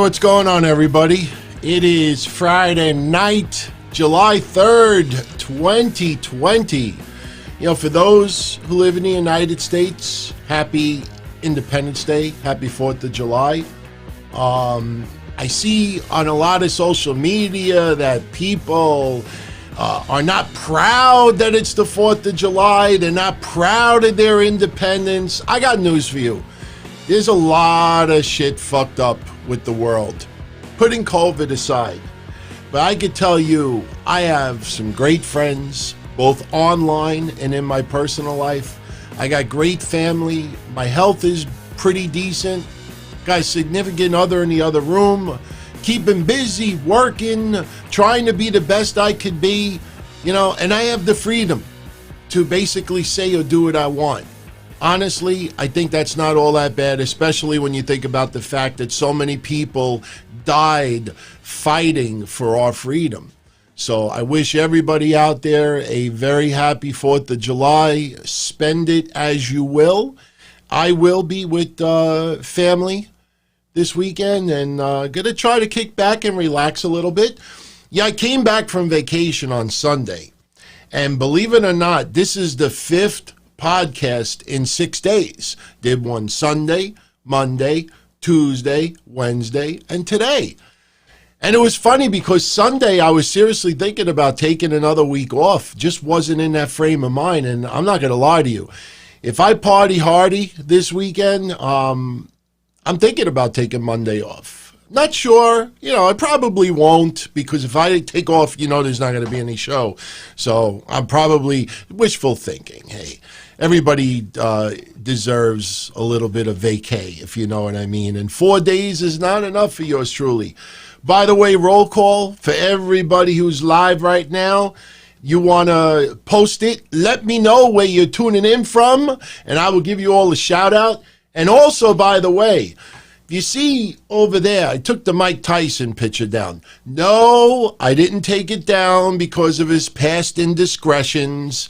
what's going on, everybody? It is Friday night, July 3rd, 2020. You know, for those who live in the United States, happy Independence Day, happy 4th of July. I see on a lot of social media that people are not proud that it's the 4th of July. They're not proud of their independence. I got news for you. There's a lot of shit fucked up with the world, putting COVID aside. But I could tell you, I have some great friends, both online and in my personal life. I got great family. My health is pretty decent. Got a significant other in the other room. Keeping busy, working, trying to be the best I could be, you know, and I have the freedom to basically say or do what I want. Honestly, I think that's not all that bad, especially when you think about the fact that so many people died fighting for our freedom. So I wish everybody out there a very happy 4th of July. Spend it as you will. I will be with family this weekend and gonna try to kick back and relax a little bit. Yeah, I came back from vacation on Sunday, and believe it or not, this is the 5th podcast in 6 days. Did one Sunday, Monday, Tuesday, Wednesday, and today. And it was funny because Sunday I was seriously thinking about taking another week off. Just wasn't in that frame of mind. And I'm not going to lie to you. If I party hardy this weekend, I'm thinking about taking Monday off. Not sure. You know, I probably won't, because if I take off, you know, there's not going to be any show. So I'm probably wishful thinking. Hey, everybody deserves a little bit of vacay, if you know what I mean. And 4 days is not enough for yours truly. By the way, roll call for everybody who's live right now. You want to post it, let me know where you're tuning in from, and I will give you all a shout out. And also, by the way, you see over there, I took the Mike Tyson picture down. No, I didn't take it down because of his past indiscretions.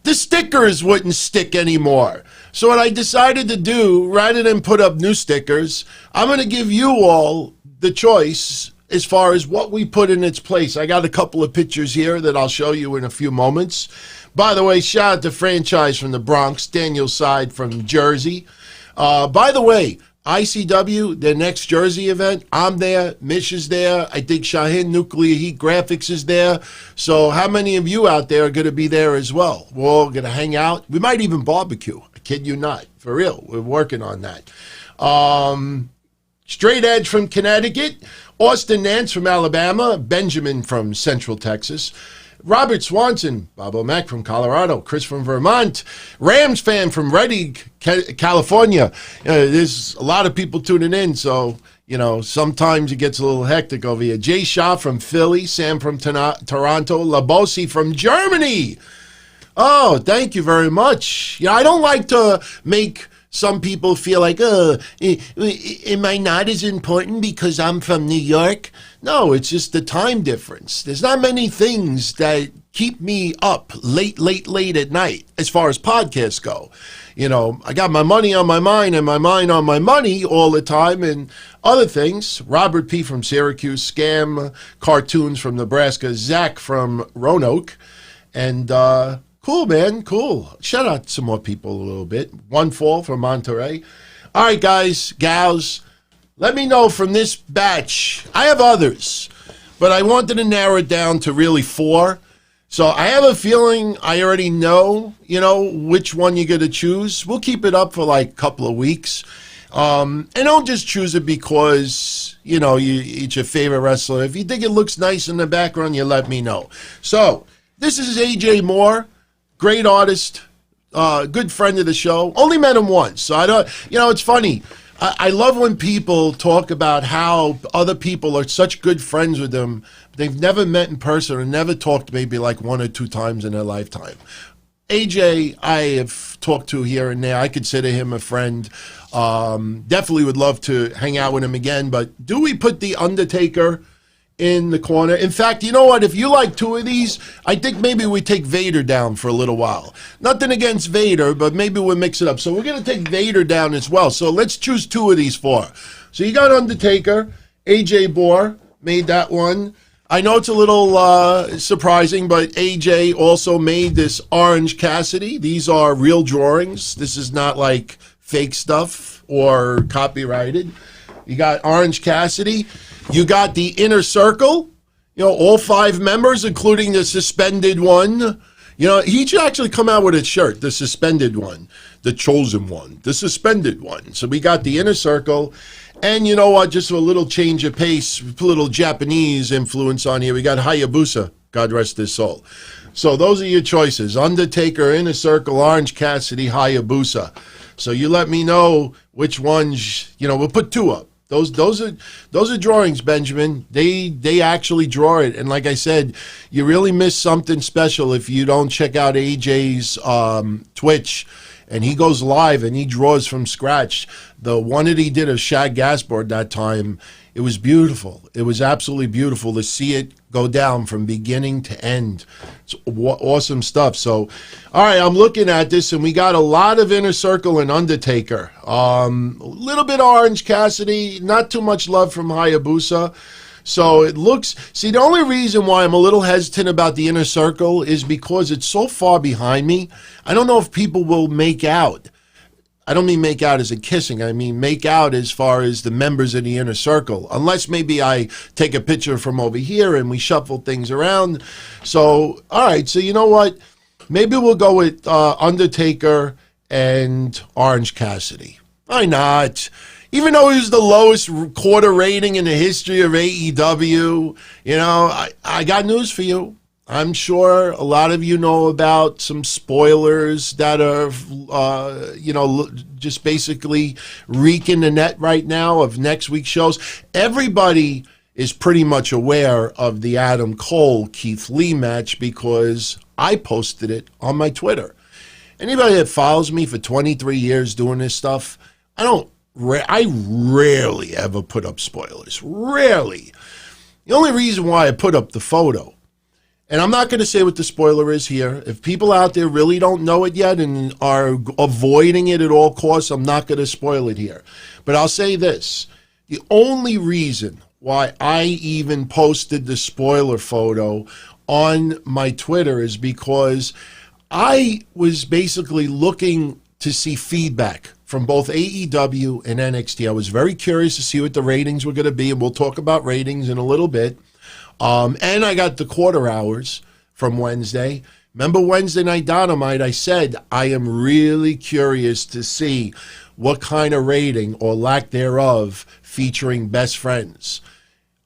The stickers wouldn't stick anymore. So what I decided to do, rather than put up new stickers, I'm going to give you all the choice as far as what we put in its place. I got a couple of pictures here that I'll show you in a few moments. By the way, shout out to Franchise from the Bronx, Daniel Side from Jersey. By the way, ICW, their next Jersey event, I'm there, Mish is there, I think Shaheen Nuclear Heat Graphics is there. So how many of you out there are going to be there as well? We're all going to hang out. We might even barbecue. I kid you not. For real, we're working on that. Straight Edge from Connecticut, Austin Nance from Alabama, Benjamin from Central Texas, Robert Swanson, Bob O'Mac from Colorado, Chris from Vermont, Rams fan from Redding, California. There's a lot of people tuning in, so, you know, sometimes it gets a little hectic over here. Jay Shaw from Philly, Sam from Toronto, Labosi from Germany. Oh, thank you very much. Yeah, I don't like to make some people feel like, am I not as important because I'm from New York? No, it's just the time difference. There's not many things that keep me up late at night as far as podcasts go. You know, I got my money on my mind and my mind on my money all the time, and other things. Robert P. from Syracuse, Scam Cartoons from Nebraska, Zach from Roanoke, and cool, man, cool. Shout out to some more people a little bit. One Fall from Monterey. All right, guys, gals, let me know from this batch. I have others, but I wanted to narrow it down to really 4. So I have a feeling I already know, you know, which one you're going to choose. We'll keep it up for like a couple of weeks. And don't just choose it because, you know, it's your favorite wrestler. If you think it looks nice in the background, you let me know. So this is AJ Moore. Great artist, good friend of the show. Only met him once, so I don't, you know, it's funny. I love when people talk about how other people are such good friends with them, but they've never met in person or never talked maybe like 1 or 2 times in their lifetime. AJ, I have talked to here and there. I consider him a friend. Definitely would love to hang out with him again, but do we put the Undertaker in the corner? In fact, you know what? If you like 2 of these, I think maybe we take Vader down for a little while. Nothing against Vader, but maybe we'll mix it up. So we're going to take Vader down as well. So let's choose 2 of these 4. So you got Undertaker, AJ Bohr made that one. I know it's a little surprising, but AJ also made this Orange Cassidy. These are real drawings. This is not like fake stuff or copyrighted. You got Orange Cassidy. You got the Inner Circle. You know, all 5 members, including the suspended one. You know, he should actually come out with a shirt, the suspended one, the chosen one, the suspended one. So we got the Inner Circle. And you know what, just a little change of pace, a little Japanese influence on here. We got Hayabusa, God rest his soul. So those are your choices. Undertaker, Inner Circle, Orange Cassidy, Hayabusa. So you let me know which ones, you know, we'll put 2 up. Those are drawings, Benjamin. They actually draw it. And like I said, you really miss something special if you don't check out AJ's Twitch. And he goes live and he draws from scratch. The one that he did of Shag Gaspard that time, it was beautiful. It was absolutely beautiful to see it go down from beginning to end. It's awesome stuff. So, all right, I'm looking at this, and we got a lot of Inner Circle and Undertaker. A little bit of Orange Cassidy, not too much love from Hayabusa. So it looks, see, the only reason why I'm a little hesitant about the Inner Circle is because it's so far behind me. I don't know if people will make out. I don't mean make out as a kissing. I mean make out as far as the members of the Inner Circle. Unless maybe I take a picture from over here and we shuffle things around. So, all right. So you know what? Maybe we'll go with Undertaker and Orange Cassidy. Why not? Even though it was the lowest quarter rating in the history of AEW, you know, I got news for you. I'm sure a lot of you know about some spoilers that are, you know, just basically reeking the net right now of next week's shows. Everybody is pretty much aware of the Adam Cole-Keith Lee match because I posted it on my Twitter. Anybody that follows me for 23 years doing this stuff, I rarely ever put up spoilers. Rarely. The only reason why I put up the photo, and I'm not going to say what the spoiler is here. If people out there really don't know it yet and are avoiding it at all costs, I'm not going to spoil it here. But I'll say this. The only reason why I even posted the spoiler photo on my Twitter is because I was basically looking to see feedback from both AEW and NXT. I was very curious to see what the ratings were going to be, and we'll talk about ratings in a little bit. And I got the quarter hours from Wednesday. Remember Wednesday Night Dynamite, I said I am really curious to see what kind of rating or lack thereof featuring Best Friends.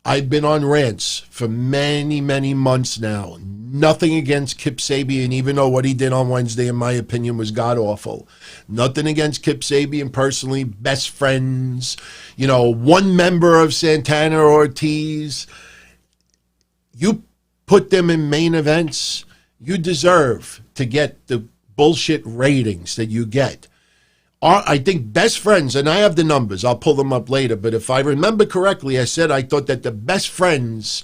I've been on rants for many, many months now. Nothing against Kip Sabian, even though what he did on Wednesday, in my opinion, was god-awful. Nothing against Kip Sabian personally. Best Friends, you know, one member of Santana Ortiz. You put them in main events, you deserve to get the bullshit ratings that you get. I think Best Friends, and I have the numbers, I'll pull them up later, but if I remember correctly, I said I thought that the Best Friends,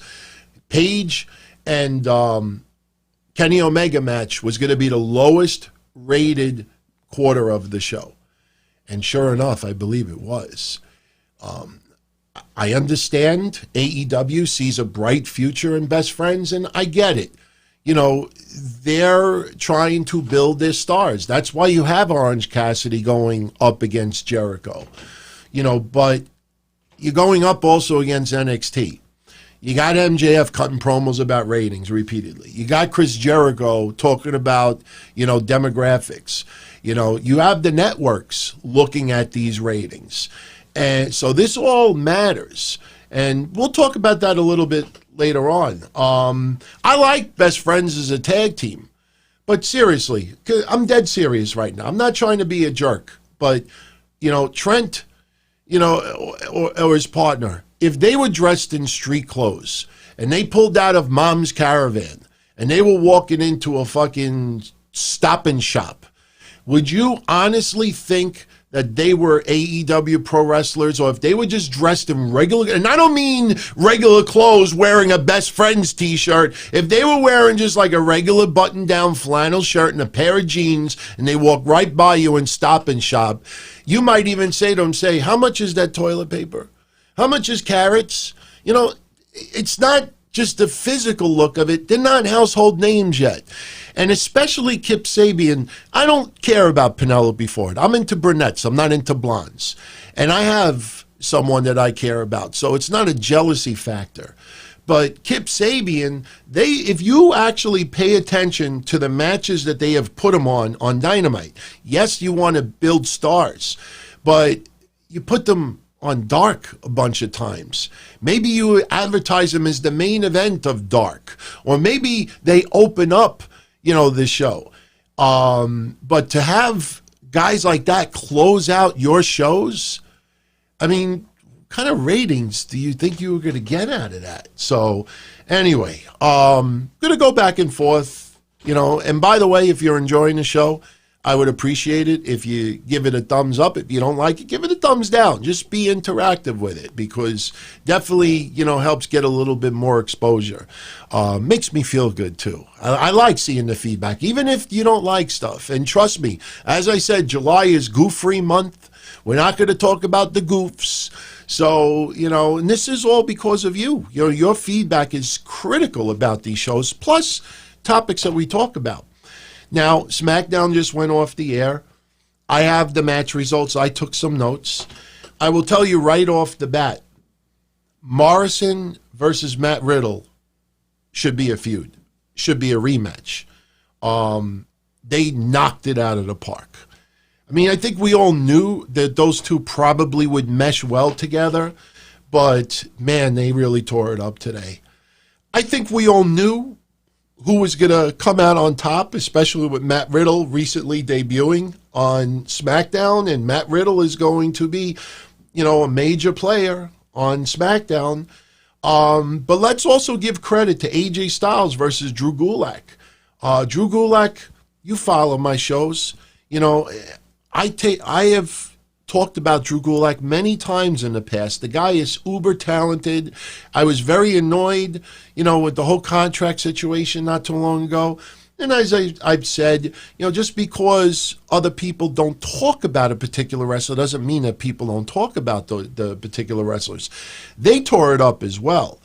Paige and Kenny Omega match was going to be the lowest rated quarter of the show. And sure enough, I believe it was. I understand AEW sees a bright future in Best Friends, and I get it. You know, they're trying to build their stars. That's why you have Orange Cassidy going up against Jericho. You know, but you're going up also against NXT. You got MJF cutting promos about ratings repeatedly. You got Chris Jericho talking about, you know, demographics. You know, you have the networks looking at these ratings. And so this all matters. And we'll talk about that a little bit later on. I like Best Friends as a tag team. But seriously, I'm dead serious right now. I'm not trying to be a jerk. But, you know, Trent, you know, or his partner, if they were dressed in street clothes and they pulled out of Mom's Caravan and they were walking into a fucking Stop and Shop, would you honestly think that they were AEW pro wrestlers, or if they were just dressed in regular, and I don't mean regular clothes wearing a Best Friends t-shirt, if they were wearing just like a regular button-down flannel shirt and a pair of jeans, and they walk right by you in Stop and Shop, you might even say to them, how much is that toilet paper? How much is carrots? You know, it's not just the physical look of it. They're not household names yet. And especially Kip Sabian, I don't care about Penelope Ford. I'm into brunettes. I'm not into blondes. And I have someone that I care about. So it's not a jealousy factor. But Kip Sabian, if you actually pay attention to the matches that they have put him on Dynamite, yes, you want to build stars, but you put them on Dark a bunch of times. Maybe you advertise them as the main event of Dark, or maybe they open up, the show. But to have guys like that close out your shows, I mean, what kind of ratings do you think you were going to get out of that? So anyway, going to go back and forth, and by the way, if you're enjoying the show, I would appreciate it if you give it a thumbs up. If you don't like it, give it a thumbs down. Just be interactive with it, because definitely, helps get a little bit more exposure. Makes me feel good too. I like seeing the feedback, even if you don't like stuff. And trust me, as I said, July is goof-free month. We're not going to talk about the goofs. So, and this is all because of you. Your feedback is critical about these shows, plus topics that we talk about. Now, SmackDown just went off the air. I have the match results. I took some notes. I will tell you right off the bat, Morrison versus Matt Riddle should be a feud, should be a rematch. They knocked it out of the park. I mean, I think we all knew that those two probably would mesh well together, but man, they really tore it up today. I think we all knew who was going to come out on top, especially with Matt Riddle recently debuting on SmackDown, and Matt Riddle is going to be, a major player on SmackDown. But let's also give credit to AJ Styles versus Drew Gulak. Drew Gulak, you follow my shows. I have talked about Drew Gulak many times in the past. The guy is uber talented. I was very annoyed, with the whole contract situation not too long ago. And as I've said, just because other people don't talk about a particular wrestler doesn't mean that people don't talk about the particular wrestlers. They tore it up as well.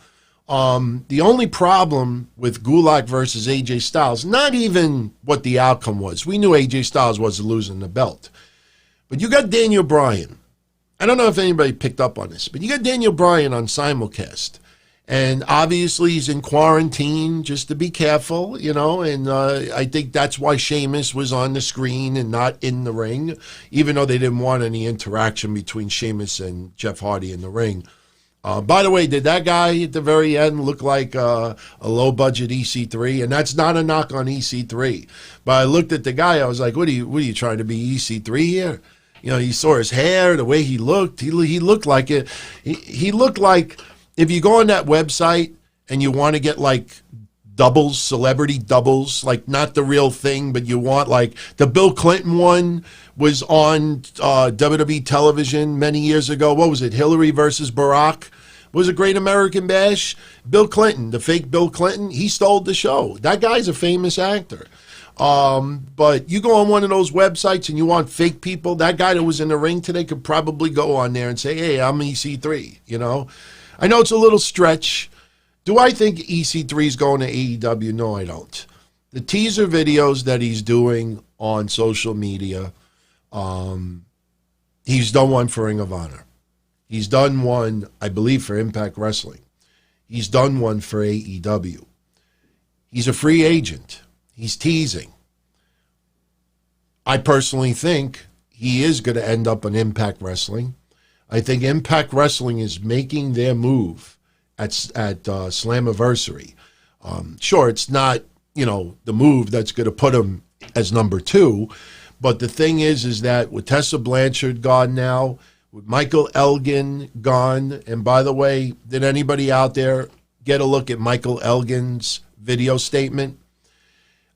The only problem with Gulak versus AJ Styles, not even what the outcome was. We knew AJ Styles was losing the belt. But you got Daniel Bryan. I don't know if anybody picked up on this, but you got Daniel Bryan on simulcast. And obviously he's in quarantine, just to be careful, and I think that's why Sheamus was on the screen and not in the ring, even though they didn't want any interaction between Sheamus and Jeff Hardy in the ring. By the way, did that guy at the very end look like a low-budget EC3? And that's not a knock on EC3. But I looked at the guy, I was like, what are you trying to be, EC3 here? You saw his hair, the way he looked. He looked like it. He looked like, if you go on that website and you want to get like doubles, celebrity doubles, like not the real thing, but you want like the Bill Clinton one was on WWE television many years ago. What was it? Hillary versus Barack. Was a Great American Bash. Bill Clinton, the fake Bill Clinton, he stole the show. That guy's a famous actor. But you go on one of those websites and you want fake people, that guy that was in the ring today could probably go on there and say, hey, I'm EC3, I know it's a little stretch. Do I think EC3 is going to AEW? No, I don't. The teaser videos that he's doing on social media, he's done one for Ring of Honor. He's done one, I believe, for Impact Wrestling. He's done one for AEW. He's a free agent. He's teasing. I personally think he is going to end up on Impact Wrestling. I think Impact Wrestling is making their move at Slammiversary. Sure, it's not, the move that's going to put him as number 2, but the thing is that with Tessa Blanchard gone now, with Michael Elgin gone, and by the way, did anybody out there get a look at Michael Elgin's video statement?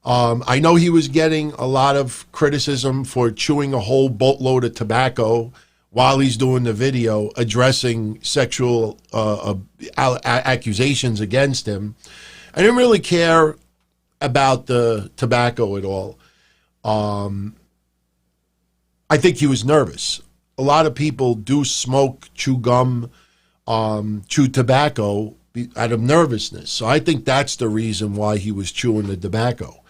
I know he was getting a lot of criticism for chewing a whole boatload of tobacco while he's doing the video addressing sexual accusations against him. I didn't really care about the tobacco at all. I think he was nervous. A lot of people do smoke, chew gum. chew tobacco out of nervousness. So I think that's the reason why he was chewing the tobacco.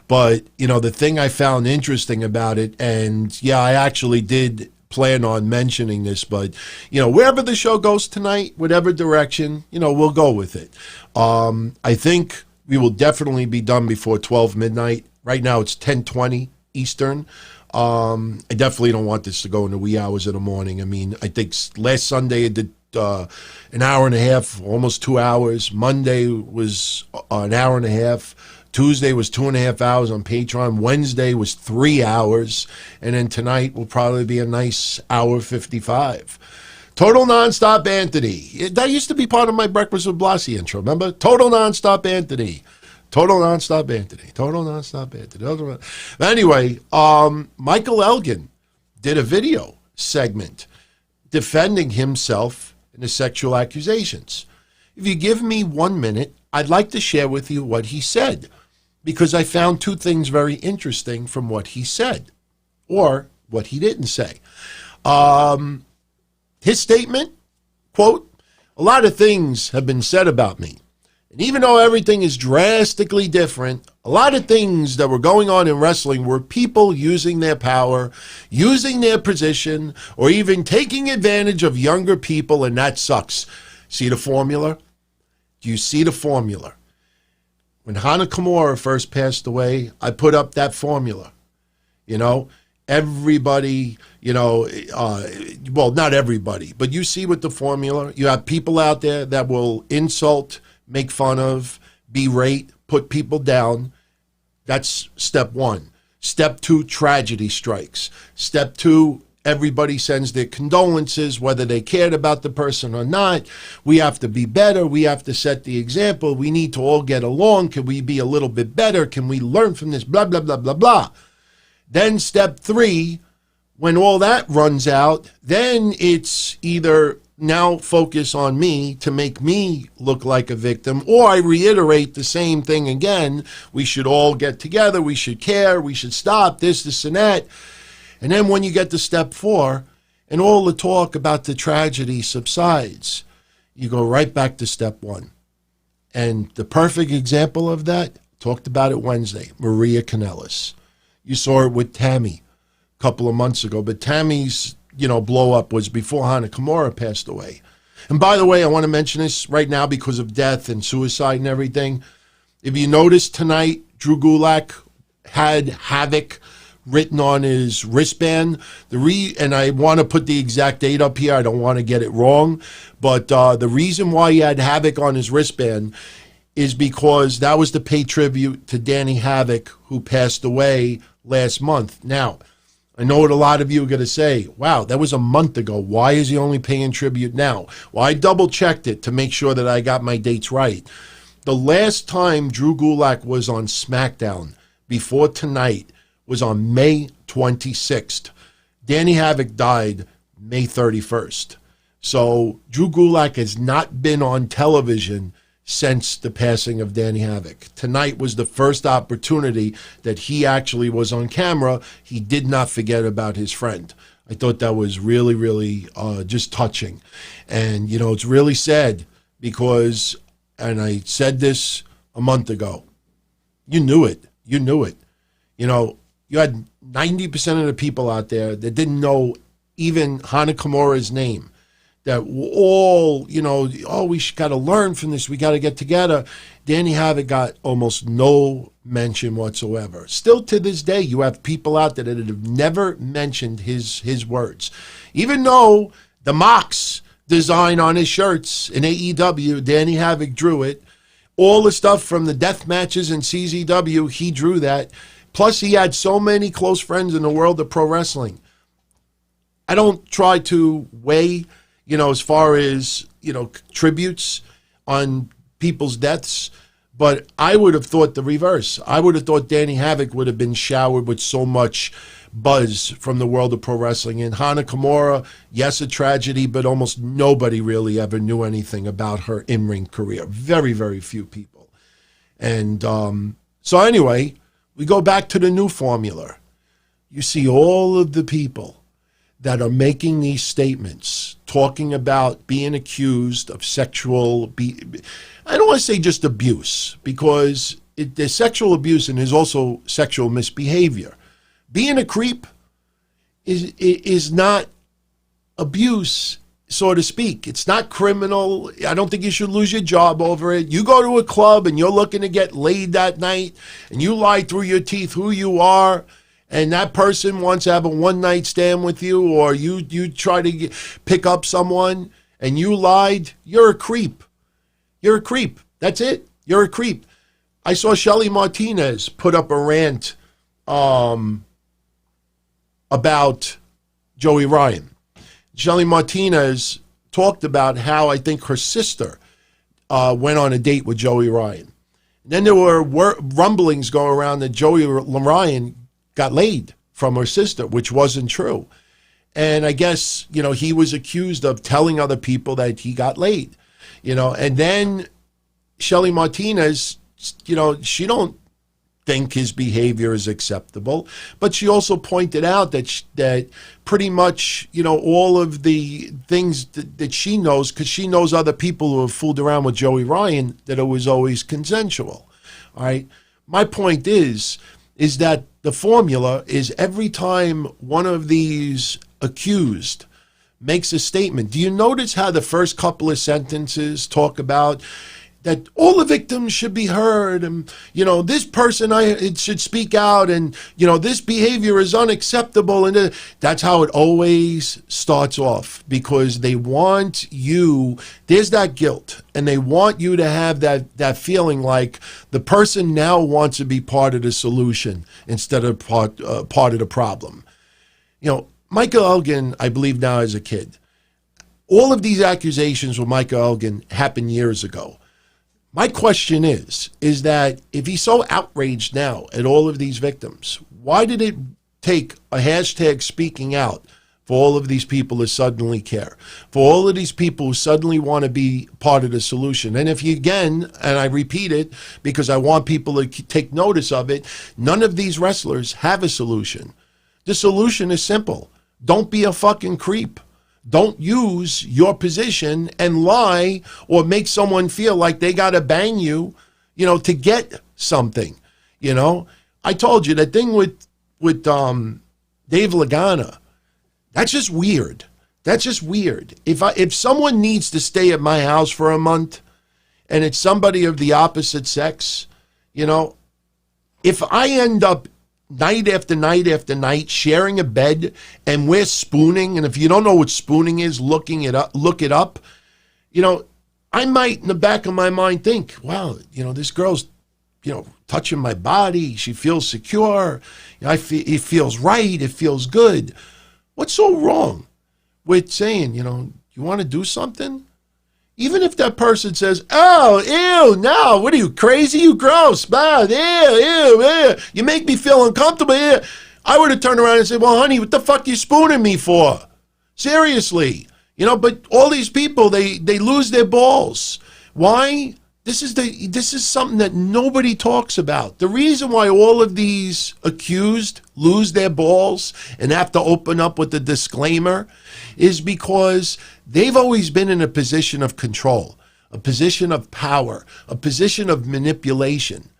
But, the thing I found interesting about it, and yeah, I actually did plan on mentioning this, but, wherever the show goes tonight, whatever direction, we'll go with it. I think we will definitely be done before 12 midnight. Right now it's 10:20 Eastern. I definitely don't want this to go in the wee hours of the morning. I mean, I think last Sunday it did an hour and a half, almost 2 hours. Monday was an hour and a half. Tuesday was 2.5 hours on Patreon. Wednesday was 3 hours. And then tonight will probably be a nice hour 55. Total Nonstop Anthony. That used to be part of my Breakfast with Blassie intro, remember? Total Nonstop Anthony. Total Nonstop Anthony. Total Nonstop Anthony. Anyway, Michael Elgin did a video segment defending himself in the sexual accusations. If you give me 1 minute, I'd like to share with you what he said, because I found two things very interesting from what he said, or what he didn't say. His statement, quote, "A lot of things have been said about me. And even though everything is drastically different, a lot of things that were going on in wrestling were people using their power, using their position, or even taking advantage of younger people, and that sucks." See the formula? Do you see the formula? When Hana Kimura first passed away, I put up that formula. Everybody, well, not everybody, but you see with the formula, you have people out there that will insult, make fun of, berate, put people down. That's step one. Step two, tragedy strikes. Step two, everybody sends their condolences, whether they cared about the person or not. We have to be better. We have to set the example. We need to all get along. Can we be a little bit better? Can we learn from this? Blah, blah, blah, blah, blah. Then step three, when all that runs out, then it's either now focus on me to make me look like a victim, or I reiterate the same thing again. We should all get together. We should care. We should stop this, and that. And then when you get to step four, and all the talk about the tragedy subsides, you go right back to step one. And the perfect example of that, talked about it Wednesday, Maria Kanellis. You saw it with Tammy a couple of months ago, but Tammy's, blow up was before Hana Kimura passed away. And by the way, I want to mention this right now because of death and suicide and everything. If you notice tonight, Drew Gulak had Havoc written on his wristband. And I want to put the exact date up here. I don't want to get it wrong. But the reason why he had Havoc on his wristband is because that was to pay tribute to Danny Havoc, who passed away last month. Now, I know what a lot of you are going to say. Wow, that was a month ago. Why is he only paying tribute now? Well, I double-checked it to make sure that I got my dates right. The last time Drew Gulak was on SmackDown before tonight was on May 26th. Danny Havoc died May 31st. So Drew Gulak has not been on television since the passing of Danny Havoc. Tonight was the first opportunity that he actually was on camera. He did not forget about his friend. I thought that was really, really just touching. And, it's really sad because, and I said this a month ago, you knew it. You knew it. You had 90% of the people out there that didn't know even Hana Kimura's name, that were all, we got to learn from this. We got to get together. Danny Havoc got almost no mention whatsoever. Still to this day, you have people out there that have never mentioned his words. Even though the Mox design on his shirts in AEW, Danny Havoc drew it. All the stuff from the death matches in CZW, he drew that. Plus, he had so many close friends in the world of pro wrestling. I don't try to weigh, as far as, tributes on people's deaths, but I would have thought the reverse. I would have thought Danny Havoc would have been showered with so much buzz from the world of pro wrestling. And Hana Kimura, yes, a tragedy, but almost nobody really ever knew anything about her in-ring career. Very, very few people. And so anyway, we go back to the new formula. You see all of the people that are making these statements, talking about being accused of sexual, I don't want to say just abuse, because there's sexual abuse and there's also sexual misbehavior. Being a creep is not abuse, so to speak. It's not criminal. I don't think you should lose your job over it. You go to a club and you're looking to get laid that night and you lie through your teeth who you are, and that person wants to have a one-night stand with you, or you try to pick up someone and you lied, you're a creep. You're a creep. That's it. You're a creep. I saw Shelly Martinez put up a rant about Joey Ryan. Shelly Martinez talked about how I think her sister went on a date with Joey Ryan. Then there were rumblings going around that Joey Ryan got laid from her sister, which wasn't true. And I guess, he was accused of telling other people that he got laid, and then Shelly Martinez, she don't think his behavior is acceptable, but she also pointed out that pretty much, all of the things that she knows, because she knows other people who have fooled around with Joey Ryan, that it was always consensual. All right. My point is that the formula is every time one of these accused makes a statement. Do you notice how the first couple of sentences talk about that all the victims should be heard, and this person it should speak out, and this behavior is unacceptable, and that's how it always starts off, because they want you, there's that guilt, and they want you to have that feeling like the person now wants to be part of the solution instead of part of the problem. Michael Elgin, I believe now as a kid, all of these accusations with Michael Elgin happened years ago. My question is that if he's so outraged now at all of these victims, why did it take a hashtag speaking out for all of these people to suddenly care, for all of these people who suddenly want to be part of the solution? And if you, again, and I repeat it because I want people to take notice of it, none of these wrestlers have a solution. The solution is simple. Don't be a fucking creep. Don't use your position and lie or make someone feel like they got to bang you, to get something. I told you that thing with Dave Lagana, that's just weird. That's just weird. If someone needs to stay at my house for a month and it's somebody of the opposite sex, if I end up night after night after night sharing a bed and we're spooning, and if you don't know what spooning is, look it up, I might in the back of my mind think, wow, this girl's touching my body, she feels secure, it feels right, it feels good. What's so wrong with saying, you want to do something? Even if that person says, oh, ew, no, what are you, crazy? You gross, bad, ew, you make me feel uncomfortable. Ew. I would have turned around and said, well, honey, what the fuck are you spooning me for? Seriously. But all these people, they lose their balls. Why? This is something that nobody talks about. The reason why all of these accused lose their balls and have to open up with a disclaimer is because they've always been in a position of control, a position of power, a position of manipulation.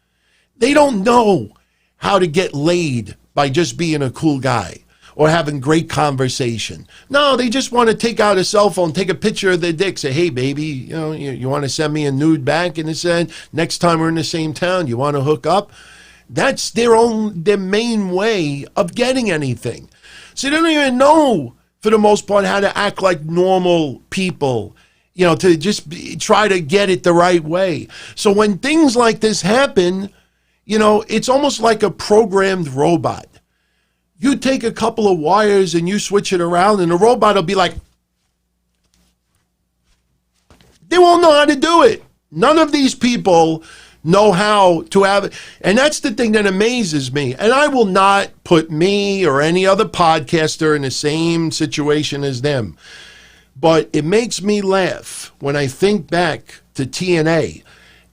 They don't know how to get laid by just being a cool guy or having great conversation. No, they just want to take out a cell phone, take a picture of their dick, say, hey, baby, you want to send me a nude back? And then next time we're in the same town, you want to hook up? That's their main way of getting anything. So they don't even know, for the most part, how to act like normal people, to just try to get it the right way. So when things like this happen, it's almost like a programmed robot. You take a couple of wires and you switch it around and the robot will be like, they won't know how to do it. None of these people know how to have it. And that's the thing that amazes me. And I will not put me or any other podcaster in the same situation as them. But it makes me laugh when I think back to TNA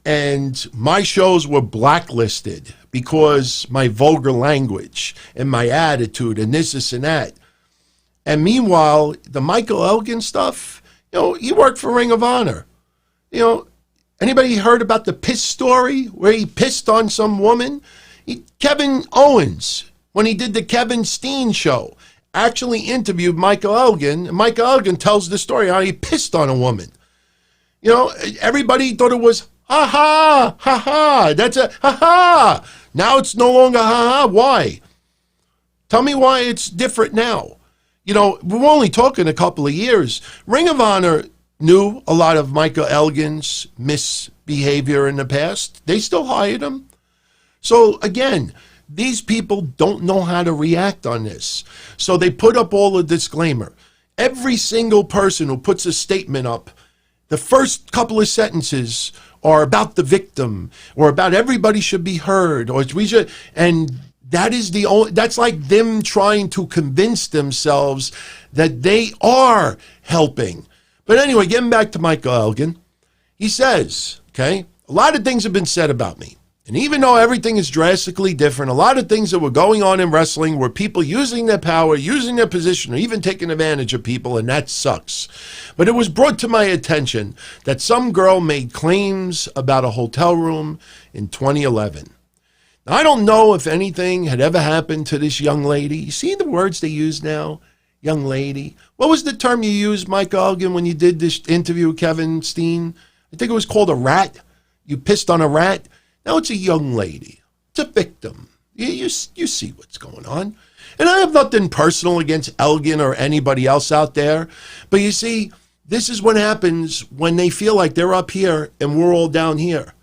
and my shows were blacklisted because my vulgar language and my attitude and this and that. And meanwhile, the Michael Elgin stuff, he worked for Ring of Honor. Anybody heard about the piss story where he pissed on some woman? Kevin Owens, when he did the Kevin Steen show, actually interviewed Michael Elgin, and Michael Elgin tells the story how he pissed on a woman. Everybody thought it was ha ha, that's a ha ha. Now it's no longer ha ha. Why? Tell me why it's different now. We're only talking a couple of years. Ring of Honor knew a lot of Michael Elgin's misbehavior in the past. They still hired him. So again, these people don't know how to react on this. So they put up all the disclaimer. Every single person who puts a statement up, the first couple of sentences are about the victim or about everybody should be heard or we should, and that's like them trying to convince themselves that they are helping. But anyway, getting back to Michael Elgin, he says, okay, a lot of things have been said about me. And even though everything is drastically different, a lot of things that were going on in wrestling were people using their power, using their position, or even taking advantage of people, and that sucks. But it was brought to my attention that some girl made claims about a hotel room in 2011. Now, I don't know if anything had ever happened to this young lady. You see the words they use now? Young lady. What was the term you used, Mike Elgin, when you did this interview with Kevin Steen? I think it was called a rat. You pissed on a rat. Now it's a young lady. It's a victim. You see what's going on. And I have nothing personal against Elgin or anybody else out there. But you see, this is what happens when they feel like they're up here and we're all down here.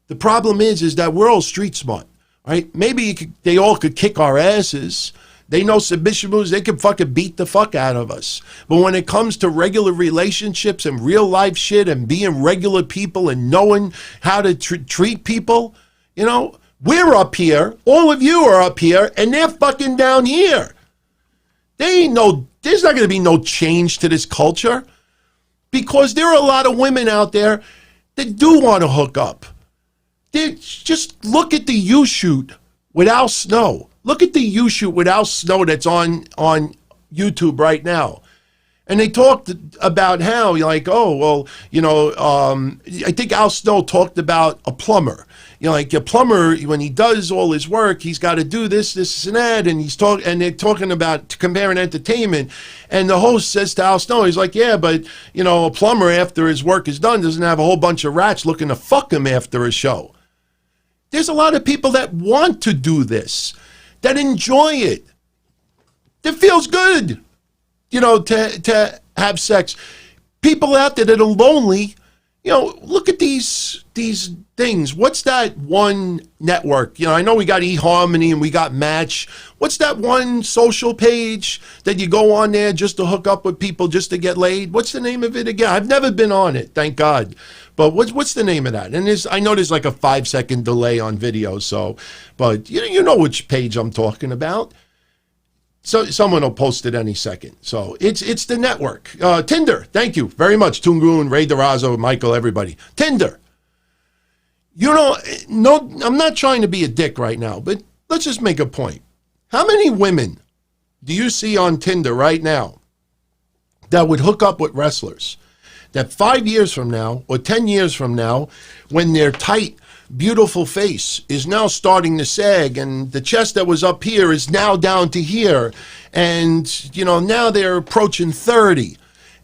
The problem is that we're all street smart, right? Maybe they all could kick our asses. They know submission moves. They can fucking beat the fuck out of us. But when it comes to regular relationships and real life shit and being regular people and knowing how to treat people, we're up here. All of you are up here and they're fucking down here. There's not going to be no change to this culture because there are a lot of women out there that do want to hook up. Just look at the U-Shoot with Al Snow. Look at the U-Shoot with Al Snow that's on YouTube right now. And they talked about how, I think Al Snow talked about a plumber. Like a plumber, when he does all his work, he's got to do this, and that, and they're talking about comparing entertainment. And the host says to Al Snow, he's like, yeah, but, a plumber after his work is done doesn't have a whole bunch of rats looking to fuck him after a show. There's a lot of people that want to do this, that enjoy it, that feels good, to have sex. People out there that are lonely, look at these things. What's that one network? I know we got eHarmony and we got Match. What's that one social page that you go on there just to hook up with people, just to get laid? What's the name of it again? I've never been on it, thank God. But what's the name of that? And I know there's like a 5-second delay on video, but you know which page I'm talking about. So someone will post it any second. So it's the network. Tinder, thank you very much. Tungun, Ray DeRazzo, Michael, everybody. Tinder. No, I'm not trying to be a dick right now, but let's just make a point. How many women do you see on Tinder right now that would hook up with wrestlers? That 5 years from now or 10 years from now, when their tight, beautiful face is now starting to sag and the chest that was up here is now down to here, and now they're approaching 30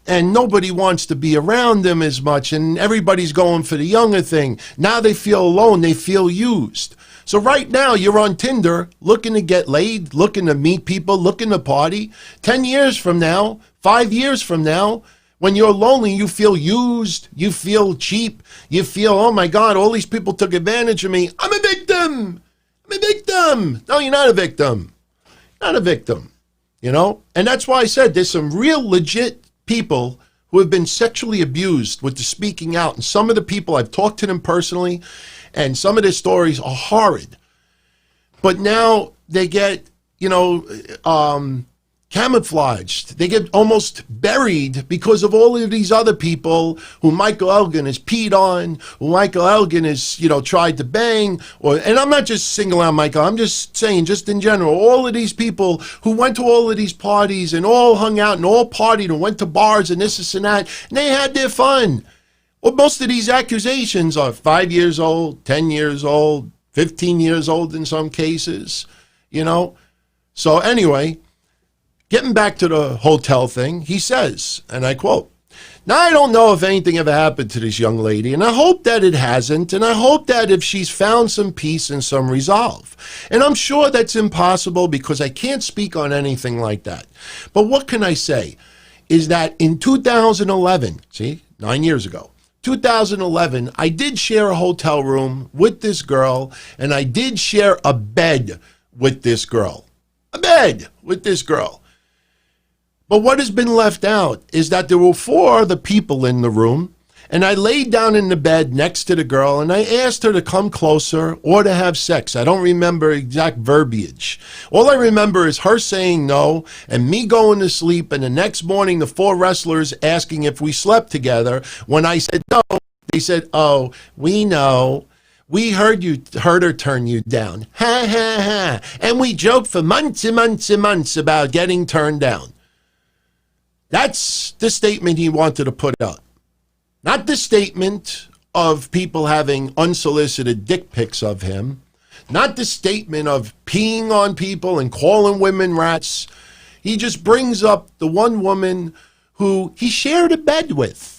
and nobody wants to be around them as much and everybody's going for the younger thing. Now they feel alone, they feel used. So right now you're on Tinder looking to get laid, looking to meet people, looking to party. 10 years from now, 5 years from now, when you're lonely, you feel used, you feel cheap, you feel, oh my God, all these people took advantage of me. I'm a victim. No, you're not a victim. Not a victim, And that's why I said there's some real legit people who have been sexually abused with the speaking out. And some of the people, I've talked to them personally, and some of their stories are horrid. But now they get, camouflaged. They get almost buried because of all of these other people who Michael Elgin has peed on, who Michael Elgin has, tried to bang. And I'm not just singling out Michael. I'm just saying, just in general, all of these people who went to all of these parties and all hung out and all partied and went to bars and this and that, and they had their fun. Well, most of these accusations are 5 years old, 10 years old, 15 years old in some cases, So anyway, getting back to the hotel thing, he says, and I quote, "Now, I don't know if anything ever happened to this young lady, and I hope that it hasn't, and I hope that if she's found some peace and some resolve. And I'm sure that's impossible because I can't speak on anything like that. But what can I say is that in 2011, 9 years ago, 2011, I did share a hotel room with this girl, and I did share a bed with this girl. A bed with this girl. But what has been left out is that there were 4 other people in the room, and I laid down in the bed next to the girl, and I asked her to come closer or to have sex. I don't remember exact verbiage. All I remember is her saying no, and me going to sleep, and the next morning the 4 wrestlers asking if we slept together. When I said no, they said, "Oh, we know. We heard her turn you down. Ha, ha, ha. And we joked for months and months and months about getting turned down." That's the statement he wanted to put out. Not the statement of people having unsolicited dick pics of him. Not the statement of peeing on people and calling women rats. He just brings up the one woman who he shared a bed with.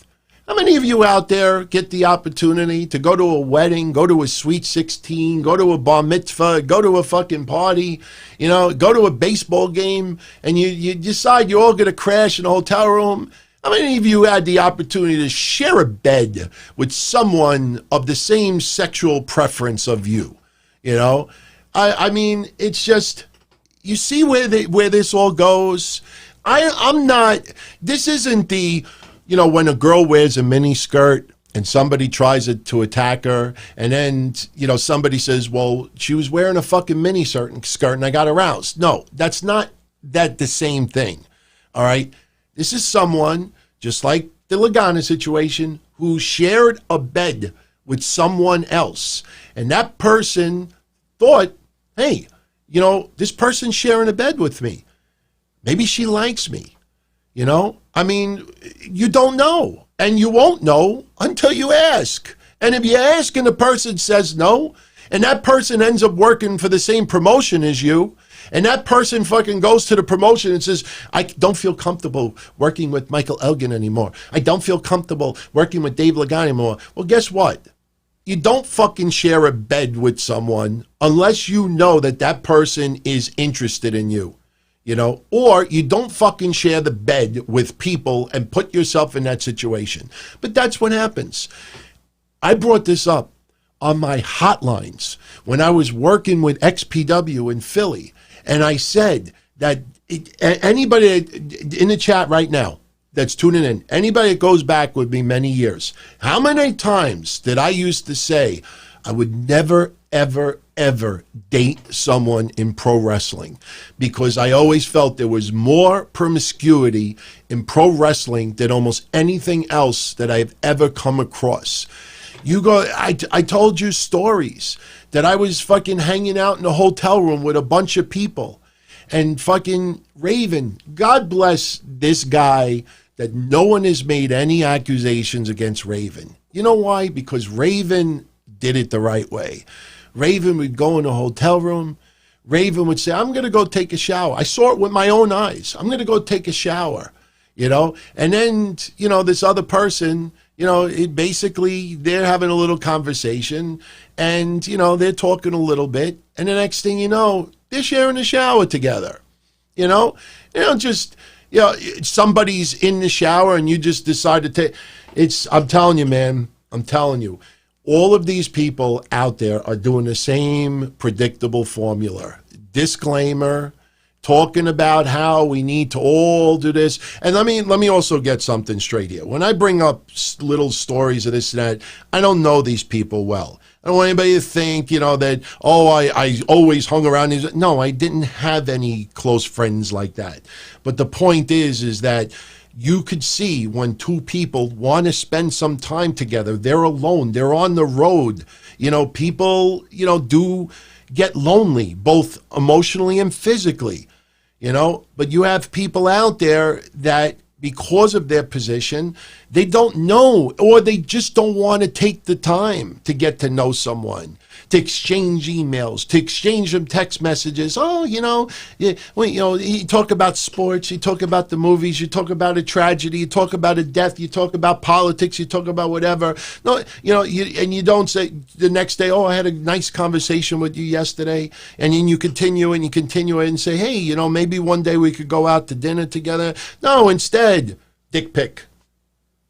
How many of you out there get the opportunity to go to a wedding, go to a sweet 16, go to a bar mitzvah, go to a fucking party, go to a baseball game, and you decide you're all going to crash in a hotel room? How many of you had the opportunity to share a bed with someone of the same sexual preference of you? I mean, it's just, you see where this all goes? I'm not, this isn't the, when a girl wears a mini skirt and somebody tries to attack her, and then, somebody says, well, she was wearing a fucking mini skirt and I got aroused. No, that's not the same thing. All right. This is someone, just like the Lagana situation, who shared a bed with someone else. And that person thought, hey, this person's sharing a bed with me. Maybe she likes me. I mean, you don't know, and you won't know until you ask. And if you ask and the person says no, and that person ends up working for the same promotion as you, and that person fucking goes to the promotion and says, I don't feel comfortable working with Michael Elgin anymore. I don't feel comfortable working with Dave Lagana anymore. Well, guess what? You don't fucking share a bed with someone unless you know that person is interested in you. Or you don't fucking share the bed with people and put yourself in that situation. But that's what happens. I brought this up on my hotlines when I was working with XPW in Philly. And I said that anybody in the chat right now that's tuning in, anybody that goes back with me many years, how many times did I used to say I would never, ever, ever date someone in pro wrestling, because I always felt there was more promiscuity in pro wrestling than almost anything else that I've ever come across. I told you stories that I was fucking hanging out in a hotel room with a bunch of people, and fucking Raven, God bless this guy, that no one has made any accusations against Raven. You know why? Because Raven did it the right way. Raven would go in a hotel room. Raven would say, I'm going to go take a shower. I saw it with my own eyes. I'm going to go take a shower, And then, this other person, basically they're having a little conversation, and, they're talking a little bit. And the next thing you know, they're sharing a shower together, somebody's in the shower and you just decide to take, I'm telling you, man, all of these people out there are doing the same predictable formula. Disclaimer, talking about how we need to all do this. And let me also get something straight here. When I bring up little stories of this and that, I don't know these people well. I don't want anybody to think, that, I always hung around. No, I didn't have any close friends like that. But the point is that you could see when two people want to spend some time together, they're alone, they're on the road. People, do get lonely, both emotionally and physically, But you have people out there that, because of their position, they don't know, or they just don't want to take the time to get to know someone, to exchange emails, to exchange them text messages. You talk about sports, you talk about the movies, you talk about a tragedy, you talk about a death, you talk about politics, you talk about whatever. No, and you don't say the next day, I had a nice conversation with you yesterday, and then you continue it and say, hey, maybe one day we could go out to dinner together. No, instead, dick pic.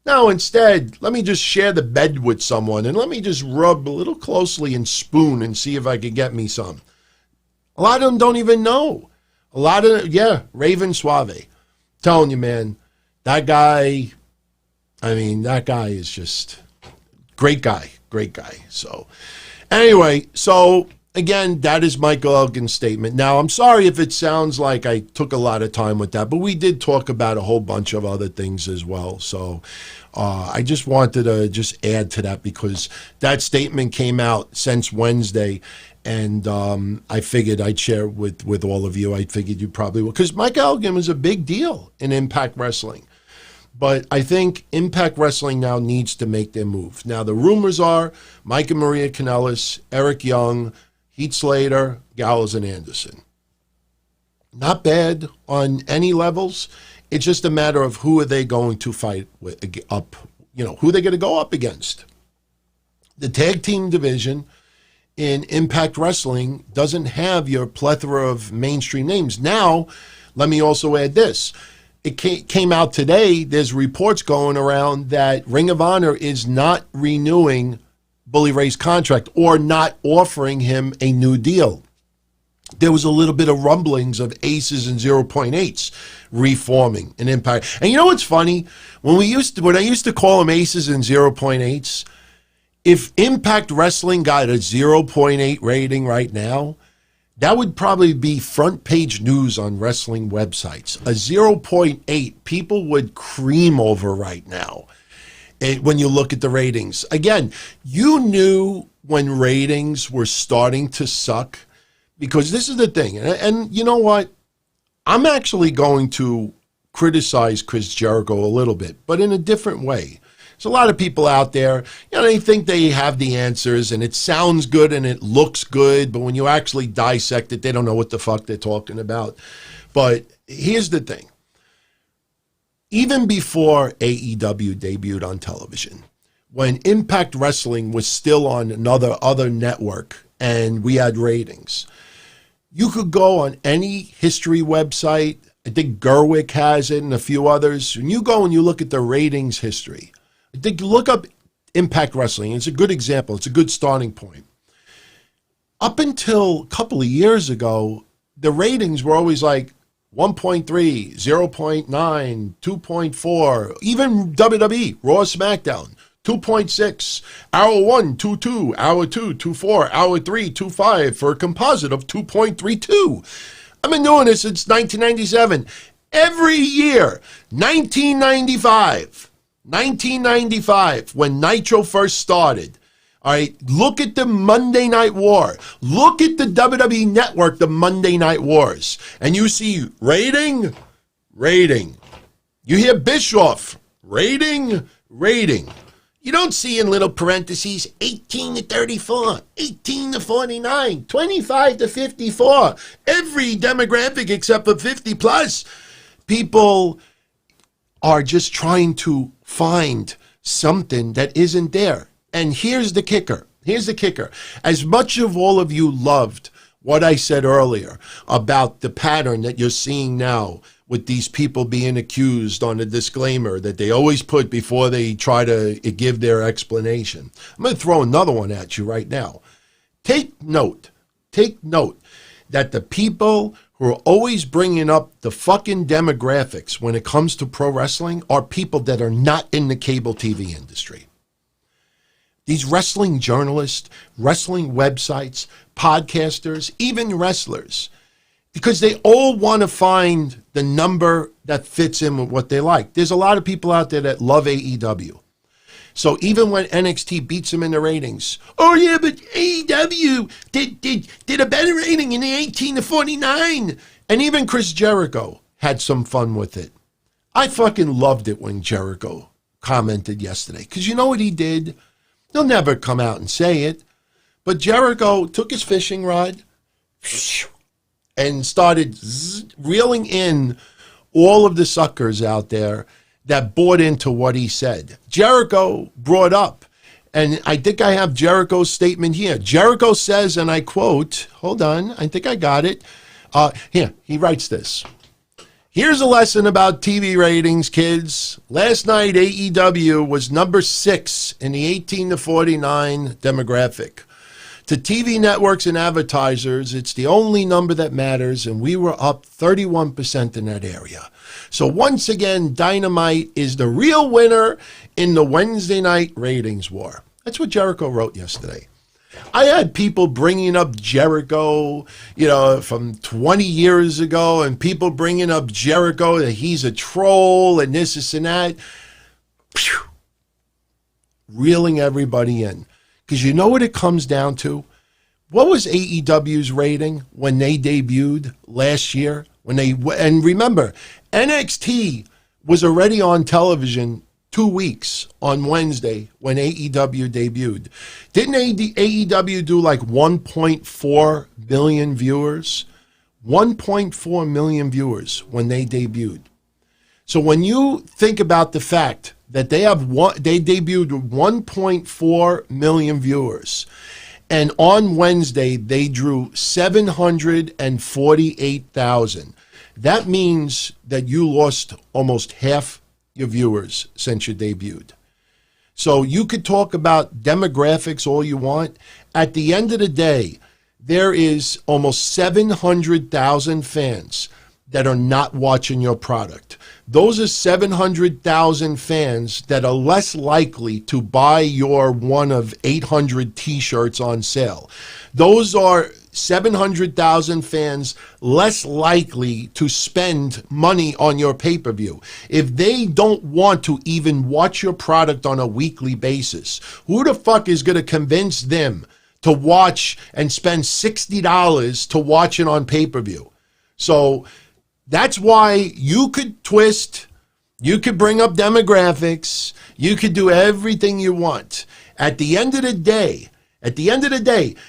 No, instead, let me just share the bed with someone and let me just rub a little closely and spoon and see if I could get me some. A lot of them don't even know. Raven Suave. Telling you, man, that guy is just great guy. So, anyway, again, that is Michael Elgin's statement. Now, I'm sorry if it sounds like I took a lot of time with that, but we did talk about a whole bunch of other things as well. So I just wanted to just add to that because that statement came out since Wednesday, and I figured I'd share with all of you. I figured you probably would, because Mike Elgin was a big deal in Impact Wrestling. But I think Impact Wrestling now needs to make their move. Now, the rumors are Mike and Maria Kanellis, Eric Young, Heath Slater, Gallows, and Anderson. Not bad on any levels. It's just a matter of who are they going to fight with, who they're going to go up against. The tag team division in Impact Wrestling doesn't have your plethora of mainstream names. Now, let me also add this. It came out today, there's reports going around that Ring of Honor is not renewing Bully Ray's contract or not offering him a new deal. There was a little bit of rumblings of aces and 0.8s reforming in Impact. And you know what's funny? When I used to call them aces and 0.8s, if Impact Wrestling got a 0.8 rating right now, that would probably be front page news on wrestling websites. A 0.8, people would cream over right now. When you look at the ratings. Again, you knew when ratings were starting to suck, because this is the thing. And you know what? I'm actually going to criticize Chris Jericho a little bit, but in a different way. There's a lot of people out there, they think they have the answers and it sounds good and it looks good, but when you actually dissect it, they don't know what the fuck they're talking about. But here's the thing. Even before AEW debuted on television, when Impact Wrestling was still on other network and we had ratings, you could go on any history website. I think Gerwick has it and a few others. When you go and you look at the ratings history, I think you look up Impact Wrestling. It's a good example. It's a good starting point. Up until a couple of years ago, the ratings were always like 1.3, 0.9, 2.4, even WWE, Raw, SmackDown, 2.6, hour 1, 2.2, hour 2, 2.4, hour 3, 2.5, for a composite of 2.32. I've been doing this since 1997. Every year, 1995, when Nitro first started. All right, look at the Monday Night War. Look at the WWE Network, the Monday Night Wars. And you see rating. You hear Bischoff, rating. You don't see in little parentheses 18 to 34, 18 to 49, 25 to 54. Every demographic except for 50 plus. People are just trying to find something that isn't there. And here's the kicker. As much of all of you loved what I said earlier about the pattern that you're seeing now with these people being accused on a disclaimer that they always put before they try to give their explanation, I'm going to throw another one at you right now. Take note that the people who are always bringing up the fucking demographics when it comes to pro wrestling are people that are not in the cable TV industry. These wrestling journalists, wrestling websites, podcasters, even wrestlers, because they all want to find the number that fits in with what they like. There's a lot of people out there that love AEW. So even when NXT beats them in the ratings, oh yeah, but AEW did a better rating in the 18 to 49. And even Chris Jericho had some fun with it. I fucking loved it when Jericho commented yesterday. Because you know what he did? He'll never come out and say it. But Jericho took his fishing rod and started reeling in all of the suckers out there that bought into what he said. Jericho brought up, and I think I have Jericho's statement here. Jericho says, and I quote, hold on, I think I got it. Here, he writes this. Here's a lesson about TV ratings, kids. Last night, AEW was number 6 in the 18 to 49 demographic. To TV networks and advertisers, it's the only number that matters, and we were up 31% in that area. So once again, Dynamite is the real winner in the Wednesday night ratings war. That's what Jericho wrote yesterday. I had people bringing up Jericho, from 20 years ago, and people bringing up Jericho, that he's a troll and this and that. Phew. Reeling everybody in. Because you know what it comes down to? What was AEW's rating when they debuted last year? And remember, NXT was already on television 2 weeks on Wednesday when AEW debuted. Didn't AEW do like 1.4 million viewers? 1.4 million viewers when they debuted. So when you think about the fact that they debuted with 1.4 million viewers, and on Wednesday they drew 748,000. That means that you lost almost half your viewers since you debuted. So you could talk about demographics all you want. At the end of the day, there is almost 700,000 fans that are not watching your product. Those are 700,000 fans that are less likely to buy your one of 800 t-shirts on sale. Those are 700,000 fans less likely to spend money on your pay-per-view. If they don't want to even watch your product on a weekly basis, who the fuck is going to convince them to watch and spend $60 to watch it on pay-per-view? So that's why you could twist, you could bring up demographics, you could do everything you want. At the end of the day,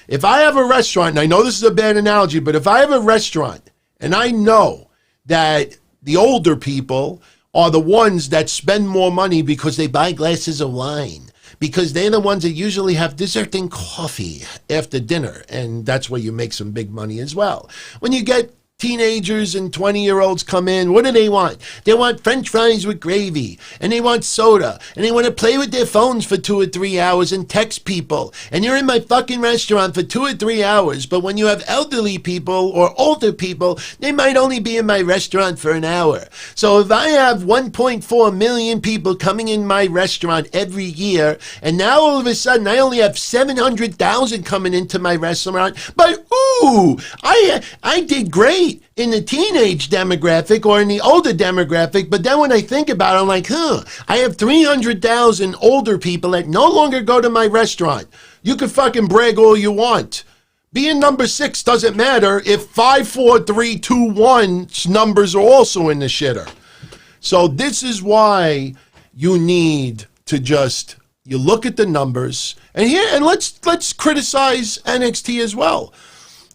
if I have a restaurant, and I know this is a bad analogy, but if I have a restaurant and I know that the older people are the ones that spend more money because they buy glasses of wine, because they're the ones that usually have dissecting coffee after dinner, and that's where you make some big money as well. When you get teenagers and 20-year-olds come in, what do they want? They want French fries with gravy, and they want soda, and they want to play with their phones for 2 or 3 hours and text people. And you're in my fucking restaurant for 2 or 3 hours, but when you have elderly people or older people, they might only be in my restaurant for an hour. So if I have 1.4 million people coming in my restaurant every year, and now all of a sudden I only have 700,000 coming into my restaurant, but ooh, I did great in the teenage demographic or in the older demographic, but then when I think about it, I'm like, I have 300,000 older people that no longer go to my restaurant. You can fucking brag all you want. Being number 6 doesn't matter if 5, 4, 3, 2, 1's numbers are also in the shitter. So this is why you need to you look at the numbers, and let's criticize NXT as well.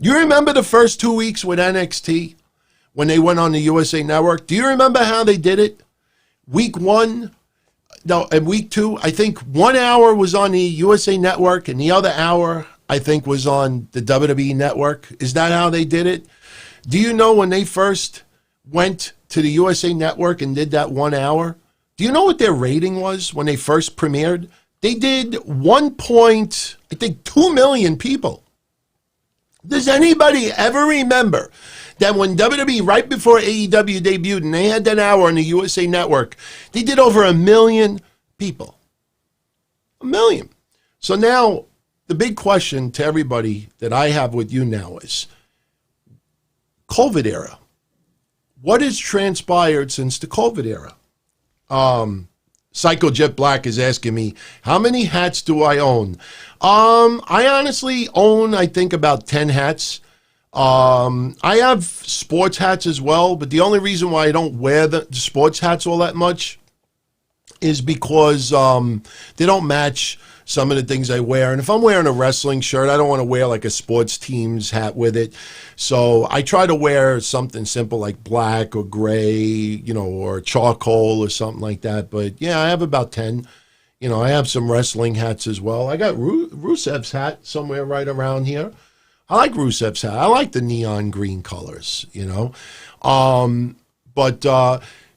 You remember the first 2 weeks with NXT when they went on the USA Network? Do you remember how they did it? Week 1, and week 2, I think 1 hour was on the USA Network and the other hour, I think, was on the WWE Network. Is that how they did it? Do you know when they first went to the USA Network and did that 1 hour? Do you know what their rating was when they first premiered? They did 2 million people. Does anybody ever remember that when WWE, right before AEW debuted, and they had that hour on the USA Network, they did over 1 million people? 1 million. So now the big question to everybody that I have with you now is COVID era. What has transpired since the COVID era? Psycho Jet Black is asking me, how many hats do I own? I honestly own, I think, about 10 hats. I have sports hats as well, but the only reason why I don't wear the sports hats all that much is because they don't match some of the things I wear. And if I'm wearing a wrestling shirt, I don't want to wear like a sports team's hat with it. So I try to wear something simple like black or gray, or charcoal or something like that. But yeah, I have about 10. I have some wrestling hats as well. I got Rusev's hat somewhere right around here. I like Rusev's hat. I like the neon green colors,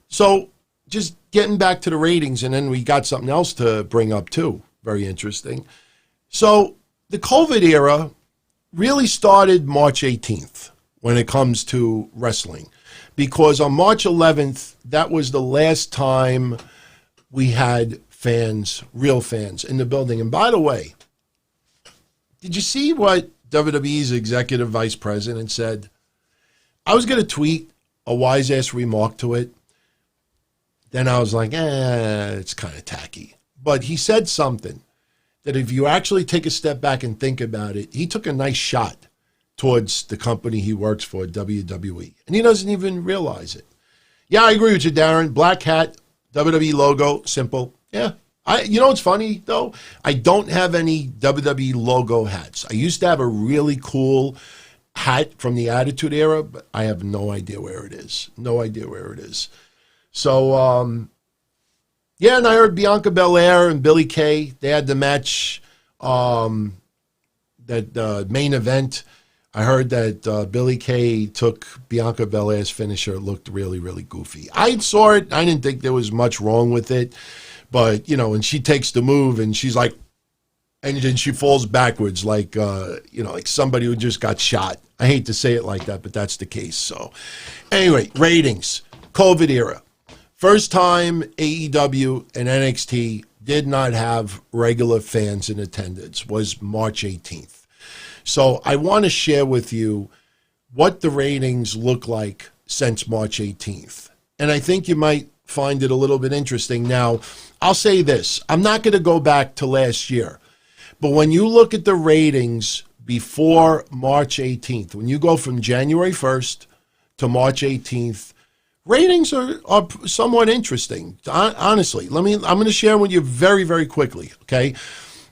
So just getting back to the ratings, and then we got something else to bring up too. Very interesting. So the COVID era really started March 18th when it comes to wrestling, because on March 11th, that was the last time we had fans, real fans in the building. And by the way, did you see what WWE's executive vice president said? I was going to tweet a wise-ass remark to it. Then I was like, it's kind of tacky. But he said something that if you actually take a step back and think about it, he took a nice shot towards the company he works for, WWE. And he doesn't even realize it. Yeah, I agree with you, Darren. Black hat, WWE logo, simple. Yeah. What's funny, though? I don't have any WWE logo hats. I used to have a really cool hat from the Attitude Era, but I have no idea where it is. No idea where it is. So, yeah, and I heard Bianca Belair and Billie Kay, they had the match, that main event. I heard that Billie Kay took Bianca Belair's finisher. It looked really, really goofy. I saw it. I didn't think there was much wrong with it. But, and she takes the move and she's like, and then she falls backwards like, like somebody who just got shot. I hate to say it like that, but that's the case. So anyway, ratings, COVID era. First time AEW and NXT did not have regular fans in attendance was March 18th. So I want to share with you what the ratings look like since March 18th. And I think you might find it a little bit interesting. Now, I'll say this. I'm not going to go back to last year. But when you look at the ratings before March 18th, when you go from January 1st to March 18th, ratings are somewhat interesting. Honestly, I'm going to share with you very, very quickly, okay?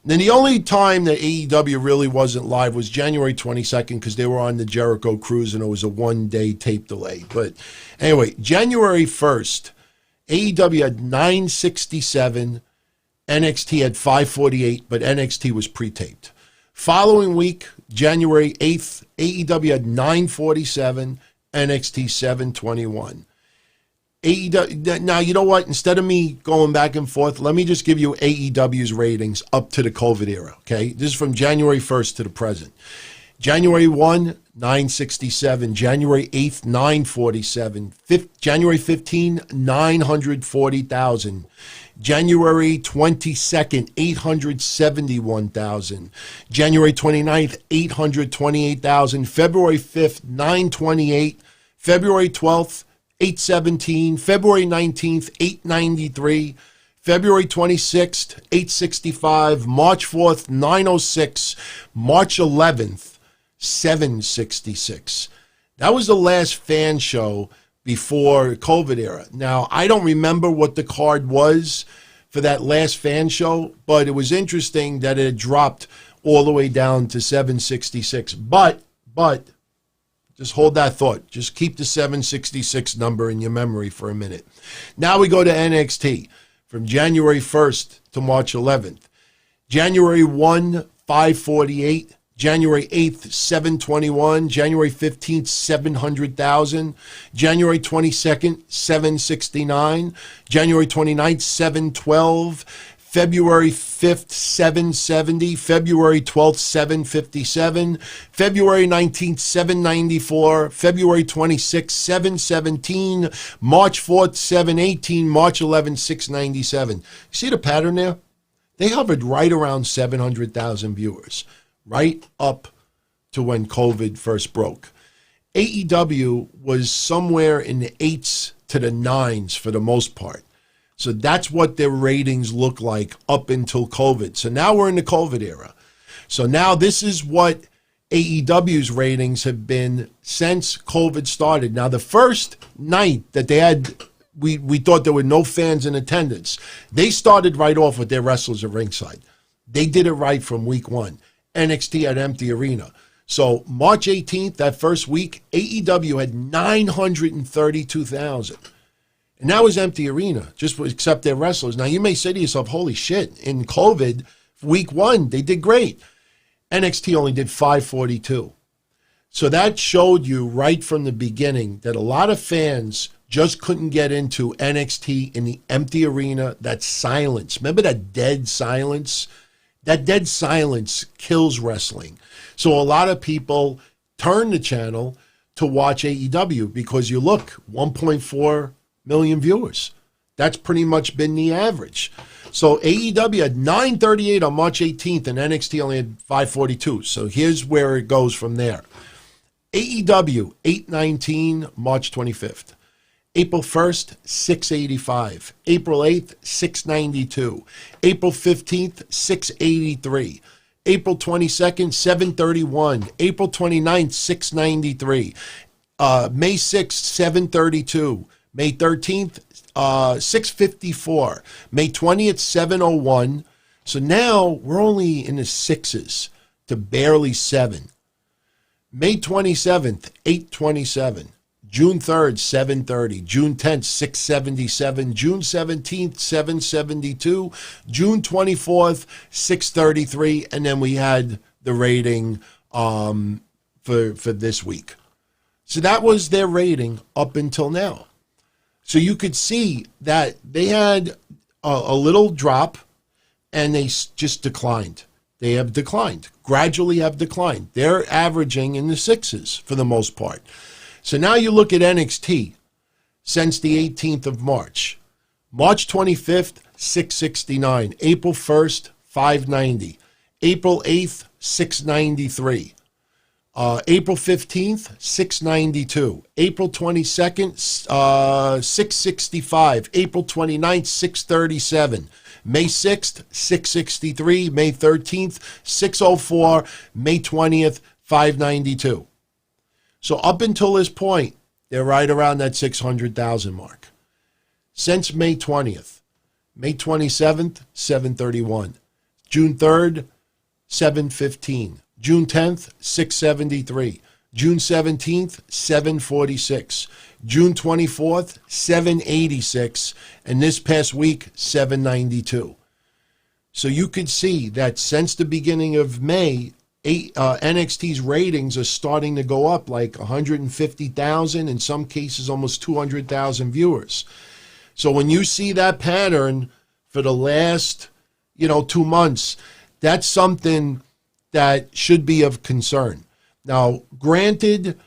Then the only time that AEW really wasn't live was January 22nd because they were on the Jericho cruise and it was a one-day tape delay. But anyway, January 1st, AEW had 967, NXT had 548, but NXT was pre-taped. Following week, January 8th, AEW had 947, NXT 721. AEW, now, you know what? Instead of me going back and forth, let me just give you AEW's ratings up to the COVID era, okay? This is from January 1st to the present. January 1, 967. January 8th, 947. January 15, 940,000. January 22nd, 871,000. January 29th, 828,000. February 5th, 928. February 12th, 817, February 19th, 893, February 26th, 865, March 4th, 906, March 11th, 766. That was the last fan show before COVID era. Now, I don't remember what the card was for that last fan show, but it was interesting that it had dropped all the way down to 766. But, just hold that thought. Just keep the 766 number in your memory for a minute. Now we go to NXT from January 1st to March 11th. January 1, 548. January 8th, 721. January 15th, 700,000. January 22nd, 769. January 29th, 712. February 5th, 770, February 12th, 757, February 19th, 794, February 26th, 717, March 4th, 718, March 11th, 697. You see the pattern there? They hovered right around 700,000 viewers, right up to when COVID first broke. AEW was somewhere in the 8s to the 9s for the most part. So that's what their ratings look like up until COVID. So now we're in the COVID era. So now this is what AEW's ratings have been since COVID started. Now, the first night that they had, we thought there were no fans in attendance. They started right off with their wrestlers at ringside. They did it right from week one. NXT at empty arena. So March 18th, that first week, AEW had 932,000. And that was empty arena, just except their wrestlers. Now, you may say to yourself, holy shit, in COVID, week one, they did great. NXT only did 542. So that showed you right from the beginning that a lot of fans just couldn't get into NXT in the empty arena, that silence. Remember that dead silence? That dead silence kills wrestling. So a lot of people turn the channel to watch AEW because you look, 1.4 million viewers. That's pretty much been the average. So AEW had 938 on March 18th and NXT only had 542. So here's where it goes from there. AEW 819 March 25th. April 1st, 685. April 8th, 692. April 15th, 683. April 22nd, 731. April 29th, 693. May 6th, 732. May 13th, 654. May 20th, 701. So now we're only in the 6s to barely 7. May 27th, 827. June 3rd, 730. June 10th, 677. June 17th, 772. June 24th, 633. And then we had the rating for this week. So that was their rating up until now. So you could see that they had a little drop and they just declined. They have declined, gradually have declined. They're averaging in the 6s for the most part. So now you look at NXT since the 18th of March. March 25th, 669. April 1st, 590. April 8th, 693. April 15th, 692. April 22nd, 665. April 29th, 637. May 6th, 663. May 13th, 604. May 20th, 592. So up until this point, they're right around that 600,000 mark. Since May 20th, May 27th, 731. June 3rd, 715. June 10th, 673. June 17th, 746. June 24th, 786. And this past week, 792. So you could see that since the beginning of May, NXT's ratings are starting to go up like 150,000, in some cases almost 200,000 viewers. So when you see that pattern for the last, 2 months, that's something that should be of concern. Now, granted,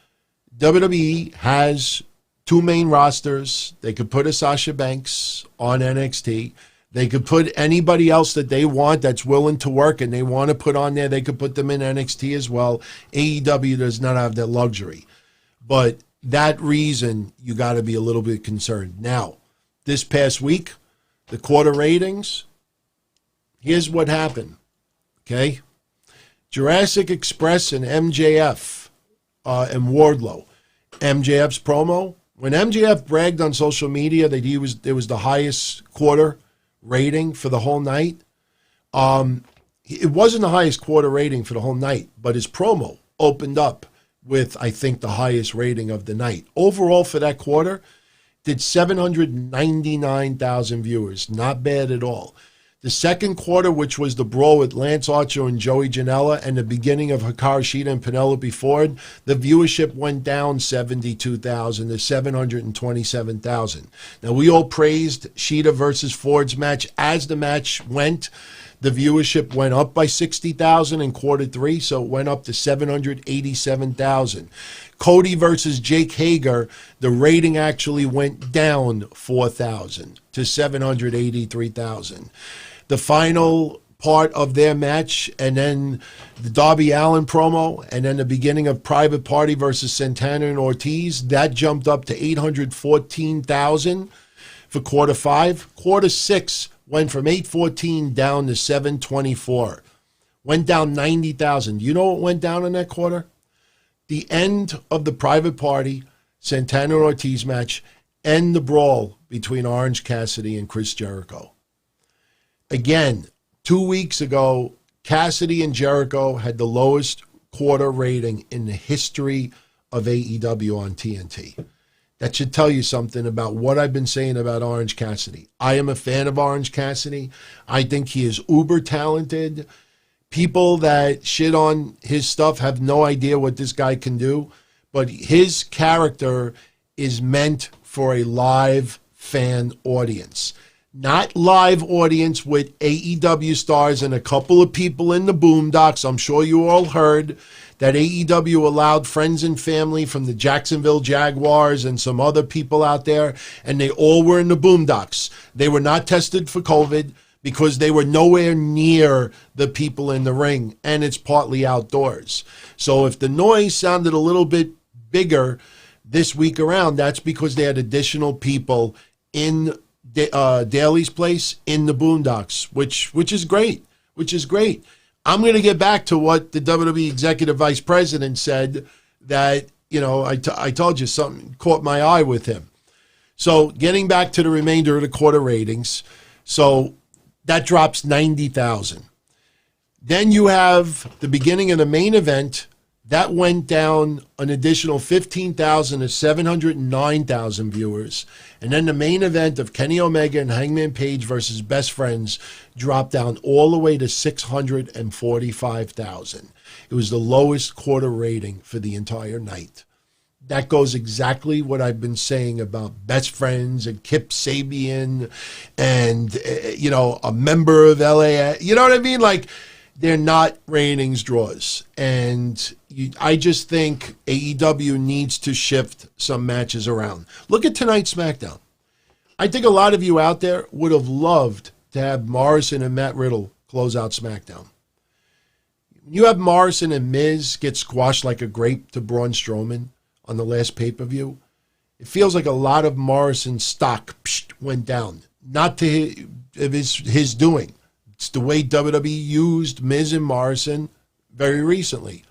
WWE has 2 main rosters. They could put a Sasha Banks on NXT. They could put anybody else that they want that's willing to work and they want to put on there. They could put them in NXT as well. AEW does not have that luxury. But that reason, you got to be a little bit concerned. Now, this past week, the quarter ratings, here's what happened. Okay? Jurassic Express and MJF and Wardlow. MJF's promo. When MJF bragged on social media that it was the highest quarter rating for the whole night, it wasn't the highest quarter rating for the whole night, but his promo opened up with, I think, the highest rating of the night. Overall for that quarter, did 799,000 viewers. Not bad at all. The second quarter, which was the brawl with Lance Archer and Joey Janela and the beginning of Hikaru Shida and Penelope Ford, the viewership went down 72,000 to 727,000. Now, we all praised Shida versus Ford's match. As the match went, the viewership went up by 60,000 in quarter 3, so it went up to 787,000. Cody versus Jake Hager, the rating actually went down 4,000 to 783,000. the final part of their match, and then the Darby Allin promo, and then the beginning of Private Party versus Santana and Ortiz, that jumped up to 814,000 for quarter 5. Quarter 6 went from 814 down to 724. Went down 90,000. You know what went down in that quarter? The end of the Private Party, Santana and Ortiz match, and the brawl between Orange Cassidy and Chris Jericho. Again, 2 weeks ago, Cassidy and Jericho had the lowest quarter rating in the history of AEW on TNT. That should tell you something about what I've been saying about Orange Cassidy. I am a fan of Orange Cassidy. I think he is uber talented. People that shit on his stuff have no idea what this guy can do, but his character is meant for a live fan audience. Not live audience with AEW stars and a couple of people in the boondocks. I'm sure you all heard that AEW allowed friends and family from the Jacksonville Jaguars and some other people out there, and they all were in the boondocks. They were not tested for COVID because they were nowhere near the people in the ring, and it's partly outdoors. So if the noise sounded a little bit bigger this week around, that's because they had additional people in Daly's place in the boondocks, which is great, I'm going to get back to what the WWE Executive Vice President said that, I told you something caught my eye with him. So getting back to the remainder of the quarter ratings, so that drops 90,000. Then you have the beginning of the main event. That went down an additional 15,000 to 709,000 viewers. And then the main event of Kenny Omega and Hangman Page versus Best Friends dropped down all the way to 645,000. It was the lowest quarter rating for the entire night. That goes exactly what I've been saying about Best Friends and Kip Sabian and, a member of LA. You know what I mean? Like, they're not ratings draws. And I just think AEW needs to shift some matches around. Look at tonight's SmackDown. I think a lot of you out there would have loved to have Morrison and Matt Riddle close out SmackDown. You have Morrison and Miz get squashed like a grape to Braun Strowman on the last pay-per-view. It feels like a lot of Morrison's stock went down. Not to his doing. It's the way WWE used Miz and Morrison very recently.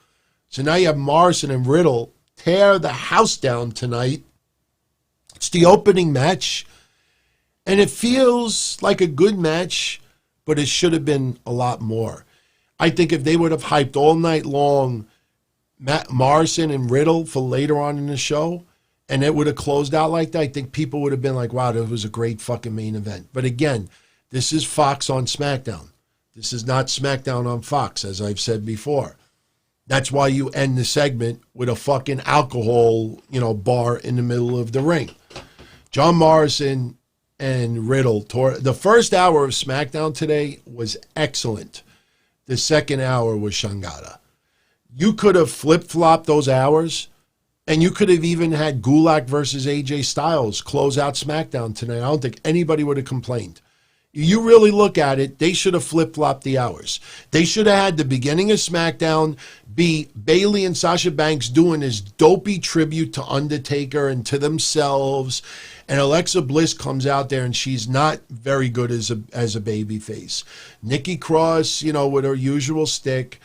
So now you have Morrison and Riddle tear the house down tonight. It's the opening match, and it feels like a good match, but it should have been a lot more. I think if they would have hyped all night long Morrison and Riddle for later on in the show, and it would have closed out like that, I think people would have been like, wow, that was a great fucking main event. But again, this is Fox on SmackDown. This is not SmackDown on Fox, as I've said before. That's why you end the segment with a fucking alcohol, bar in the middle of the ring. John Morrison and Riddle tore. The first hour of SmackDown today was excellent. The second hour was Shangada. You could have flip-flopped those hours, and you could have even had Gulak versus AJ Styles close out SmackDown tonight. I don't think anybody would have complained. You really look at it, they should have flip-flopped the hours. They should have had the beginning of SmackDown be Bailey and Sasha Banks doing this dopey tribute to Undertaker and to themselves. And Alexa Bliss comes out there and she's not very good as a baby face. Nikki Cross, with her usual stick.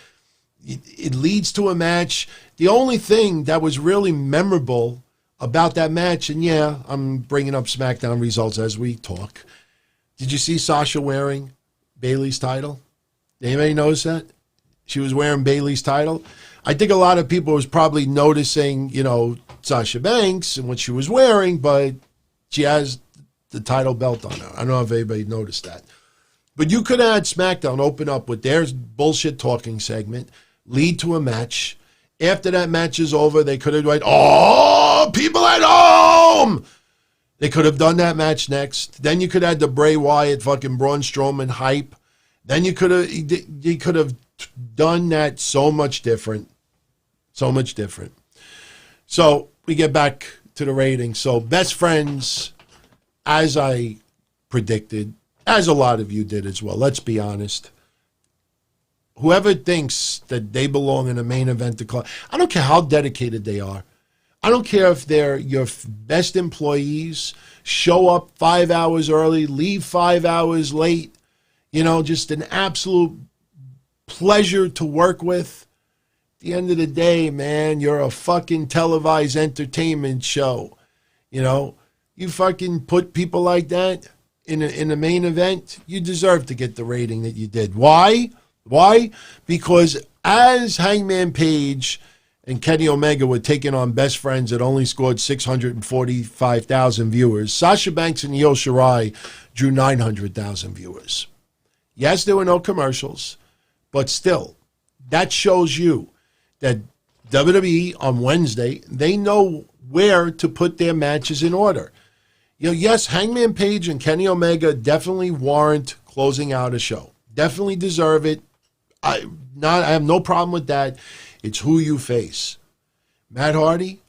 It leads to a match. The only thing that was really memorable about that match, and yeah, I'm bringing up SmackDown results as we talk. Did you see Sasha wearing Bailey's title? Anybody notice that? She was wearing Bailey's title. I think a lot of people was probably noticing, Sasha Banks and what she was wearing, but she has the title belt on her. I don't know if anybody noticed that. But you could have had SmackDown open up with their bullshit talking segment, lead to a match. After that match is over, they could have like, oh, people at home! They could have done that match next. Then you could have the Bray Wyatt fucking Braun Strowman hype. Then you could have done that so much different. So much different. So we get back to the ratings. So Best Friends, as I predicted, as a lot of you did as well. Let's be honest. Whoever thinks that they belong in a main event, I don't care how dedicated they are. I don't care if they're your best employees, show up 5 hours early, leave 5 hours late, just an absolute pleasure to work with. At the end of the day, man, you're a fucking televised entertainment show. You fucking put people like that in a main event, you deserve to get the rating that you did. Why? Because as Hangman Page and Kenny Omega were taking on best friends that only scored 645,000 viewers, Sasha Banks and Io Shirai drew 900,000 viewers. Yes, there were no commercials, but still, that shows you that WWE on Wednesday, they know where to put their matches in order. Yes, Hangman Page and Kenny Omega definitely warrant closing out a show. Definitely deserve it. I have no problem with that. It's who you face. Matt Hardy,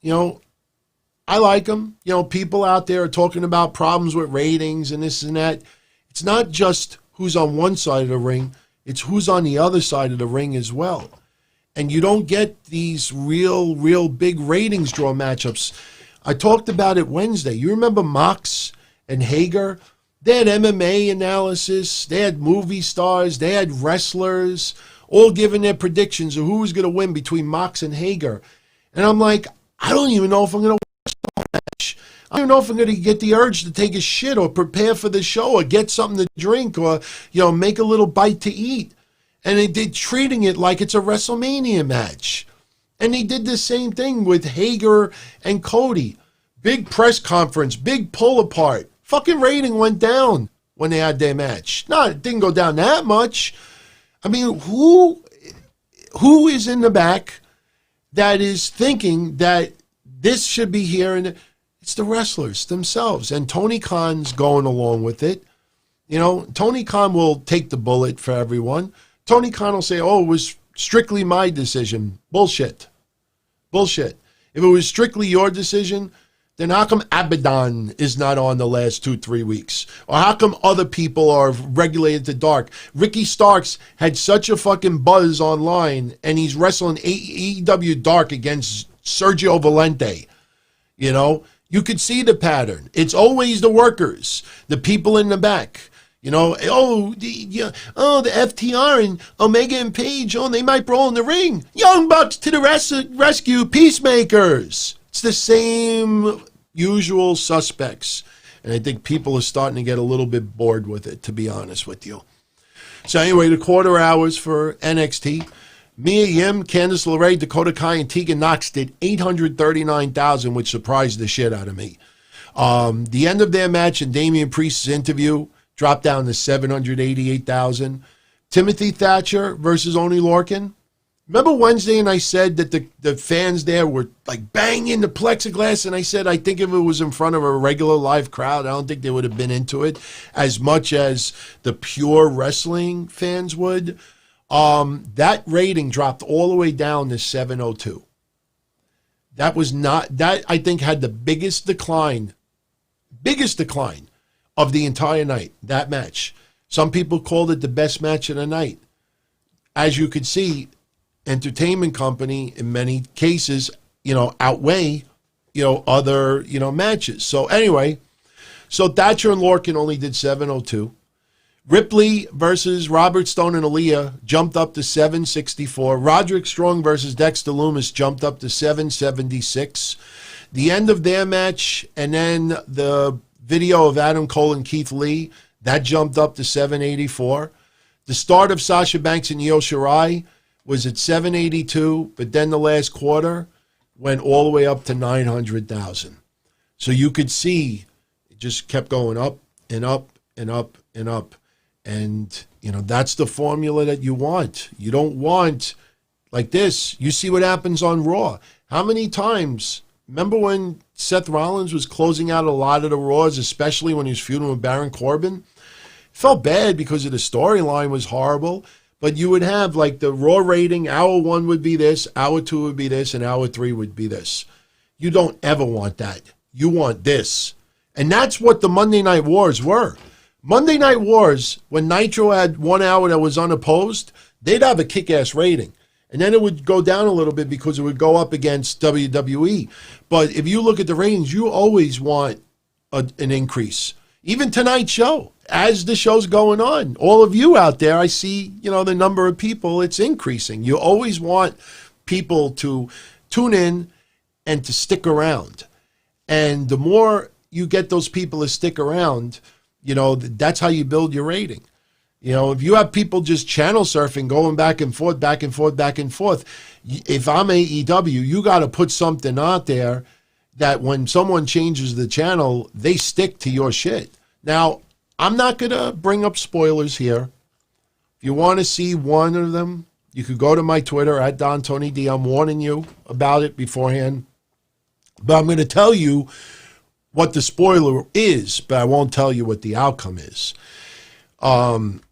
I like him. People out there are talking about problems with ratings and this and that. It's not just who's on one side of the ring. It's who's on the other side of the ring as well. And you don't get these real big ratings draw matchups. I talked about it Wednesday. You remember Mox and Hager? They had MMA analysis. They had movie stars. They had wrestlers all giving their predictions of who was going to win between Mox and Hager. And I'm like, I don't even know if I'm going to watch the whole match. I don't know if I'm going to get the urge to take a shit or prepare for the show or get something to drink or, make a little bite to eat. And they're treating it like it's a WrestleMania match. And they did the same thing with Hager and Cody. Big press conference, big pull apart. Fucking rating went down when they had their match. No, it didn't go down that much. I mean, who is in the back that is thinking that this should be here? And it's the wrestlers themselves. And Tony Khan's going along with it. Tony Khan will take the bullet for everyone. Tony Khan will say, it was strictly my decision. Bullshit. If it was strictly your decision, then how come Abaddon is not on the last 2-3 weeks? Or how come other people are regulated to Dark? Ricky Starks had such a fucking buzz online, and he's wrestling AEW Dark against Sergio Valente. You could see the pattern. It's always the workers, the people in the back. The FTR and Omega and Page, they might brawl in the ring. Young Bucks to the rescue, Peacemakers. It's the same usual suspects. And I think people are starting to get a little bit bored with it, to be honest with you. So anyway, the quarter hours for NXT. Mia Yim, Candice LeRae, Dakota Kai, and Tegan Nox did 839,000, which surprised the shit out of me. The end of their match and Damian Priest's interview dropped down to 788,000. Timothy Thatcher versus Oney Lorcan. Remember Wednesday, and I said that the fans there were like banging the plexiglass, and I said I think if it was in front of a regular live crowd, I don't think they would have been into it as much as the pure wrestling fans would. That rating dropped all the way down to 702. That I think had the biggest decline of the entire night, that match. Some people called it the best match of the night. As you could see, entertainment company in many cases, outweigh, other, matches. So anyway, Thatcher and Lorcan only did 702. Ripley versus Robert Stone and Aaliyah jumped up to 764. Roderick Strong versus Dexter Lumis jumped up to 776. The end of their match and then the video of Adam Cole and Keith Lee, that jumped up to 784. The start of Sasha Banks and Io Shirai was at 782, but then the last quarter went all the way up to 900,000. So you could see it just kept going up and up and up and up. And, that's the formula that you want. You don't want like this. You see what happens on Raw. How many times, remember when Seth Rollins was closing out a lot of the Raws, especially when he was feuding with Baron Corbin? Felt bad because of the storyline was horrible. But you would have like the Raw rating, hour 1 would be this, hour 2 would be this, and hour 3 would be this. You don't ever want that. You want this. And that's what the Monday Night Wars were. Monday Night Wars, when Nitro had 1 hour that was unopposed, they'd have a kick-ass rating. And then it would go down a little bit because it would go up against WWE. But if you look at the ratings, you always want an increase. Even tonight's show, as the show's going on, all of you out there, I see, the number of people, it's increasing. You always want people to tune in and to stick around. And the more you get those people to stick around, that's how you build your rating. If you have people just channel surfing, going back and forth, back and forth, back and forth, if I'm AEW, you got to put something out there that when someone changes the channel, they stick to your shit. Now, I'm not going to bring up spoilers here. If you want to see one of them, you could go to my Twitter, @DonTonyD. I'm warning you about it beforehand. But I'm going to tell you what the spoiler is, but I won't tell you what the outcome is. One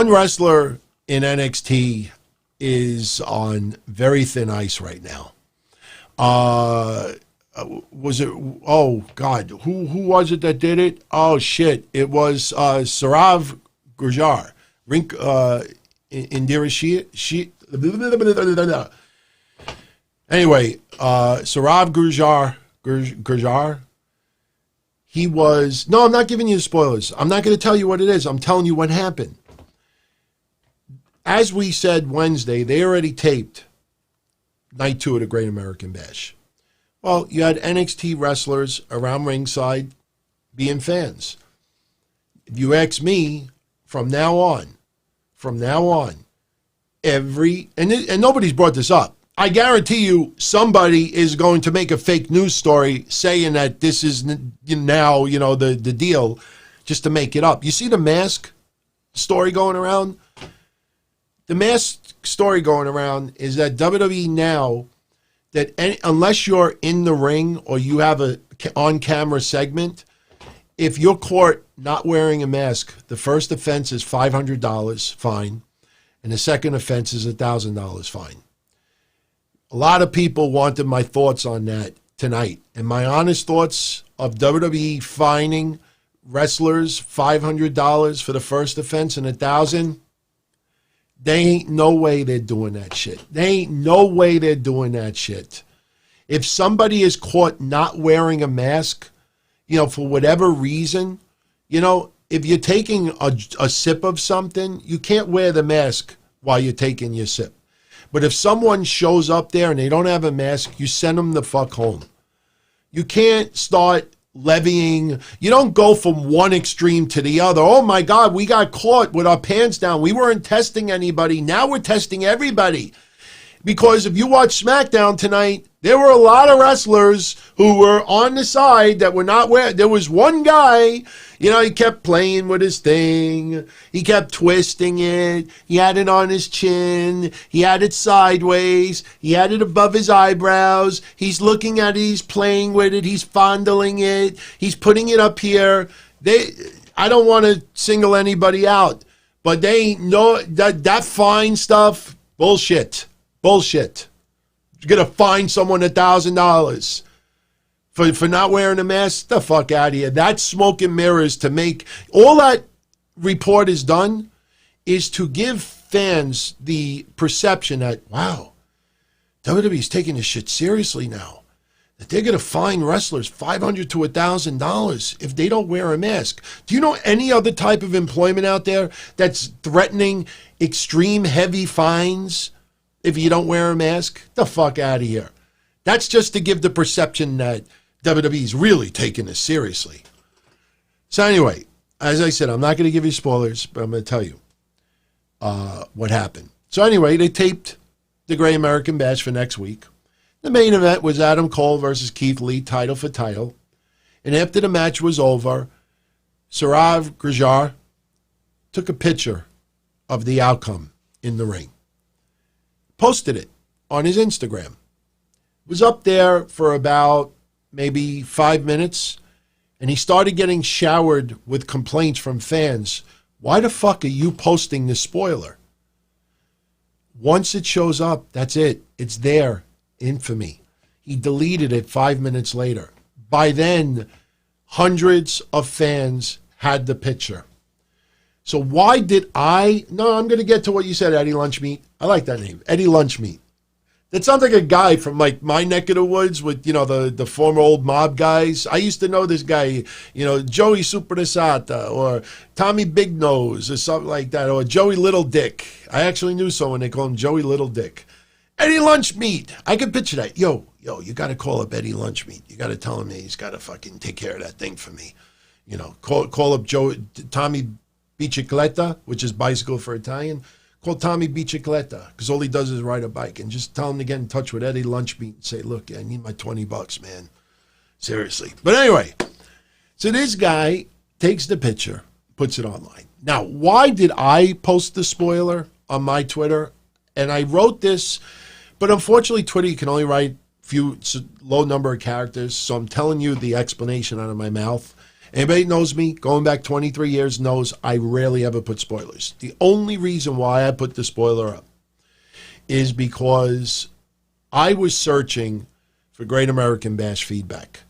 wrestler in NXT is on very thin ice right now. Was it? Oh God, who was it that did it? Oh shit, it was Saurav Gurjar. Indira she. Anyway, Saurav Gurjar. He was. No, I'm not giving you the spoilers. I'm not going to tell you what it is. I'm telling you what happened. As we said Wednesday, they already taped Night 2 of the Great American Bash. Well, you had NXT wrestlers around ringside being fans. If you ask me, from now on, and nobody's brought this up. I guarantee you somebody is going to make a fake news story saying that this is now, the deal, just to make it up. You see the mask story going around? The mask story going around is that WWE now, that unless you're in the ring or you have a on-camera segment, if you're caught not wearing a mask, the first offense is $500 fine, and the second offense is $1,000 fine. A lot of people wanted my thoughts on that tonight, and my honest thoughts of WWE fining wrestlers $500 for the first offense and $1,000. They ain't no way they're doing that shit. If somebody is caught not wearing a mask, for whatever reason, if you're taking a sip of something, you can't wear the mask while you're taking your sip. But if someone shows up there and they don't have a mask, you send them the fuck home. You can't start levying. You don't go from one extreme to the other. Oh my God, we got caught with our pants down. We weren't testing anybody. Now we're testing everybody. Because if you watch SmackDown tonight, there were a lot of wrestlers who were on the side that were not wearing. There was one guy, he kept playing with his thing. He kept twisting it. He had it on his chin. He had it sideways. He had it above his eyebrows. He's looking at it. He's playing with it. He's fondling it. He's putting it up here. I don't want to single anybody out, but they ain't no that fine stuff. Bullshit. You're going to fine someone $1,000 for not wearing a mask? The fuck out of here. That's smoke and mirrors to make. All that report is done is to give fans the perception that, wow, WWE's taking this shit seriously now. That they're going to fine wrestlers $500 to $1,000 if they don't wear a mask. Do you know any other type of employment out there that's threatening extreme heavy fines if you don't wear a mask? The fuck out of here. That's just to give the perception that WWE's really taking this seriously. So anyway, as I said, I'm not going to give you spoilers, but I'm going to tell you what happened. So anyway, they taped the Great American Bash for next week. The main event was Adam Cole versus Keith Lee, title for title. And after the match was over, Saurav Gurjar took a picture of the outcome in the ring. Posted it on his Instagram. Was up there for about maybe 5 minutes, and he started getting showered with complaints from fans. Why the fuck are you posting this spoiler? Once it shows up, that's it. It's there. Infamy. He deleted it 5 minutes later. By then, hundreds of fans had the picture. So why did I? No, I'm going to get to what you said, Eddie Lunchmeat. I like that name, Eddie Lunchmeat. That sounds like a guy from like my neck of the woods with, the former old mob guys. I used to know this guy, Joey Supernesata or Tommy Big Nose or something like that, or Joey Little Dick. I actually knew someone, they call him Joey Little Dick. Eddie Lunchmeat. I could picture that. Yo, you got to call up Eddie Lunchmeat. You got to tell him that he's got to fucking take care of that thing for me. Call up Tommy Bicicletta, which is bicycle for Italian. Call Tommy Bicicletta, because all he does is ride a bike, and just tell him to get in touch with Eddie Lunchmeat and say, look, I need my $20, man. Seriously. But anyway, so this guy takes the picture, puts it online. Now, why did I post the spoiler on my Twitter? And I wrote this, but unfortunately, Twitter, you can only write low number of characters, so I'm telling you the explanation out of my mouth. Anybody knows me, going back 23 years, knows I rarely ever put spoilers. The only reason why I put the spoiler up is because I was searching for Great American Bash feedback.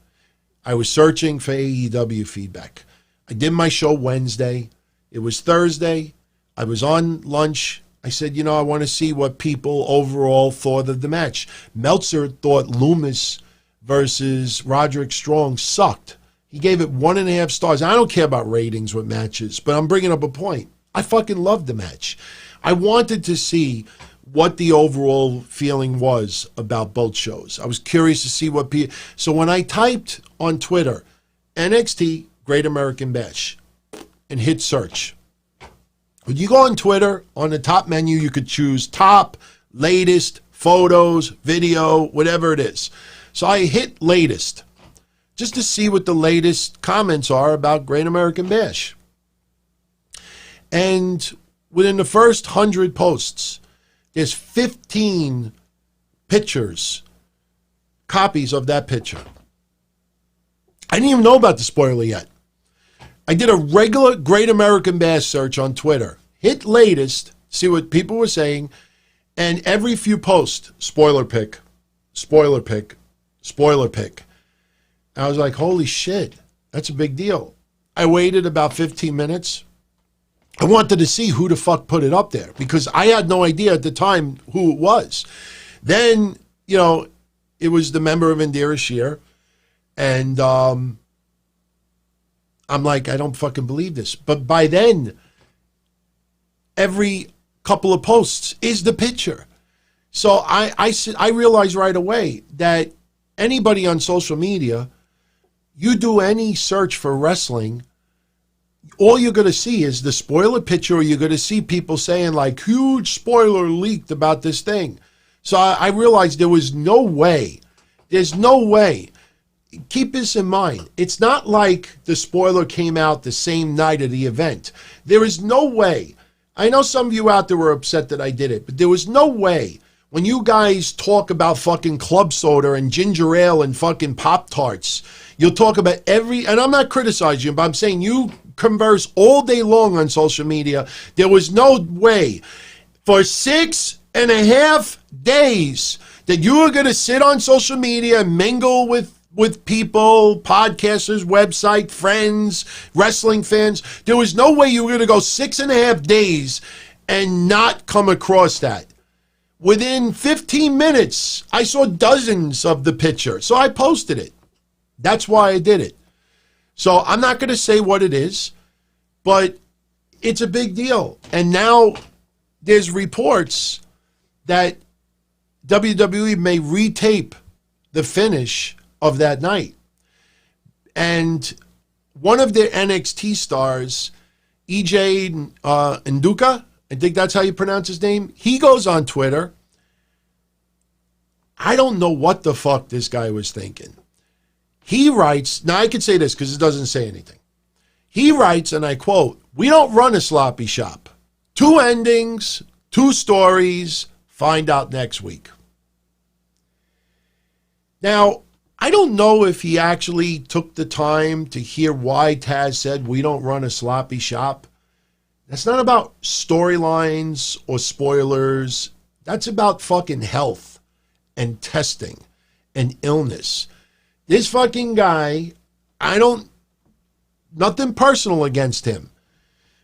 I was searching for AEW feedback. I did my show Wednesday. It was Thursday. I was on lunch. I said, I want to see what people overall thought of the match. Meltzer thought Loomis versus Roderick Strong sucked. He gave it 1.5 stars. I don't care about ratings with matches, but I'm bringing up a point. I fucking loved the match. I wanted to see what the overall feeling was about both shows. I was curious to see what people... So when I typed on Twitter, NXT Great American Bash, and hit search, when you go on Twitter, on the top menu, you could choose top, latest, photos, video, whatever it is. So I hit latest, just to see what the latest comments are about Great American Bash. And within the first 100 posts, there's 15 pictures, copies of that picture. I didn't even know about the spoiler yet. I did a regular Great American Bash search on Twitter, hit latest, see what people were saying, and every few posts, spoiler pick, spoiler pick, spoiler pick. I was like, holy shit, that's a big deal. I waited about 15 minutes. I wanted to see who the fuck put it up there because I had no idea at the time who it was. Then, it was the member of Indira Shear. And I'm like, I don't fucking believe this. But by then, every couple of posts is the picture. So I realized right away that anybody on social media, you do any search for wrestling, all you're going to see is the spoiler picture, or you're going to see people saying like, huge spoiler leaked about this thing. So I realized there was no way. There's no way. Keep this in mind. It's not like the spoiler came out the same night of the event. There is no way. I know some of you out there were upset that I did it, but there was no way. When you guys talk about fucking club soda and ginger ale and fucking Pop-Tarts, you'll talk about and I'm not criticizing you, but I'm saying you converse all day long on social media. There was no way for 6.5 days that you were going to sit on social media and mingle with people, podcasters, website, friends, wrestling fans. There was no way you were going to go 6.5 days and not come across that. Within 15 minutes, I saw dozens of the picture. So I posted it. That's why I did it. So I'm not going to say what it is, but it's a big deal. And now there's reports that WWE may retape the finish of that night. And one of their NXT stars, EJ Nduka, I think that's how you pronounce his name, he goes on Twitter. I don't know what the fuck this guy was thinking. He writes, now I can say this because it doesn't say anything. He writes, and I quote, "We don't run a sloppy shop. 2 endings, 2 stories, find out next week." Now, I don't know if he actually took the time to hear why Taz said we don't run a sloppy shop. That's not about storylines or spoilers. That's about fucking health and testing and illness. This fucking guy, I don't nothing personal against him.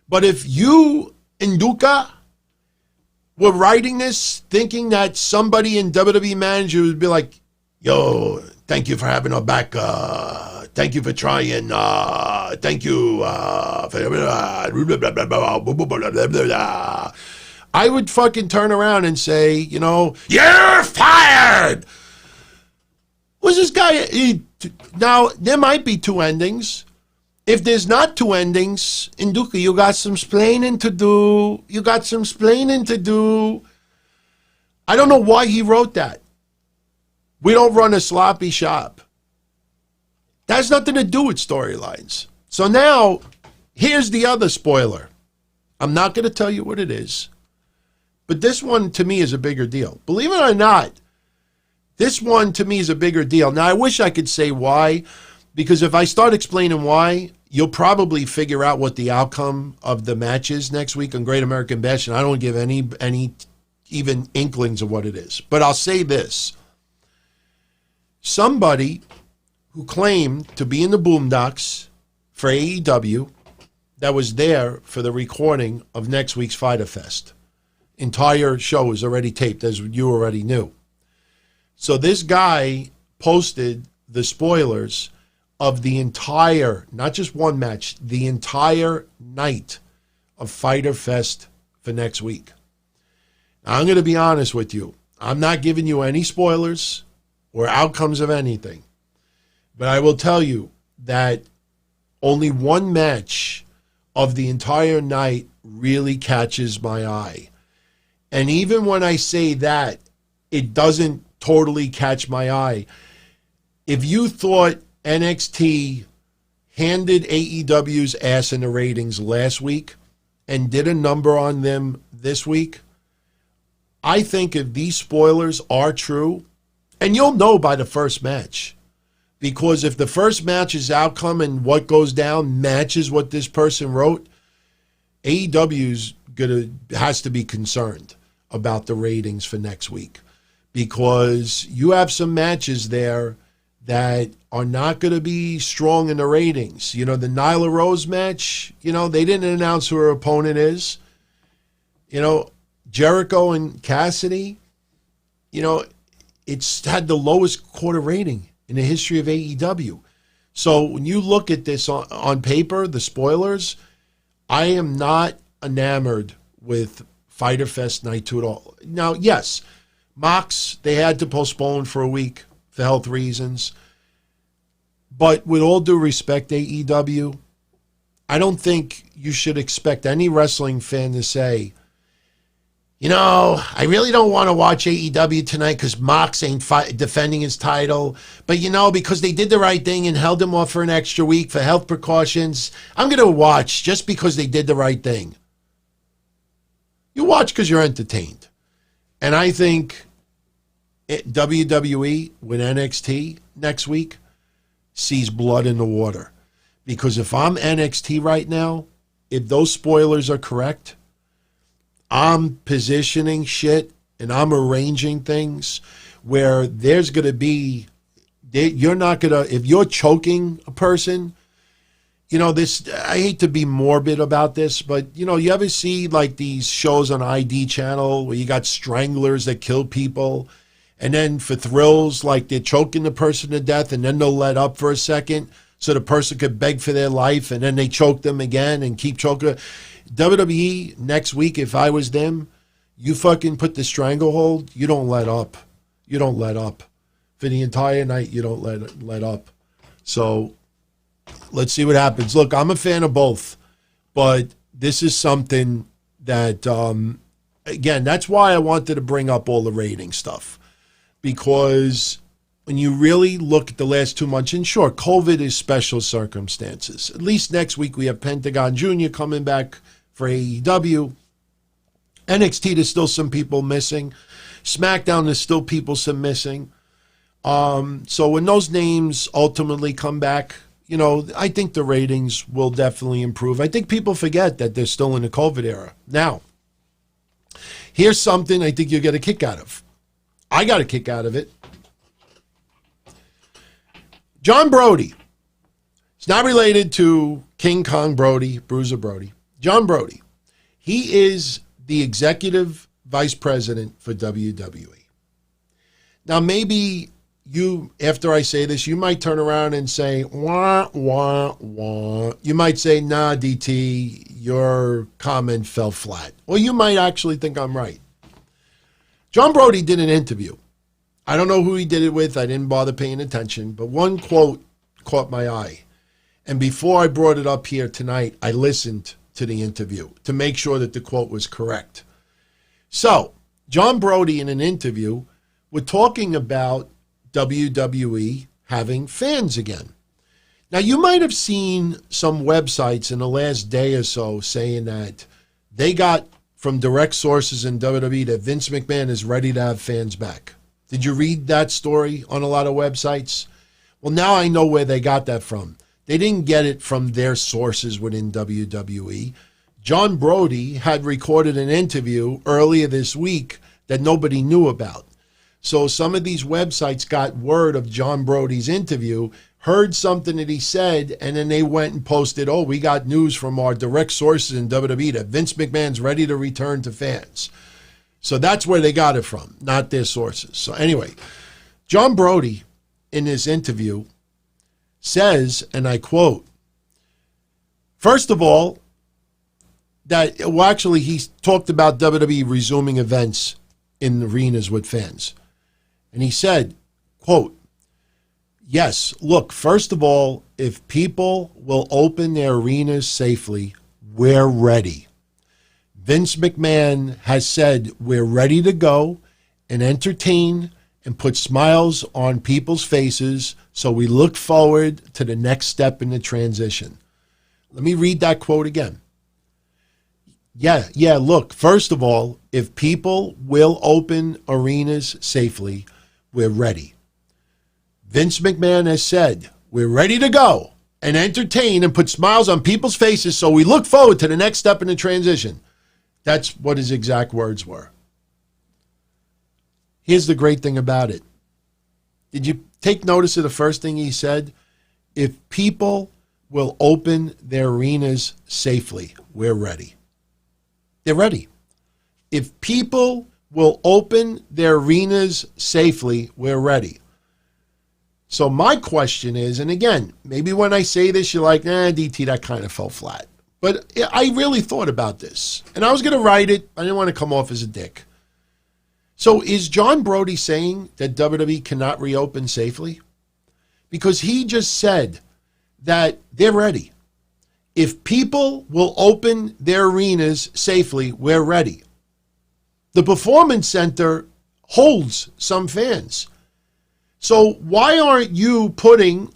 But if you and Duca were writing this thinking that somebody in WWE manager would be like, yo, thank you for having our back. Thank you for trying. Thank you. I would fucking turn around and say, you're fired. Who's this guy? Now, there might be two endings. If there's not two endings, Induka, you got some splaining to do. I don't know why he wrote that. We don't run a sloppy shop. That has nothing to do with storylines. So now, here's the other spoiler. I'm not going to tell you what it is, but this one to me is a bigger deal. Believe it or not, this one to me is a bigger deal. Now, I wish I could say why, because if I start explaining why, you'll probably figure out what the outcome of the match is next week on Great American Bash, and I don't give any even inklings of what it is. But I'll say this. Somebody who claimed to be in the Boondocks for AEW that was there for the recording of next week's Fyter Fest. Entire show is already taped, as you already knew. So this guy posted the spoilers of the entire, not just one match, the entire night of Fyter Fest for next week. Now, I'm going to be honest with you. I'm not giving you any spoilers or outcomes of anything. But I will tell you that only one match of the entire night really catches my eye. And even when I say that, it doesn't totally catch my eye. If you thought NXT handed AEW's ass in the ratings last week and did a number on them this week, I think if these spoilers are true, and you'll know by the first match, because if the first match's outcome and what goes down matches what this person wrote, AEW's has to be concerned about the ratings for next week, because you have some matches there that are not going to be strong in the ratings. The Nyla Rose match, they didn't announce who her opponent is. Jericho and Cassidy, it's had the lowest quarter rating in the history of AEW. So when you look at this on paper, the spoilers, I am not enamored with Fyter Fest Night 2 at all. Now, yes, Mox, they had to postpone for a week for health reasons. But with all due respect, AEW, I don't think you should expect any wrestling fan to say, I really don't want to watch AEW tonight because Mox ain't defending his title. But, because they did the right thing and held him off for an extra week for health precautions, I'm going to watch just because they did the right thing. You watch because you're entertained. And I think WWE with NXT next week sees blood in the water. Because if I'm NXT right now, if those spoilers are correct, I'm positioning shit and I'm arranging things where there's going to be, you're not going to, if you're choking a person, this, I hate to be morbid about this, but, you ever see like these shows on ID channel where you got stranglers that kill people, and then for thrills, like they're choking the person to death and then they'll let up for a second so the person could beg for their life, and then they choke them again and keep choking. WWE next week, if I was them, you fucking put the stranglehold, you don't let up. You don't let up. For the entire night, you don't let up. So let's see what happens. Look, I'm a fan of both, but this is something that, again, that's why I wanted to bring up all the rating stuff. Because when you really look at the last 2 months, and sure, COVID is special circumstances. At least next week we have Pentagon Jr. coming back for AEW. NXT, there's still some people missing. SmackDown, there's still some missing. So when those names ultimately come back, I think the ratings will definitely improve. I think people forget that they're still in the COVID era. Now, here's something I think you'll get a kick out of. I got a kick out of it. John Brody It's not related to King Kong Brody, Bruiser Brody. John Brody. He is the executive vice president for WWE. Now, maybe you, after I say this, you might turn around and say, wah, wah, wah. You might say, nah, DT, your comment fell flat. Or you might actually think I'm right. John Brody did an interview. I don't know who he did it with. I didn't bother paying attention. But one quote caught my eye. And before I brought it up here tonight, I listened to the interview to make sure that the quote was correct. So, John Brody in an interview, we're talking about WWE having fans again. Now, you might have seen some websites in the last day or so saying that they got from direct sources in WWE that Vince McMahon is ready to have fans back. Did you read that story on a lot of websites? Well, now I know where they got that from. They didn't get it from their sources within WWE. John Brody had recorded an interview earlier this week that nobody knew about. So some of these websites got word of John Brody's interview, heard something that he said, and then they went and posted, oh, we got news from our direct sources in WWE that Vince McMahon's ready to return to fans. So that's where they got it from, not their sources. So anyway, John Brody in this interview says, and I quote, first of all, he talked about WWE resuming events in arenas with fans. And he said, quote, yes, look, first of all, if people will open their arenas safely, we're ready. Vince McMahon has said we're ready to go and entertain and put smiles on people's faces, so we look forward to the next step in the transition. Let me read that quote again. Yeah, look, first of all, if people will open arenas safely, we're ready. Vince McMahon has said we're ready to go and entertain and put smiles on people's faces, so we look forward to the next step in the transition. That's what his exact words were. Here's the great thing about it. Did you take notice of the first thing he said? If people will open their arenas safely, we're ready. They're ready. If people will open their arenas safely, we're ready. So my question is, and again, maybe when I say this, you're like, DT, that kind of fell flat. But I really thought about this. And I was going to write it. I didn't want to come off as a dick. So is John Brody saying that WWE cannot reopen safely? Because he just said that they're ready. If people will open their arenas safely, we're ready. The Performance Center holds some fans. So why aren't you putting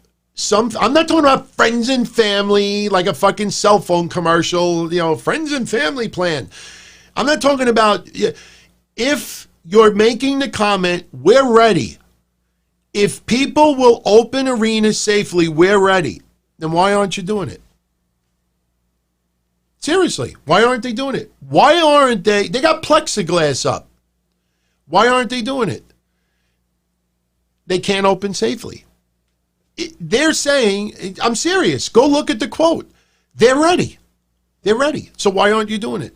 I'm not talking about friends and family, like a fucking cell phone commercial, friends and family plan. I'm not talking about, if you're making the comment, we're ready. If people will open arenas safely, we're ready. Then why aren't you doing it? Seriously, why aren't they doing it? Why aren't they got plexiglass up. Why aren't they doing it? They can't open safely. They're saying, I'm serious, go look at the quote. They're ready. They're ready. So why aren't you doing it?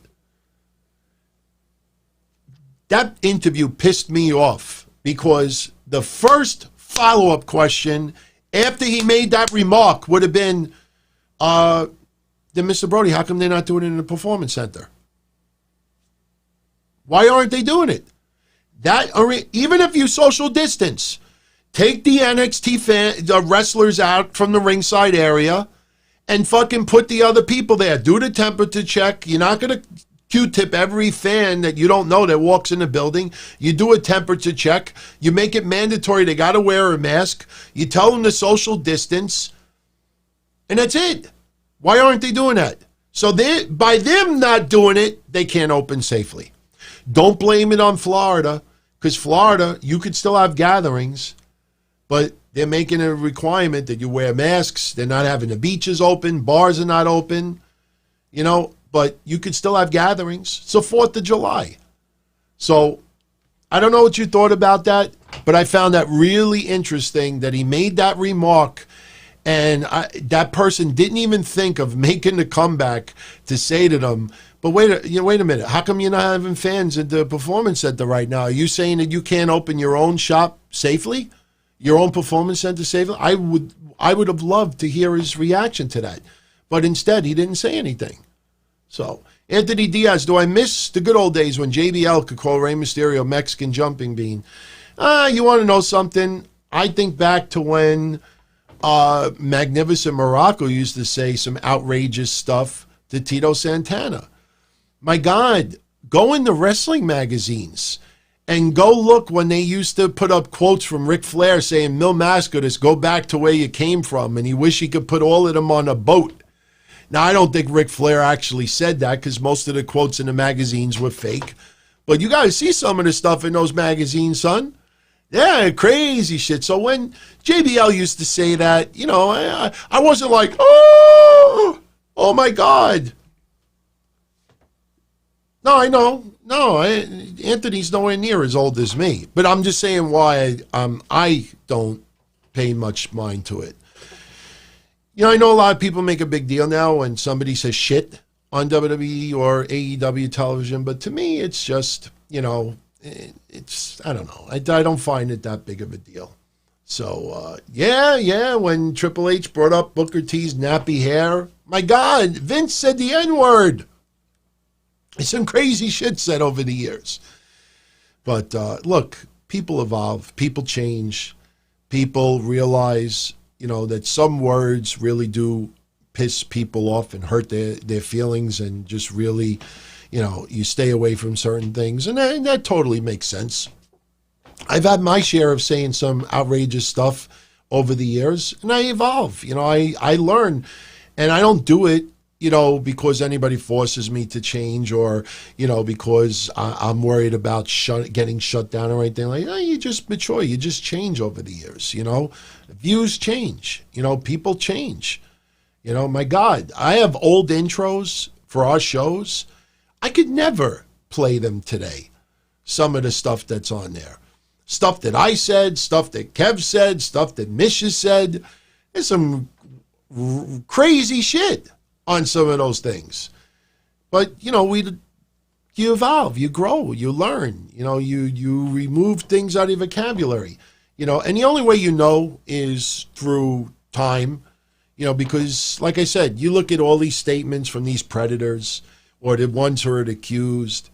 That interview pissed me off because the first follow-up question after he made that remark would have been, then Mr. Brody, how come they're not doing it in the Performance Center? Why aren't they doing it? Even if you social distance, take the NXT wrestlers out from the ringside area and fucking put the other people there. Do the temperature check. You're not going to Q-tip every fan that you don't know that walks in the building. You do a temperature check. You make it mandatory. They got to wear a mask. You tell them to social distance. And that's it. Why aren't they doing that? So by them not doing it, they can't open safely. Don't blame it on Florida, because Florida, you could still have gatherings, but they're making a requirement that you wear masks. They're not having the beaches open. Bars are not open, but you could still have gatherings. It's the 4th of July. So I don't know what you thought about that, but I found that really interesting that he made that remark And that person didn't even think of making the comeback to say to them, but wait a minute, how come you're not having fans at the Performance Center right now? Are you saying that you can't open your own shop safely? Your own Performance Center safely? I would have loved to hear his reaction to that. But instead, he didn't say anything. So, Anthony Diaz, do I miss the good old days when JBL could call Rey Mysterio Mexican jumping bean? You want to know something? I think back to when Magnificent Morocco used to say some outrageous stuff to Tito Santana. My God, go into wrestling magazines and go look when they used to put up quotes from Ric Flair saying, Mil Mascaras, go back to where you came from, and he wished he could put all of them on a boat. Now, I don't think Ric Flair actually said that because most of the quotes in the magazines were fake. But you got to see some of the stuff in those magazines, son. Yeah, crazy shit. So when JBL used to say that, I wasn't like, oh my God. No, I know. No, Anthony's nowhere near as old as me. But I'm just saying why I don't pay much mind to it. I know a lot of people make a big deal now when somebody says shit on WWE or AEW television, but to me, it's just, it's, I don't know. I don't find it that big of a deal. So, when Triple H brought up Booker T's nappy hair, my God, Vince said the N-word. Some crazy shit said over the years. But, look, people evolve, people change, people realize that some words really do piss people off and hurt their feelings, and just really, you stay away from certain things. And that totally makes sense. I've had my share of saying some outrageous stuff over the years, and I evolve. I learn, and I don't do it, because anybody forces me to change, or, because I'm worried about getting shut down or anything like that. You just mature. You just change over the years, Views change. People change. My God, I have old intros for our shows. I could never play them today. Some of the stuff that's on there. Stuff that I said, stuff that Kev said, stuff that Misha said. There's some crazy shit on some of those things. But, you evolve, you grow, you learn, you remove things out of your vocabulary, and the only way is through time, because, like I said, you look at all these statements from these predators or the ones who are accused.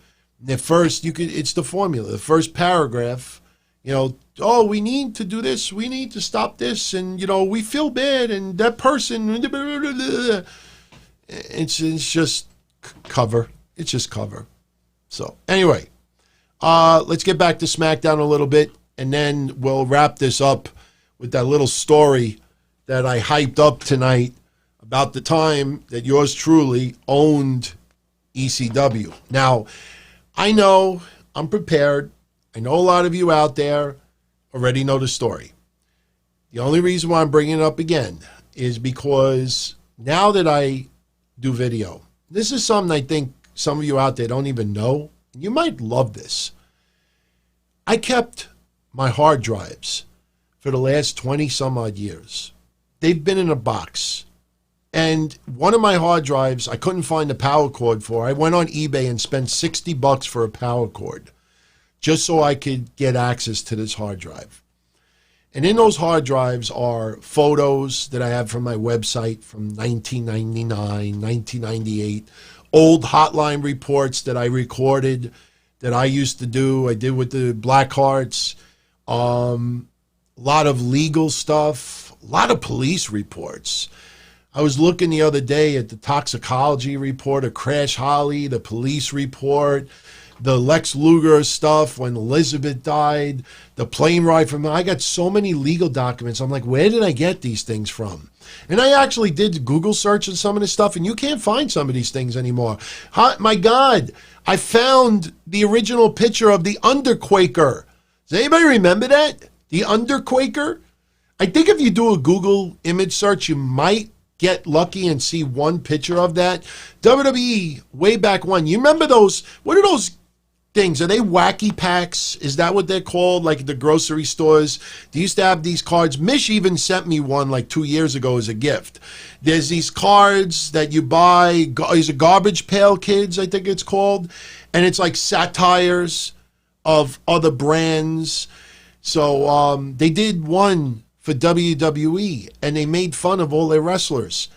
At first, it's the formula. The first paragraph, oh, we need to do this, we need to stop this, and, we feel bad, and that person, it's just cover. It's just cover. So, anyway, let's get back to SmackDown a little bit, and then we'll wrap this up with that little story that I hyped up tonight about the time that yours truly owned ECW. Now, I know, I'm prepared. I know a lot of you out there already know the story. The only reason why I'm bringing it up again is because now that I do video, this is something I think some of you out there don't even know. You might love this. I kept my hard drives for the last 20 some odd years. They've been in a box. And one of my hard drives, I couldn't find the power cord for. I went on eBay and spent $60 for a power cord just so I could get access to this hard drive. And in those hard drives are photos that I have from my website from 1999, 1998, old hotline reports that I recorded that I used to do. I did with the Black Hearts, a lot of legal stuff, a lot of police reports. I was looking the other day at the toxicology report of Crash Holly, the police report, the Lex Luger stuff when Elizabeth died, the plane ride from... I got so many legal documents. I'm like, where did I get these things from? And I actually did Google search on some of this stuff, and you can't find some of these things anymore. My God, I found the original picture of the Underquaker. Does anybody remember that? The Underquaker? I think if you do a Google image search, you might get lucky and see one picture of that. WWE, way back when. You remember those... What are those things. Are they wacky packs? Is that what they're called? Like the grocery stores? They used to have these cards. Mish even sent me one like 2 years ago as a gift. There's these cards that you buy. Is it Garbage Pail Kids, I think it's called. And it's like satires of other brands. So they did one for WWE, and they made fun of all their wrestlers.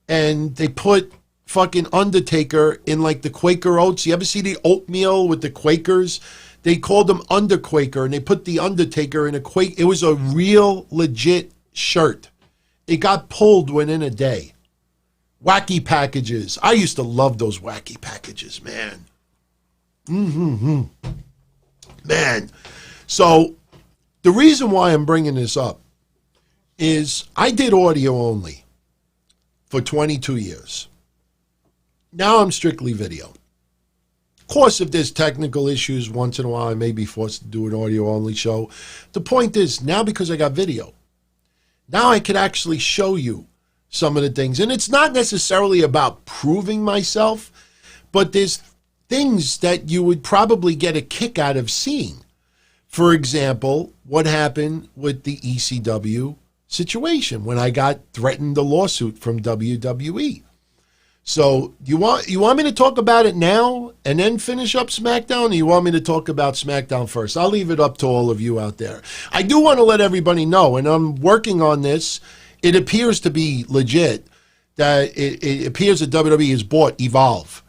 And they put fucking Undertaker in like the Quaker Oats. You ever see the oatmeal with the Quakers? They called him Underquaker, and they put the Undertaker in a Quaker. It was a real legit shirt. It got pulled within a day. Wacky packages. I used to love those wacky packages, man. Man. So the reason why I'm bringing this up is I did audio only for 22 years. Now I'm strictly video. Of course, if there's technical issues, once in a while I may be forced to do an audio-only show. The point is, now because I got video, now I could actually show you some of the things. And it's not necessarily about proving myself, but there's things that you would probably get a kick out of seeing. For example, what happened with the ECW situation when I got threatened a lawsuit from WWE. So you want me to talk about it now and then finish up SmackDown, or you want me to talk about SmackDown first? I'll leave it up to all of you out there. I do want to let everybody know, and I'm working on this. It appears to be legit that it appears that WWE has bought Evolve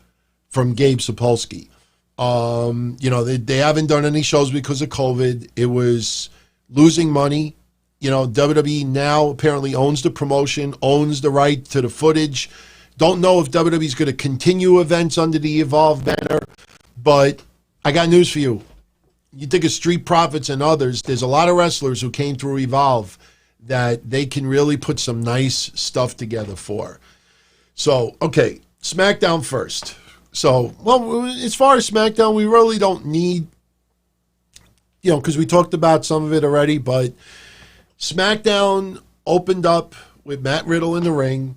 from Gabe Sapolsky. They haven't done any shows because of COVID. It was losing money. WWE now apparently owns the promotion, owns the right to the footage. Don't know if WWE is going to continue events under the Evolve banner, but I got news for you. You think of Street Profits and others, there's a lot of wrestlers who came through Evolve that they can really put some nice stuff together for. So, okay, SmackDown first. So, well, as far as SmackDown, we really don't need, because we talked about some of it already, but SmackDown opened up with Matt Riddle in the ring.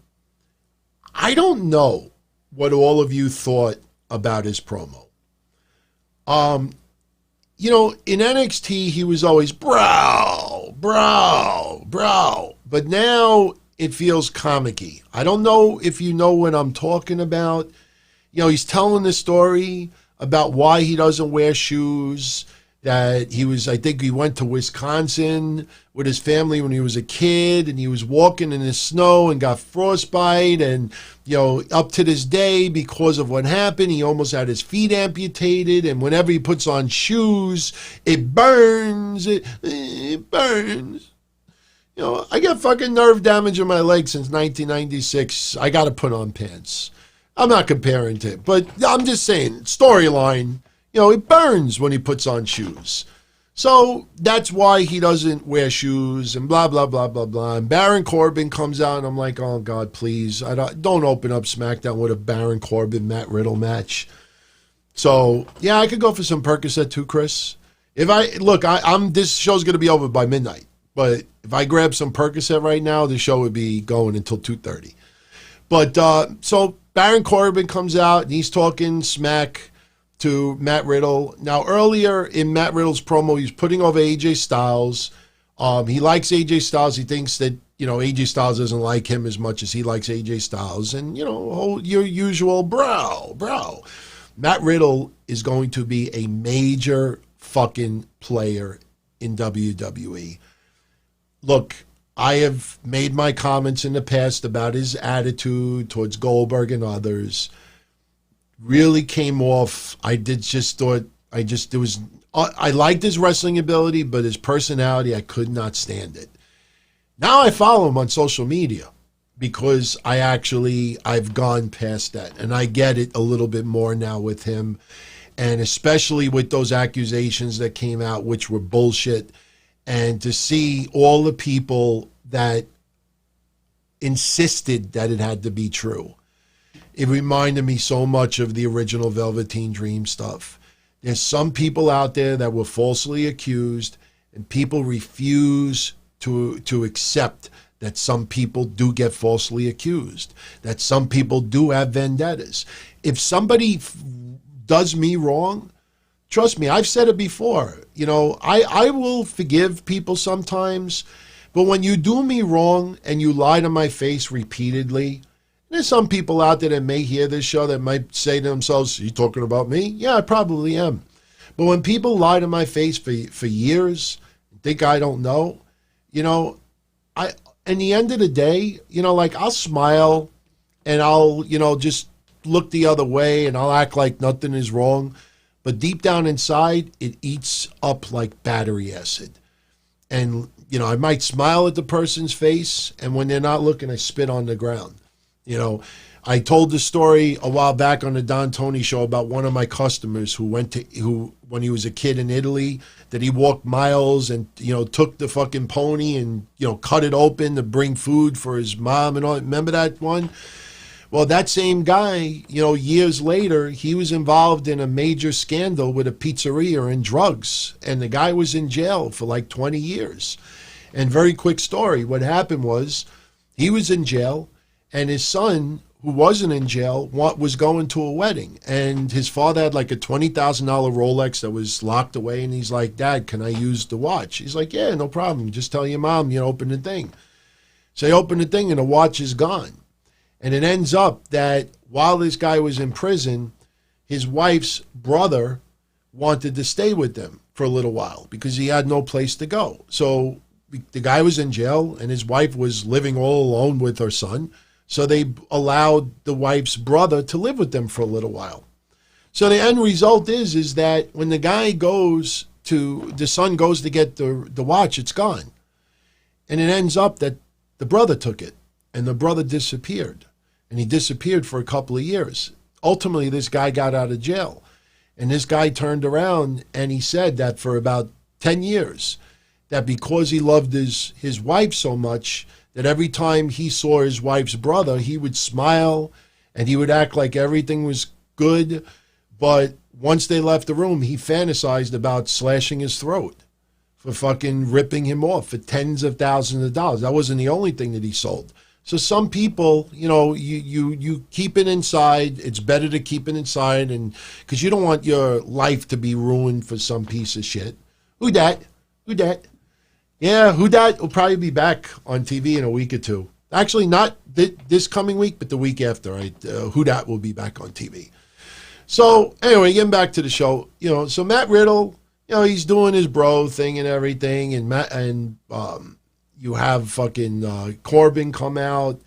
I don't know what all of you thought about his promo. In NXT, he was always brow. But now it feels comic-y. I don't know if you know what I'm talking about. He's telling the story about why he doesn't wear shoes, that I think he went to Wisconsin with his family when he was a kid, and he was walking in the snow and got frostbite, and, up to this day, because of what happened, he almost had his feet amputated, and whenever he puts on shoes, it burns, it burns. I got fucking nerve damage in my leg since 1996. I got to put on pants. I'm not comparing to it, but I'm just saying, storyline, it burns when he puts on shoes. So that's why he doesn't wear shoes and blah, blah, blah, blah, blah. And Baron Corbin comes out and I'm like, oh, God, please. Don't open up SmackDown with a Baron Corbin-Matt Riddle match. So, yeah, I could go for some Percocet too, Chris. This show's going to be over by midnight. But if I grab some Percocet right now, the show would be going until 2:30. But so Baron Corbin comes out and he's talking smack to Matt Riddle. Now, earlier in Matt Riddle's promo, he's putting over AJ Styles. He likes AJ Styles. He thinks that, AJ Styles doesn't like him as much as he likes AJ Styles. And, your usual bro. Matt Riddle is going to be a major fucking player in WWE. Look, I have made my comments in the past about his attitude towards Goldberg and others. Really came off. I liked his wrestling ability, but his personality, I could not stand it. Now I follow him on social media because I've gone past that, and I get it a little bit more now with him, and especially with those accusations that came out, which were bullshit, and to see all the people that insisted that it had to be true. It reminded me so much of the original Velveteen Dream stuff. There's some people out there that were falsely accused, and people refuse to accept that some people do get falsely accused, that some people do have vendettas. If somebody does me wrong, trust me, I've said it before. I will forgive people sometimes, but when you do me wrong and you lie to my face repeatedly, there's some people out there that may hear this show that might say to themselves, "You talking about me?" Yeah, I probably am. But when people lie to my face for years, think I don't know, in the end of the day, I'll smile and I'll, just look the other way and I'll act like nothing is wrong. But deep down inside, it eats up like battery acid. And, I might smile at the person's face, and when they're not looking, I spit on the ground. I told the story a while back on the Don Tony show about one of my customers who when he was a kid in Italy, that he walked miles and, took the fucking pony and, cut it open to bring food for his mom and all. Remember that one? Well, that same guy, years later, he was involved in a major scandal with a pizzeria and drugs. And the guy was in jail for like 20 years. And very quick story. What happened was he was in jail, and his son, who wasn't in jail, was going to a wedding. And his father had like a $20,000 Rolex that was locked away. And he's like, "Dad, can I use the watch?" He's like, "Yeah, no problem. Just tell your mom, open the thing." So they open the thing and the watch is gone. And it ends up that while this guy was in prison, his wife's brother wanted to stay with them for a little while because he had no place to go. So the guy was in jail and his wife was living all alone with her son. So they allowed the wife's brother to live with them for a little while. So the end result is that when the son goes to get the watch, it's gone. And it ends up that the brother took it and the brother disappeared. And he disappeared for a couple of years. Ultimately, this guy got out of jail. And this guy turned around and he said that for about 10 years, that because he loved his wife so much, that every time he saw his wife's brother, he would smile and he would act like everything was good. But once they left the room, he fantasized about slashing his throat for fucking ripping him off for tens of thousands of dollars. That wasn't the only thing that he sold. So some people, you keep it inside. It's better to keep it inside, and because you don't want your life to be ruined for some piece of shit. Who dat? Yeah, who dat will probably be back on TV in a week or two. Actually, not this coming week, but the week after. Right? Who dat will be back on TV. So anyway, getting back to the show. So Matt Riddle, he's doing his bro thing and everything, and you have fucking Corbin come out,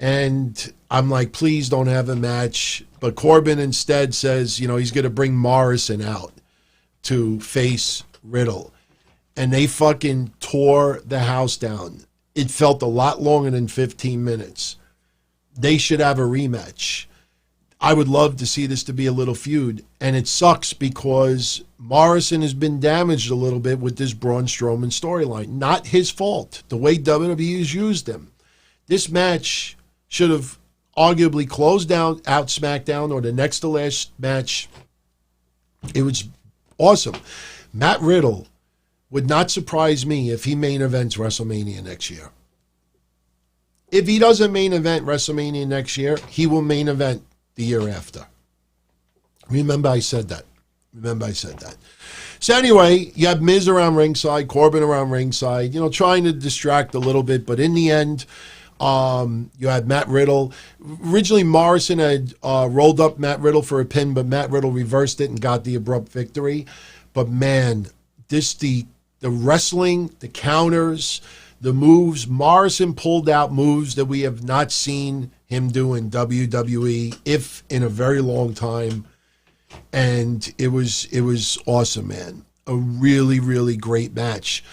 and I'm like, please don't have a match. But Corbin instead says, he's going to bring Morrison out to face Riddle. And they fucking tore the house down. It felt a lot longer than 15 minutes. They should have a rematch. I would love to see this to be a little feud. And it sucks because Morrison has been damaged a little bit with this Braun Strowman storyline. Not his fault. The way WWE has used him. This match should have arguably closed out SmackDown or the next to last match. It was awesome. Matt Riddle would not surprise me if he main events WrestleMania next year. If he doesn't main event WrestleMania next year, he will main event the year after. Remember I said that. So anyway, you have Miz around ringside, Corbin around ringside, trying to distract a little bit. But in the end, you had Matt Riddle. Originally, Morrison had rolled up Matt Riddle for a pin, but Matt Riddle reversed it and got the abrupt victory. But man, the wrestling, the counters, the moves, Morrison pulled out moves that we have not seen him do in WWE, if in a very long time. And it was awesome, man. A really, really great match.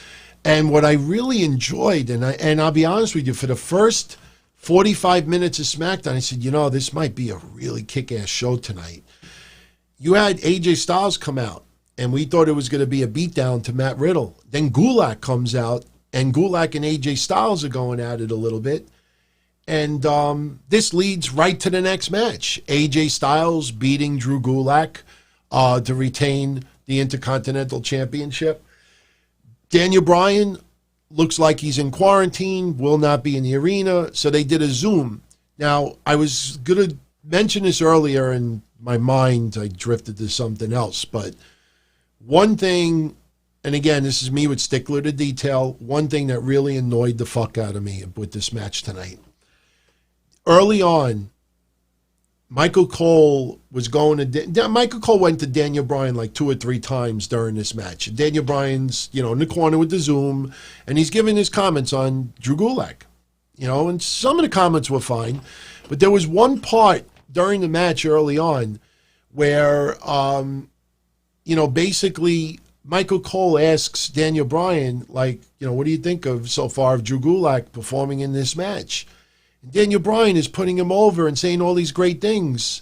And what I really enjoyed, and I'll be honest with you, for the first 45 minutes of SmackDown, I said, this might be a really kick-ass show tonight. You had AJ Styles come out, and we thought it was going to be a beatdown to Matt Riddle. Then Gulak comes out, and Gulak and AJ Styles are going at it a little bit. And this leads right to the next match. AJ Styles beating Drew Gulak to retain the Intercontinental Championship. Daniel Bryan looks like he's in quarantine, will not be in the arena, so they did a Zoom. Now, I was going to mention this earlier in my mind. I drifted to something else, but One thing, and again, this is me with stickler to detail, one thing that really annoyed the fuck out of me with this match tonight. Early on, Michael Cole went to Daniel Bryan like 2 or 3 times during this match. Daniel Bryan's, in the corner with the Zoom, and he's giving his comments on Drew Gulak. And some of the comments were fine, but there was one part during the match early on where, basically Michael Cole asks Daniel Bryan, like, what do you think so far of Drew Gulak performing in this match? And Daniel Bryan is putting him over and saying all these great things.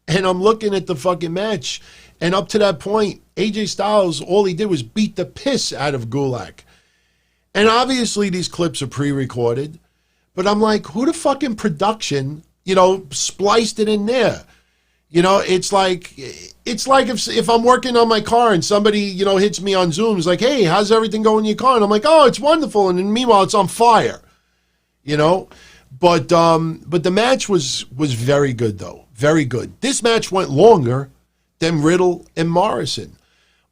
And I'm looking at the fucking match, and up to that point, AJ Styles, all he did was beat the piss out of Gulak. And obviously these clips are pre-recorded, but I'm like, who the fucking production, spliced it in there? It's like if I'm working on my car and somebody, hits me on Zoom, is like, hey, how's everything going in your car? And I'm like, oh, it's wonderful. And then meanwhile, it's on fire, But the match was very good, though. Very good. This match went longer than Riddle and Morrison.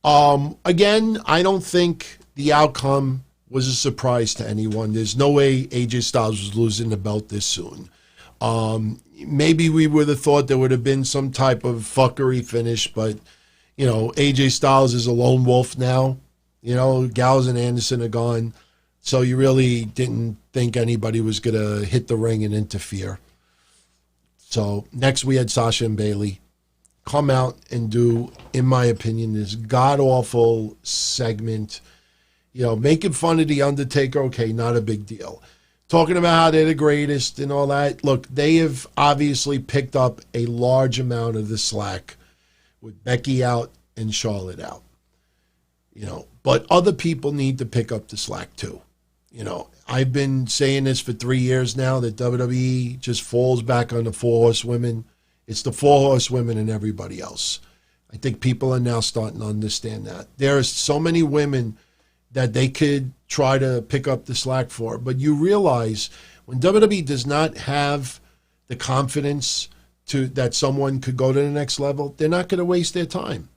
Again, I don't think the outcome was a surprise to anyone. There's no way AJ Styles was losing the belt this soon. Maybe we would have thought there would have been some type of fuckery finish, but, AJ Styles is a lone wolf now. Gallows and Anderson are gone. So you really didn't think anybody was going to hit the ring and interfere. So next we had Sasha and Bailey come out and do, in my opinion, this god-awful segment. Making fun of The Undertaker, okay, not a big deal. Talking about how they're the greatest and all that. Look, they have obviously picked up a large amount of the slack with Becky out and Charlotte out. But other people need to pick up the slack too. I've been saying this for 3 years now, that WWE just falls back on the 4 horsewomen. It's the 4 horsewomen and everybody else. I think people are now starting to understand that. There are so many women that they could try to pick up the slack for. But you realize when WWE does not have the confidence that someone could go to the next level, they're not going to waste their time.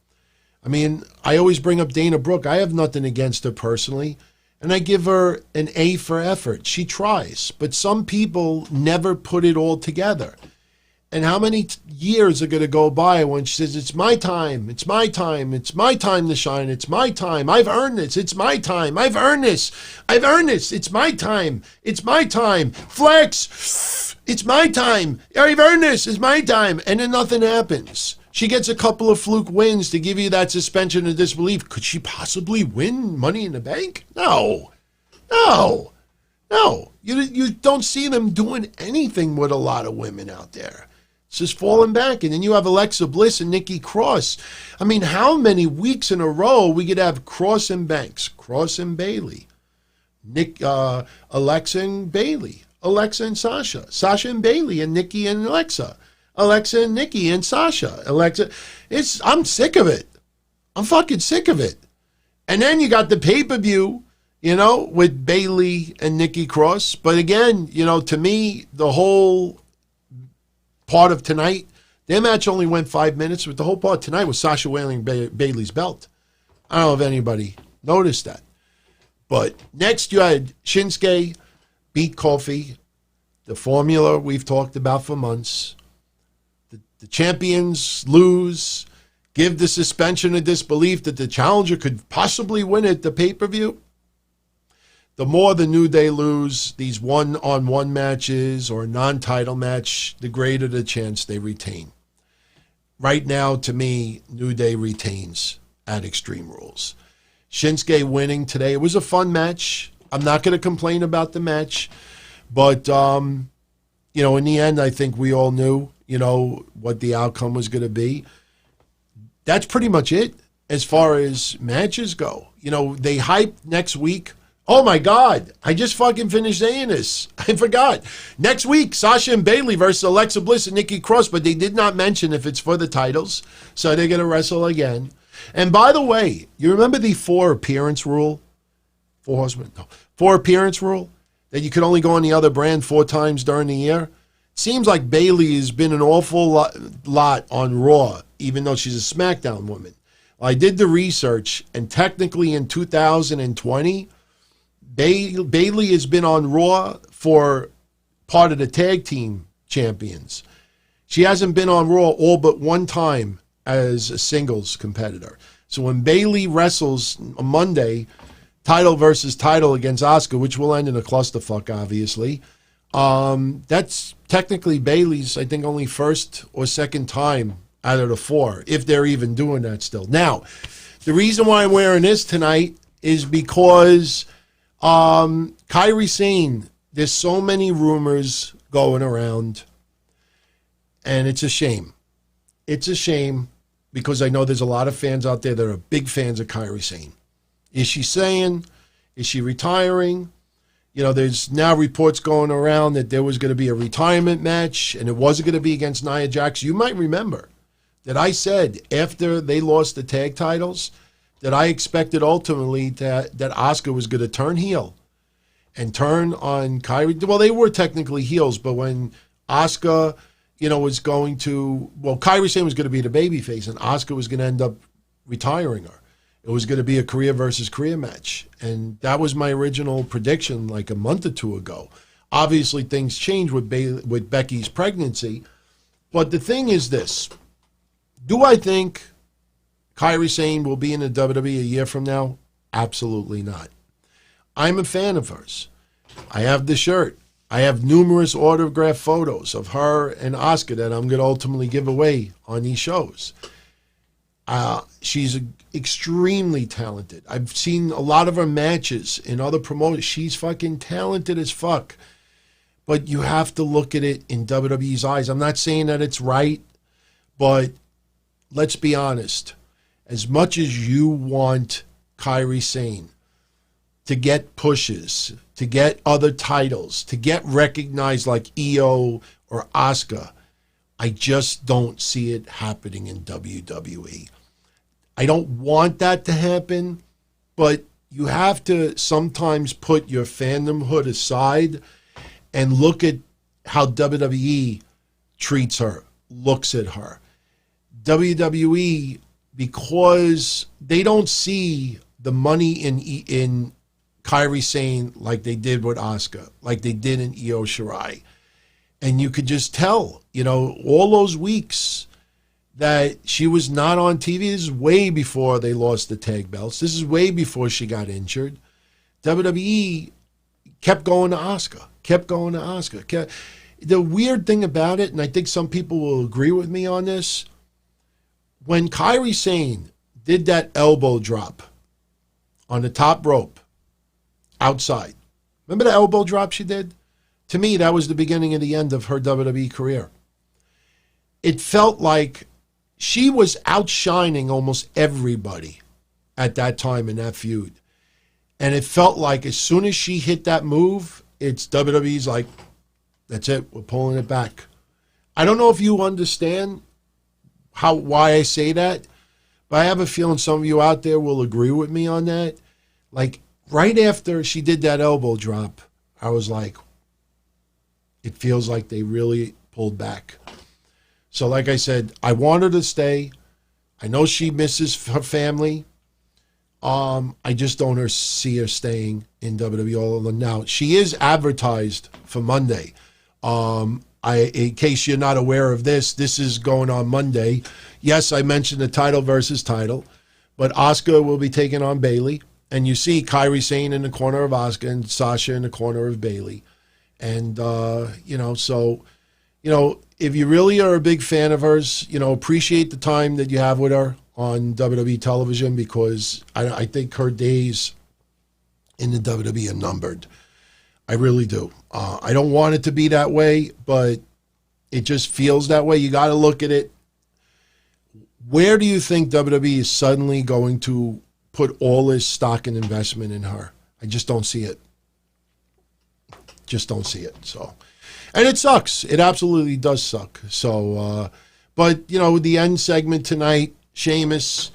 I mean, I always bring up Dana Brooke. I have nothing against her personally, and I give her an A for effort. She tries, but some people never put it all together. And how many years are going to go by when she says, it's my time, it's my time, it's my time to shine, it's my time, I've earned this, it's my time, I've earned this, it's my time, flex, it's my time, I've earned this, it's my time, and then nothing happens. She gets a couple of fluke wins to give you that suspension of disbelief. Could she possibly win Money in the Bank? No. You don't see them doing anything with a lot of women out there. It's just falling back. And then you have Alexa Bliss and Nikki Cross. I mean, how many weeks in a row we could have Cross and Banks, Cross and Bailey, Alexa and Bailey, Alexa and Sasha, Sasha and Bailey and Nikki and Alexa, Alexa and Nikki and Sasha, I'm sick of it. I'm fucking sick of it. And then you got the pay-per-view, with Bailey and Nikki Cross. But again, to me, the whole part of tonight, their match only went 5 minutes, but the whole part tonight was Sasha wearing Bailey's belt. I don't know if anybody noticed that. But next you had Shinsuke beat Kofi, the formula we've talked about for months. The champions lose, give the suspension of disbelief that the challenger could possibly win at the pay-per-view. The more the New Day lose these one-on-one matches or non-title match, the greater the chance they retain. Right now, to me, New Day retains at Extreme Rules. Shinsuke winning today. It was a fun match. I'm not going to complain about the match. But, in the end, I think we all knew, what the outcome was going to be. That's pretty much it as far as matches go. They hyped next week. Oh, my God. I just fucking finished saying this. I forgot. Next week, Sasha and Bailey versus Alexa Bliss and Nikki Cross, but they did not mention if it's for the titles, so they're going to wrestle again. And by the way, you remember the 4 appearance rule? 4 horsemen? No. 4 appearance rule? That you could only go on the other brand 4 times during the year? It seems like Bailey has been an awful lot on Raw, even though she's a SmackDown woman. I did the research, and technically in 2020, Bailey has been on Raw for part of the tag team champions. She hasn't been on Raw all but one time as a singles competitor. So when Bailey wrestles on Monday, title versus title against Asuka, which will end in a clusterfuck, obviously, that's technically Bailey's, I think, only first or second time out of the 4, if they're even doing that still. Now, the reason why I'm wearing this tonight is because Kairi Sane, there's so many rumors going around, and it's a shame. It's a shame because I know there's a lot of fans out there that are big fans of Kairi Sane. Is she saying? Is she retiring? You know, there's now reports going around that there was going to be a retirement match, and it wasn't going to be against Nia Jax. You might remember that I said after they lost the tag titles that I expected ultimately that Asuka was going to turn heel and turn on Kairi. Well, they were technically heels, but when Asuka, was going to, Kairi Sane was going to be the babyface, and Asuka was going to end up retiring her. It was going to be a career versus career match, and that was my original prediction like a month or two ago. Obviously, things changed with Becky's pregnancy, but the thing is this. Do I think Kairi Sane will be in the WWE a year from now? Absolutely not. I'm a fan of hers. I have the shirt. I have numerous autographed photos of her and Asuka that I'm going to ultimately give away on these shows. She's extremely talented. I've seen a lot of her matches in other promotions. She's fucking talented as fuck. But you have to look at it in WWE's eyes. I'm not saying that it's right, but let's be honest. As much as you want Kairi Sane to get pushes, to get other titles, to get recognized like EO or Asuka, I just don't see it happening in WWE. I don't want that to happen, but you have to sometimes put your fandomhood aside and look at how WWE treats her, looks at her. WWE, because they don't see the money in Kairi Sane like they did with Asuka, like they did in Io Shirai. And you could just tell, all those weeks that she was not on TV. This is way before they lost the tag belts. This is way before she got injured. WWE kept going to Asuka, The weird thing about it, and I think some people will agree with me on this, when Kairi Sane did that elbow drop on the top rope outside, remember the elbow drop she did? To me, that was the beginning and the end of her WWE career. It felt like she was outshining almost everybody at that time in that feud. And it felt like as soon as she hit that move, it's WWE's like, that's it, we're pulling it back. I don't know if you understand why I say that, but I have a feeling some of you out there will agree with me on that. Like, right after she did that elbow drop, I was like, it feels like they really pulled back. So like I said, I want her to stay. I know she misses her family. I just don't see her staying in WWE all alone. Now, she is advertised for Monday. In case you're not aware of this is going on Monday. Yes, I mentioned the title versus title, but Asuka will be taking on Bailey. And you see Kairi Sane in the corner of Asuka and Sasha in the corner of Bailey. And, if you really are a big fan of hers, appreciate the time that you have with her on WWE television, because I think her days in the WWE are numbered. I really do. I don't want it to be that way, but it just feels that way. You got to look at it. Where do you think WWE is suddenly going to put all this stock and investment in her? I just don't see it. Just don't see it. So, and it sucks. It absolutely does suck. So, but the end segment tonight, Sheamus,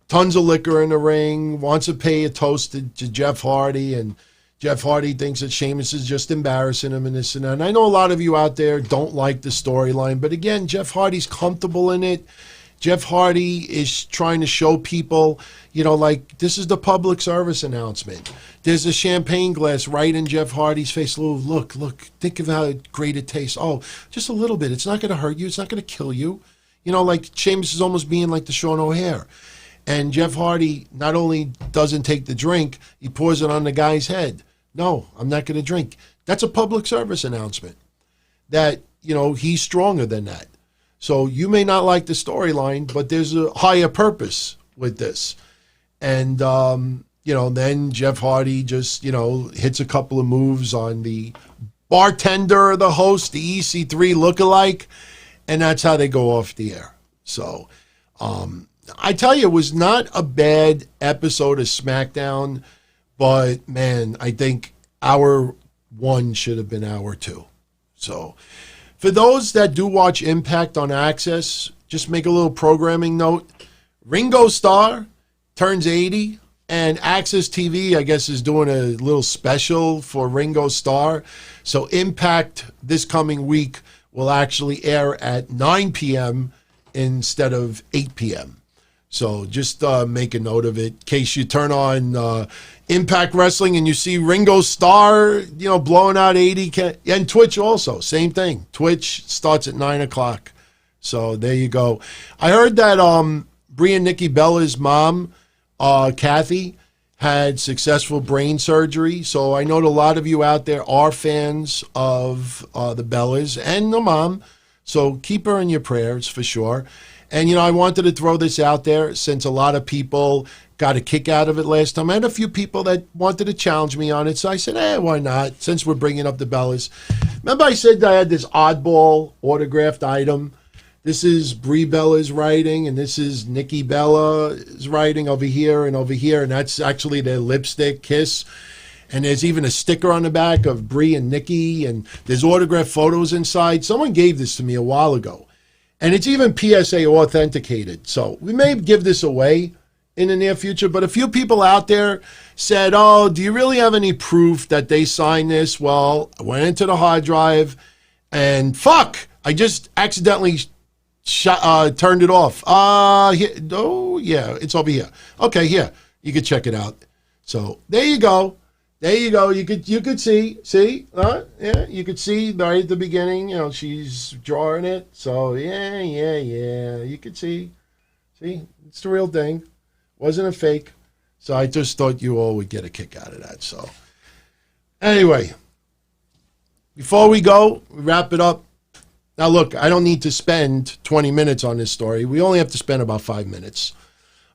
tons of liquor in the ring, wants to pay a toast to Jeff Hardy, and Jeff Hardy thinks that Sheamus is just embarrassing him and this and that. And I know a lot of you out there don't like the storyline, but again, Jeff Hardy's comfortable in it. Jeff Hardy is trying to show people, like, this is the public service announcement. There's a champagne glass right in Jeff Hardy's face. Oh, look, think of how great it tastes. Oh, just a little bit. It's not going to hurt you. It's not going to kill you. Like Sheamus is almost being like the Sean O'Hare. And Jeff Hardy not only doesn't take the drink, he pours it on the guy's head. No, I'm not going to drink. That's a public service announcement that, he's stronger than that. So you may not like the storyline, but there's a higher purpose with this. And, then Jeff Hardy just, hits a couple of moves on the bartender, the host, the EC3 lookalike, and that's how they go off the air. So I tell you, it was not a bad episode of SmackDown, but, man, I think hour 1 should have been hour 2. So for those that do watch Impact on Access, just make a little programming note. Ringo Starr turns 80, and Access TV, I guess, is doing a little special for Ringo Starr. So Impact this coming week will actually air at 9 p.m. instead of 8 p.m. So just make a note of it in case you turn on Impact Wrestling and you see Ringo Starr, blowing out 80. And Twitch also, same thing. Twitch starts at 9 o'clock. So there you go. I heard that Brie and Nikki Bella's mom, Kathy, had successful brain surgery. So I know that a lot of you out there are fans of the Bellas and the mom. So keep her in your prayers for sure. And, I wanted to throw this out there since a lot of people got a kick out of it last time. I had a few people that wanted to challenge me on it. So I said, why not, since we're bringing up the Bellas. Remember I said I had this oddball autographed item? This is Brie Bella's writing, and this is Nikki Bella's writing over here, and that's actually their lipstick kiss. And there's even a sticker on the back of Brie and Nikki, and there's autographed photos inside. Someone gave this to me a while ago. And it's even PSA authenticated. So we may give this away in the near future. But a few people out there said, do you really have any proof that they signed this? Well, I went into the hard drive and I just accidentally turned it off. It's over here. Okay, here. You can check it out. So there you go. There you go. You could see, you could see right at the beginning, she's drawing it. So yeah, you could see, it's the real thing. Wasn't a fake. So I just thought you all would get a kick out of that. So anyway, before we go, we wrap it up. Now look, I don't need to spend 20 minutes on this story. We only have to spend about 5 minutes.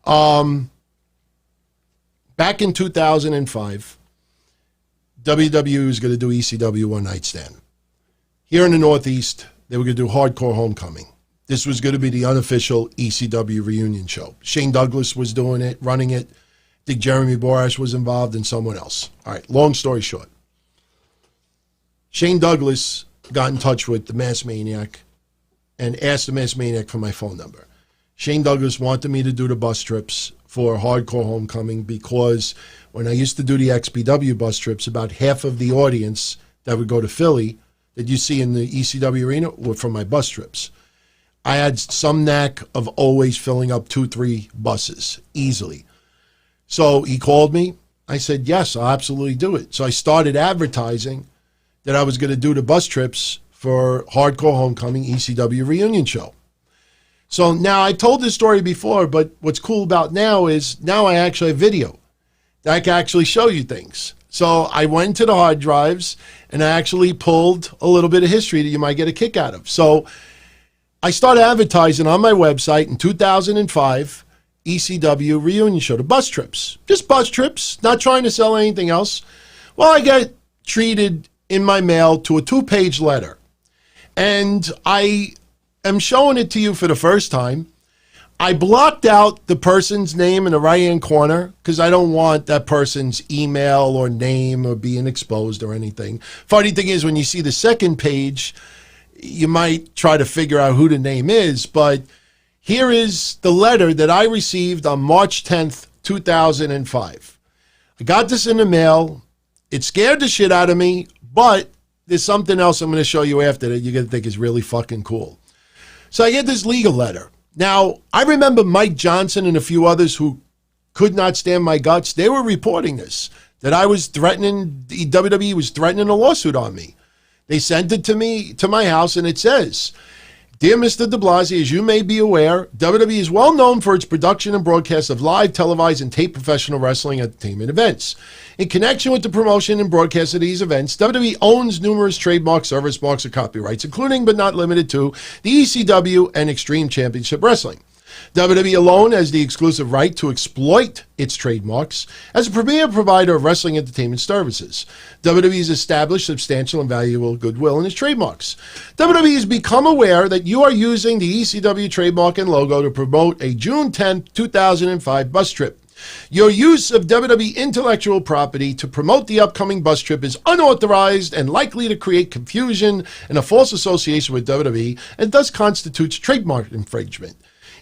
Back in 2005, WWE was going to do ECW One Night Stand. Here in the Northeast, they were going to do Hardcore Homecoming. This was going to be the unofficial ECW reunion show. Shane Douglas was doing it, running it. I think Jeremy Borash was involved and someone else. All right, long story short. Shane Douglas got in touch with the Mass Maniac and asked the Mass Maniac for my phone number. Shane Douglas wanted me to do the bus trips for Hardcore Homecoming because when I used to do the XPW bus trips, about half of the audience that would go to Philly that you see in the ECW arena were from my bus trips. I had some knack of always filling up 2-3 buses easily. So he called me. I said, yes, I'll absolutely do it. So I started advertising that I was going to do the bus trips for Hardcore Homecoming ECW reunion show. So now I told this story before, but what's cool about now is now I actually have video that I can actually show you things. So I went to the hard drives and I actually pulled a little bit of history that you might get a kick out of. So I started advertising on my website in 2005, ECW reunion show, the bus trips. Just bus trips, not trying to sell anything else. Well, I got treated in my mail to a 2-page letter. And I am showing it to you for the first time. I blocked out the person's name in the right-hand corner because I don't want that person's email or name or being exposed or anything. Funny thing is, when you see the second page, you might try to figure out who the name is, but here is the letter that I received on March 10th, 2005. I got this in the mail. It scared the shit out of me, but there's something else I'm going to show you after that you're going to think is really fucking cool. So I get this legal letter. Now, I remember Mike Johnson and a few others who could not stand my guts. They were reporting this, that I was threatening, the WWE was threatening a lawsuit on me. They sent it to me, to my house, and it says, "Dear Mr. de Blasio, as you may be aware, WWE is well known for its production and broadcast of live, televised, and taped professional wrestling entertainment events. In connection with the promotion and broadcast of these events, WWE owns numerous trademarks, service marks, and copyrights, including but not limited to the ECW and Extreme Championship Wrestling. WWE alone has the exclusive right to exploit its trademarks as a premier provider of wrestling entertainment services. WWE has established substantial and valuable goodwill in its trademarks. WWE has become aware that you are using the ECW trademark and logo to promote a June 10, 2005 bus trip. Your use of WWE intellectual property to promote the upcoming bus trip is unauthorized and likely to create confusion and a false association with WWE and thus constitutes trademark infringement.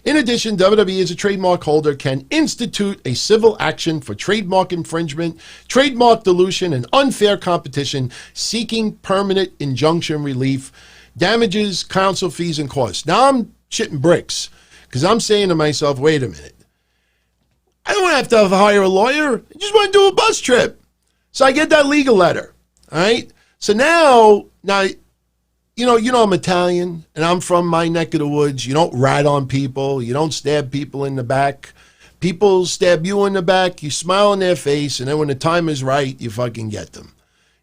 In addition, WWE as a trademark holder can institute a civil action for trademark infringement, trademark dilution, and unfair competition, seeking permanent injunction relief, damages, counsel fees, and costs." Now I'm shitting bricks because I'm saying to myself, wait a minute. I don't have to hire a lawyer. I just want to do a bus trip. So I get that legal letter. All right. So now, you know, I'm Italian and I'm from my neck of the woods. You don't rat on people. You don't stab people in the back. People stab you in the back. You smile in their face. And then when the time is right, you fucking get them.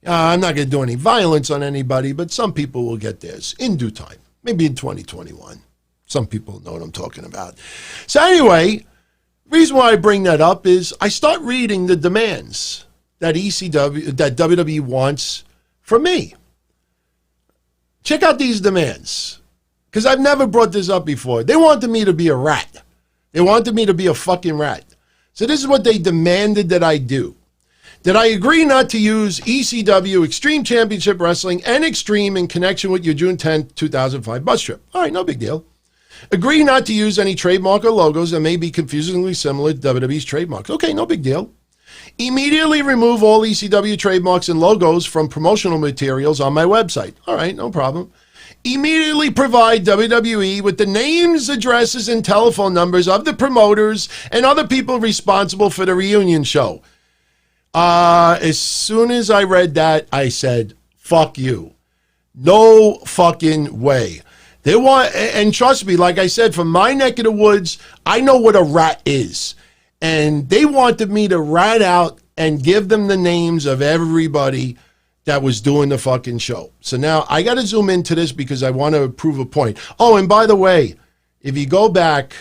I'm not going to do any violence on anybody, but some people will get theirs in due time. Maybe in 2021. Some people know what I'm talking about. So anyway, the reason why I bring that up is I start reading the demands that WWE wants from me. Check out these demands, because I've never brought this up before. They wanted me to be a rat. They wanted me to be a fucking rat. So this is what they demanded that I do. That I agree not to use ECW, Extreme Championship Wrestling, and Extreme in connection with your June 10, 2005 bus trip. All right, no big deal. Agree not to use any trademark or logos that may be confusingly similar to WWE's trademarks. Okay, no big deal. Immediately remove all ECW trademarks and logos from promotional materials on my website. All right, no problem. Immediately provide WWE with the names, addresses, and telephone numbers of the promoters and other people responsible for the reunion show. As soon as I read that, I said, fuck you. No fucking way. They want, and trust me, like I said, from my neck of the woods, I know what a rat is. And they wanted me to rat out and give them the names of everybody that was doing the fucking show. So now I got to zoom into this because I want to prove a point. Oh, and by the way, if you go back,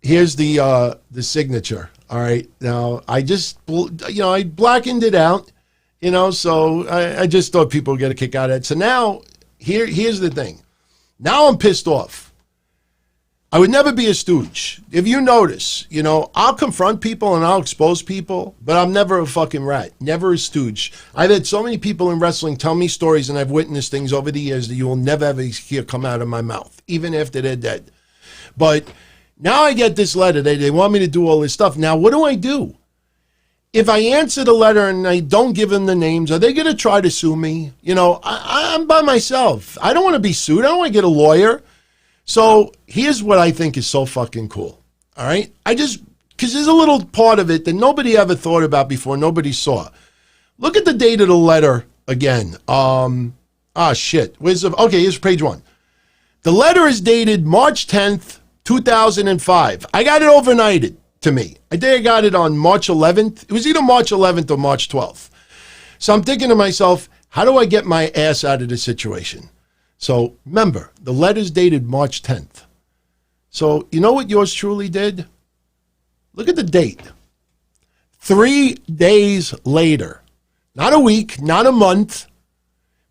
here's the signature. All right. Now I just, I blackened it out, so I just thought people would get a kick out of it. So now here's the thing. Now I'm pissed off. I would never be a stooge. If you notice, I'll confront people and I'll expose people, but I'm never a fucking rat, never a stooge. I've had so many people in wrestling tell me stories and I've witnessed things over the years that you will never ever hear come out of my mouth, even after they're dead. But now I get this letter. They want me to do all this stuff. Now, what do? If I answer the letter and I don't give them the names, are they going to try to sue me? I'm by myself. I don't want to be sued. I don't want to get a lawyer. So here's what I think is so fucking cool. All right. Because there's a little part of it that nobody ever thought about before. Nobody saw. Look at the date of the letter again. Shit. Here's page 1. The letter is dated March 10th, 2005. I got it overnighted to me. I think I got it on March 11th. It was either March 11th or March 12th. So I'm thinking to myself, how do I get my ass out of this situation? So remember, the letter's dated March 10th. So you know what yours truly did? Look at the date. 3 days later. Not a week, not a month,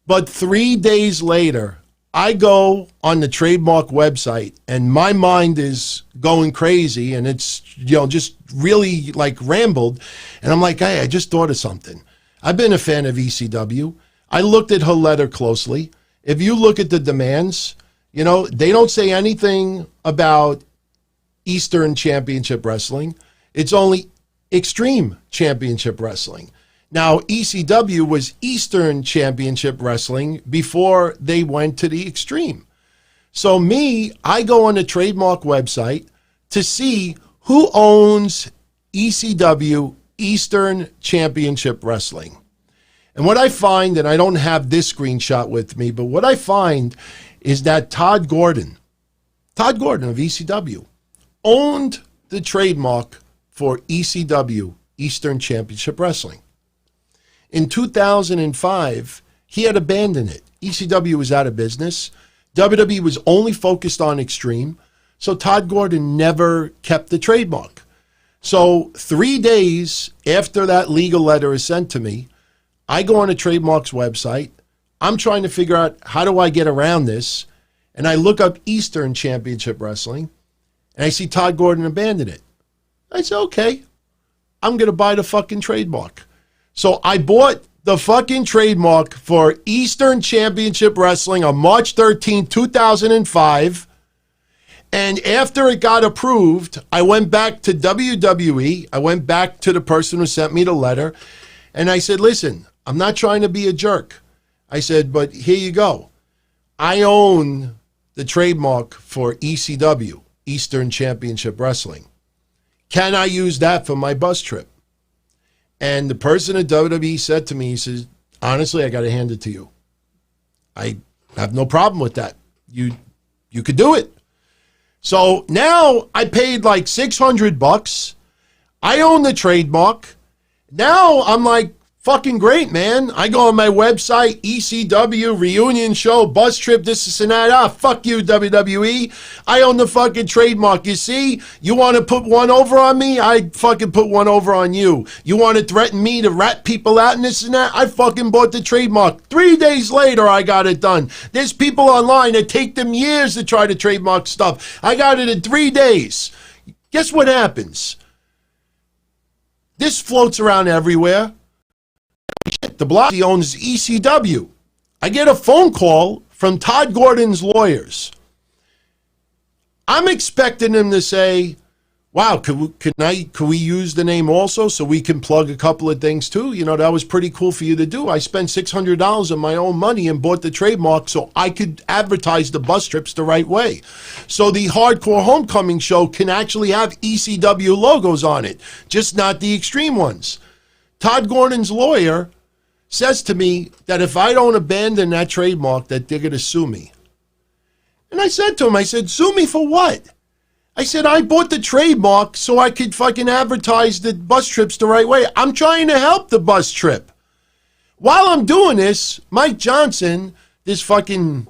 but 3 days later, I go on the trademark website and my mind is going crazy and it's, just really like rambled. And I'm like, hey, I just thought of something. I've been a fan of ECW. I looked at her letter closely. If you look at the demands, they don't say anything about Eastern Championship Wrestling. It's only Extreme Championship Wrestling. Now, ECW was Eastern Championship Wrestling before they went to the Extreme. So I go on the trademark website to see who owns ECW, Eastern Championship Wrestling. And what I find, and I don't have this screenshot with me, but what I find is that Todd Gordon of ECW, owned the trademark for ECW, Eastern Championship Wrestling. In 2005, he had abandoned it. ECW was out of business. WWE was only focused on Extreme. So Todd Gordon never kept the trademark. So 3 days after that legal letter is sent to me, I go on a trademark's website. I'm trying to figure out how do I get around this. And I look up Eastern Championship Wrestling, and I see Todd Gordon abandoned it. I said, okay, I'm going to buy the fucking trademark. So I bought the fucking trademark for Eastern Championship Wrestling on March 13, 2005. And after it got approved, I went back to WWE. I went back to the person who sent me the letter. And I said, listen, I'm not trying to be a jerk. I said, but here you go. I own the trademark for ECW, Eastern Championship Wrestling. Can I use that for my bus trip? And the person at WWE said to me, he says, honestly, I got to hand it to you. I have no problem with that. You could do it. So now I paid like $600. I own the trademark. Now I'm like, fucking great, man. I go on my website, ECW, reunion show, bus trip, this and that. Ah, fuck you, WWE. I own the fucking trademark. You see, you want to put one over on me? I fucking put one over on you. You want to threaten me to rat people out and this and that? I fucking bought the trademark. 3 days later, I got it done. There's people online that take them years to try to trademark stuff. I got it in 3 days. Guess what happens? This floats around everywhere. The block he owns ECW. I get a phone call from Todd Gordon's lawyers. I'm expecting him to say, wow, could we use the name also so we can plug a couple of things too? You know, that was pretty cool for you to do. I spent $600 of my own money and bought the trademark so I could advertise the bus trips the right way. So the Hardcore Homecoming show can actually have ECW logos on it, just not the Extreme ones. Todd Gordon's lawyer says to me that if I don't abandon that trademark, that they're going to sue me. And I said to him, I said, sue me for what? I said, I bought the trademark so I could fucking advertise the bus trips the right way. I'm trying to help the bus trip. While I'm doing this, Mike Johnson, this fucking,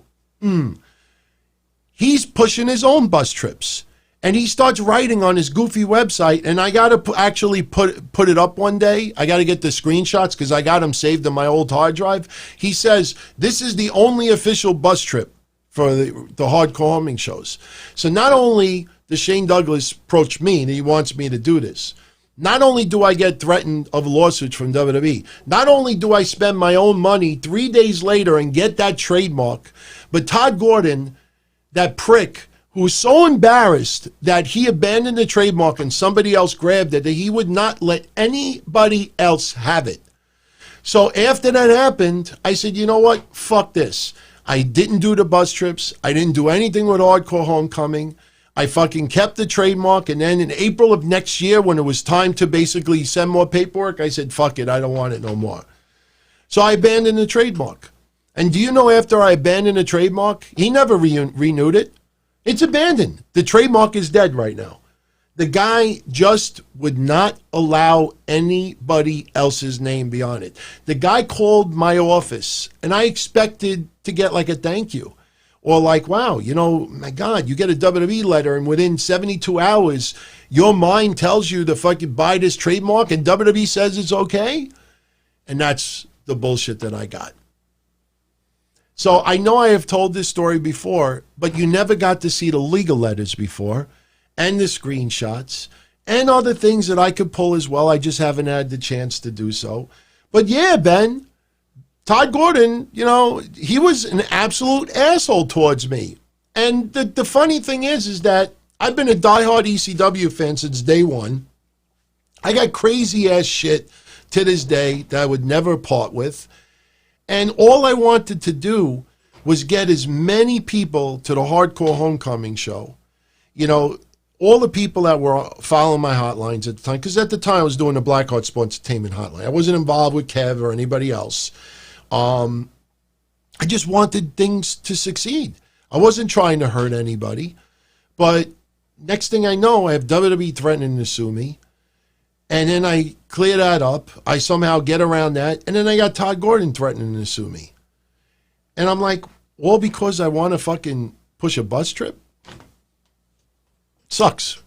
he's pushing his own bus trips. And he starts writing on his goofy website, and I got to actually put it up one day. I got to get the screenshots because I got them saved on my old hard drive. He says, this is the only official bus trip for the Hardcore Homing shows. So not only does Shane Douglas approach me and he wants me to do this, not only do I get threatened of lawsuits from WWE, not only do I spend my own money 3 days later and get that trademark, but Todd Gordon, that prick, who was so embarrassed that he abandoned the trademark and somebody else grabbed it, that he would not let anybody else have it. So after that happened, I said, you know what? Fuck this. I didn't do the bus trips. I didn't do anything with Hardcore Homecoming. I fucking kept the trademark. And then in April of next year, when it was time to basically send more paperwork, I said, fuck it. I don't want it no more. So I abandoned the trademark. And do you know after I abandoned the trademark, he never renewed it. It's abandoned. The trademark is dead right now. The guy just would not allow anybody else's name beyond it. The guy called my office, and I expected to get like a thank you. Or like, wow, you know, my God, you get a WWE letter, and within 72 hours, your mind tells you to fucking buy this trademark, and WWE says it's okay? And that's the bullshit that I got. So I know I have told this story before, but you never got to see the legal letters before and the screenshots and other things that I could pull as well. I just haven't had the chance to do so. But yeah, Ben, Todd Gordon, you know, he was an absolute asshole towards me. And the funny thing is that I've been a diehard ECW fan since day one. I got crazy ass shit to this day that I would never part with. And all I wanted to do was get as many people to the Hardcore Homecoming show. You know, all the people that were following my hotlines at the time, because at the time I was doing the Blackheart Sports Entertainment hotline. I wasn't involved with Kev or anybody else. I just wanted things to succeed. I wasn't trying to hurt anybody. But next thing I know, I have WWE threatening to sue me. And then I clear that up. I somehow get around that. And then I got Todd Gordon threatening to sue me. And I'm like, all because I want to fucking push a bus trip? Sucks.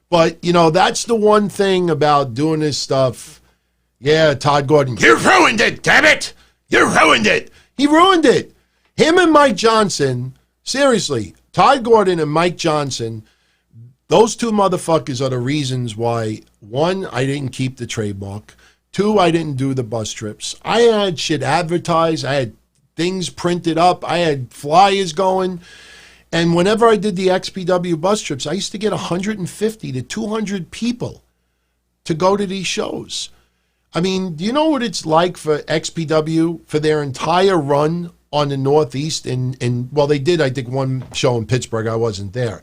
But, you know, that's the one thing about doing this stuff. Yeah, Todd Gordon, you ruined it, damn it! You ruined it! He ruined it. Him and Mike Johnson, seriously, Todd Gordon and Mike Johnson, those two motherfuckers are the reasons why, one, I didn't keep the trademark. Two, I didn't do the bus trips. I had shit advertised. I had things printed up. I had flyers going. And whenever I did the XPW bus trips, I used to get 150 to 200 people to go to these shows. I mean, do you know what it's like for XPW for their entire run on the Northeast? And well, they did, I think, one show in Pittsburgh. I wasn't there.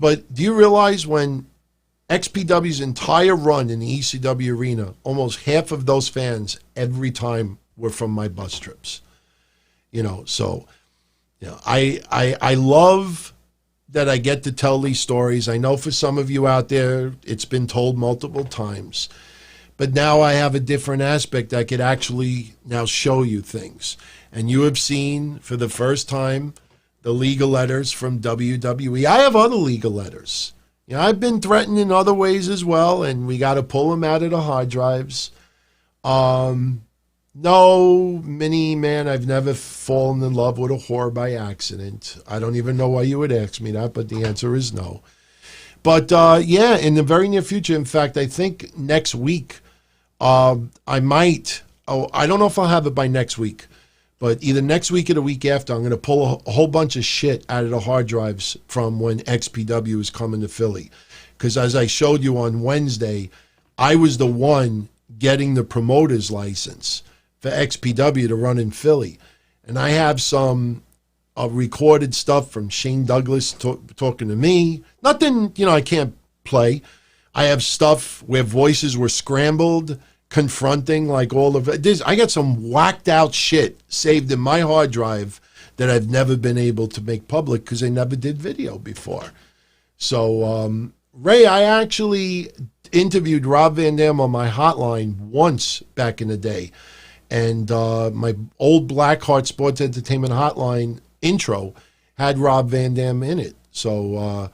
But do you realize when XPW's entire run in the ECW arena, almost half of those fans every time were from my bus trips? You know, so... You know, I love that I get to tell these stories. I know for some of you out there, it's been told multiple times. But now I have a different aspect. I could actually now show you things. And you have seen, for the first time, the legal letters from WWE. I have other legal letters. You know, I've been threatened in other ways as well, and we got to pull them out of the hard drives. No, Mini Man, I've never fallen in love with a whore by accident. I don't even know why you would ask me that, but the answer is no. But, yeah, in the very near future, in fact, I think next week, I might, I don't know if I'll have it by next week, but either next week or the week after, I'm going to pull a whole bunch of shit out of the hard drives from when XPW was coming to Philly. Because as I showed you on Wednesday, I was the one getting the promoter's license for XPW to run in Philly. And I have some recorded stuff from Shane Douglas talking to me. Nothing, you know, I can't play. I have stuff where voices were scrambled, confronting like all of it. I got some whacked out shit saved in my hard drive that I've never been able to make public because I never did video before. So, Ray, I actually interviewed Rob Van Dam on my hotline once back in the day. And my old Blackheart Sports Entertainment hotline intro had Rob Van Dam in it. So,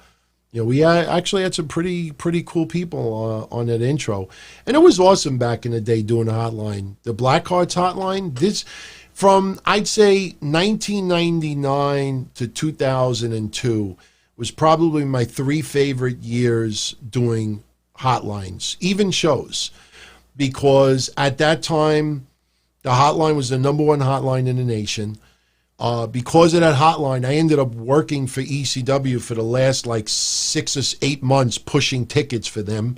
you know, we actually had some pretty cool people on that intro. And it was awesome back in the day doing a hotline. The Blackheart's hotline, this from, I'd say, 1999 to 2002 was probably my three favorite years doing hotlines, even shows. Because at that time, the hotline was the number one hotline in the nation. Because of that hotline, I ended up working for ECW for the last like 6 or 8 months, pushing tickets for them.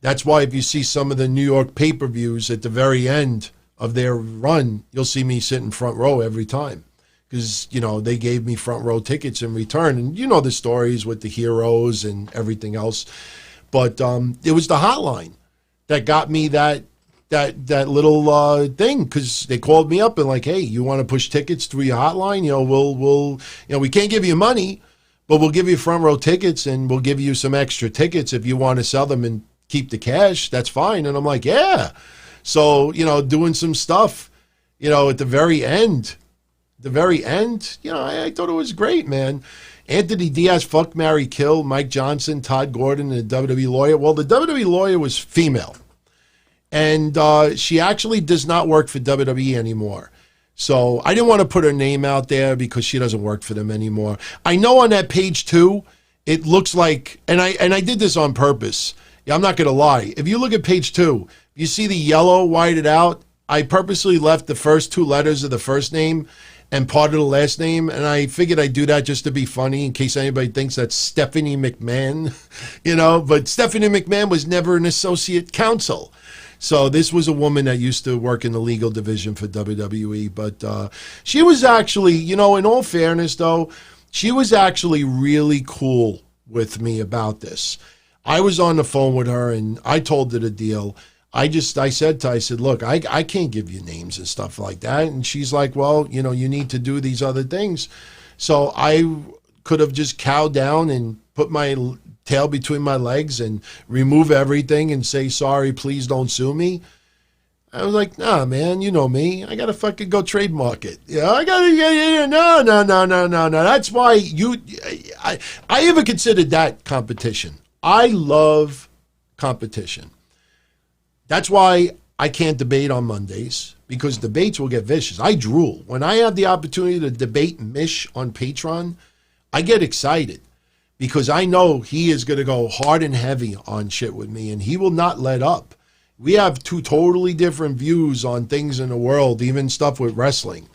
That's why if you see some of the New York pay-per-views at the very end of their run, you'll see me sitting front row every time. Because, you know, they gave me front row tickets in return. And you know the stories with the heroes and everything else. But it was the hotline that got me that little thing, because they called me up and like, hey, you want to push tickets through your hotline? You know, we'll you know, we can't give you money, but we'll give you front row tickets and we'll give you some extra tickets if you want to sell them and keep the cash. That's fine. And I'm like, yeah. So, you know, doing some stuff, you know, at the very end, you know, I thought it was great, man. Anthony Diaz, fuck, marry, kill, Mike Johnson, Todd Gordon, and the WWE lawyer. Well, the WWE lawyer was female. And she actually does not work for WWE anymore. So I didn't want to put her name out there because she doesn't work for them anymore. I know on that page 2, it looks like, and I did this on purpose. Yeah, I'm not going to lie. If you look at page 2, you see the yellow whited out. I purposely left the first 2 letters of the first name and part of the last name. And I figured I'd do that just to be funny in case anybody thinks that's Stephanie McMahon, you know. But Stephanie McMahon was never an associate counsel. So this was a woman that used to work in the legal division for WWE, but she was actually, in all fairness though, she was actually really cool with me about this. I was on the phone with her and I told her the deal. I said to her, I said, look, I can't give you names and stuff like that. And she's like, well, you need to do these other things. So I could have just cowed down and put my tail between my legs and remove everything and say, sorry, please don't sue me. I was like, nah, man, you know me. I got to fucking go trademark it. I got to, no. That's why I even considered that competition. I love competition. That's why I can't debate on Mondays, because debates will get vicious. I drool. When I have the opportunity to debate Mish on Patreon, I get excited because I know he is going to go hard and heavy on shit with me, and he will not let up. We have two totally different views on things in the world, even stuff with wrestling,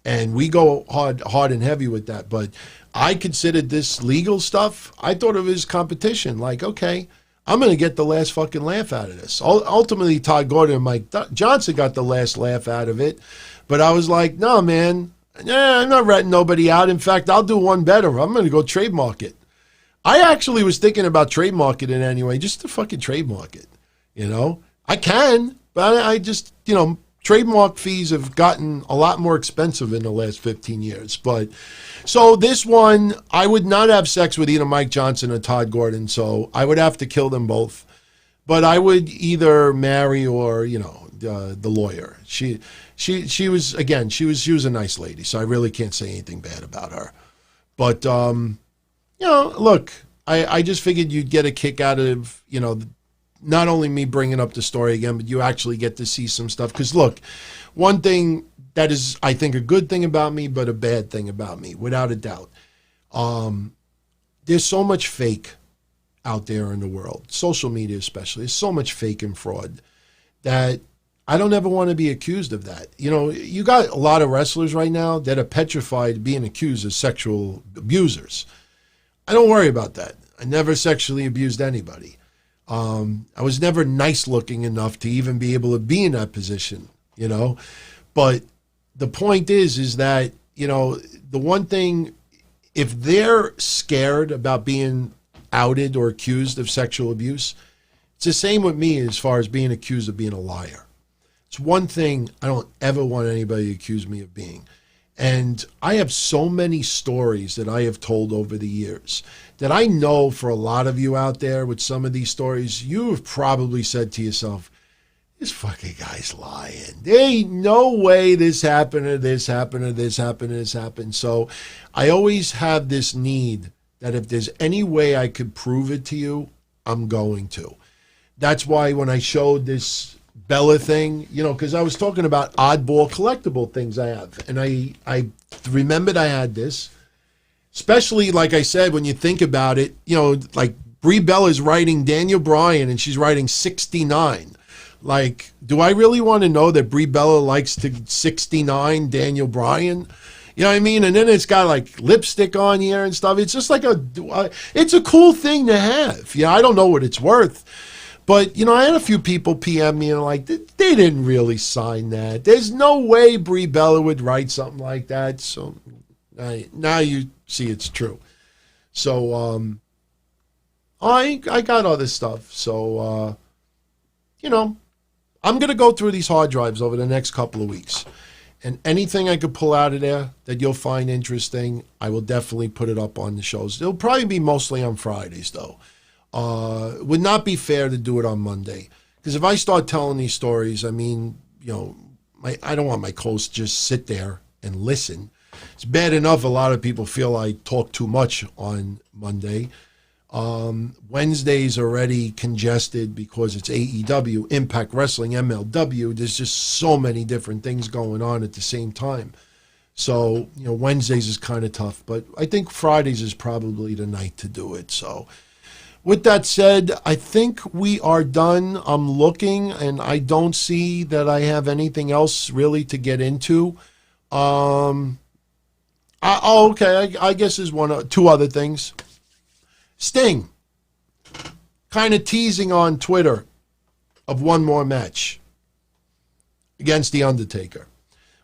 and we go hard and heavy with that. But I considered this legal stuff, I thought of it as competition. Like, okay, I'm going to get the last fucking laugh out of this. Ultimately, Todd Gordon and Mike Johnson got the last laugh out of it. But I was like, no, man, I'm not ratting nobody out. In fact, I'll do one better. I'm going to go trademark it. I actually was thinking about trademarking it anyway, just to fucking trademark it. I can, but I just, trademark fees have gotten a lot more expensive in the last 15 years. But so this one, I would not have sex with either Mike Johnson or Todd Gordon, so I would have to kill them both. But I would either marry or, the lawyer. She was, again, she was a nice lady, so I really can't say anything bad about her. But, look, I just figured you'd get a kick out of, not only me bringing up the story again, but you actually get to see some stuff. Because, look, one thing that is, I think, a good thing about me, but a bad thing about me, without a doubt. There's so much fake out there in the world, social media especially. There's so much fake and fraud that I don't ever want to be accused of that. You got a lot of wrestlers right now that are petrified of being accused as sexual abusers. I don't worry about that. I never sexually abused anybody. I was never nice looking enough to even be able to be in that position, But the point is that, the one thing, if they're scared about being outed or accused of sexual abuse, it's the same with me as far as being accused of being a liar. It's one thing I don't ever want anybody to accuse me of being. And I have so many stories that I have told over the years that I know for a lot of you out there with some of these stories, you have probably said to yourself, this fucking guy's lying. There ain't no way this happened or this happened or this happened or this happened. So I always have this need that if there's any way I could prove it to you, I'm going to. That's why when I showed this Bella thing, because I was talking about oddball collectible things I have. And I remembered I had this. Especially, like I said, when you think about it, like Brie Bella's writing Daniel Bryan and she's writing 69. Like, do I really want to know that Brie Bella likes to 69 Daniel Bryan? You know what I mean? And then it's got like lipstick on here and stuff. It's just like it's a cool thing to have. I don't know what it's worth. But, I had a few people PM me and like, they didn't really sign that. There's no way Brie Bella would write something like that. So now you see it's true. So I got all this stuff. So, I'm going to go through these hard drives over the next couple of weeks. And anything I could pull out of there that you'll find interesting, I will definitely put it up on the shows. It'll probably be mostly on Fridays, though. It would not be fair to do it on Monday. Because if I start telling these stories, I mean, I don't want my host to just sit there and listen. It's bad enough a lot of people feel I talk too much on Monday. Wednesday's already congested because it's AEW, Impact Wrestling, MLW. There's just so many different things going on at the same time. So, Wednesdays is kind of tough. But I think Fridays is probably the night to do it. So, with that said, I think we are done. I'm looking, and I don't see that I have anything else really to get into. Okay. I guess there's two other things. Sting, kind of teasing on Twitter. of one more match against The Undertaker.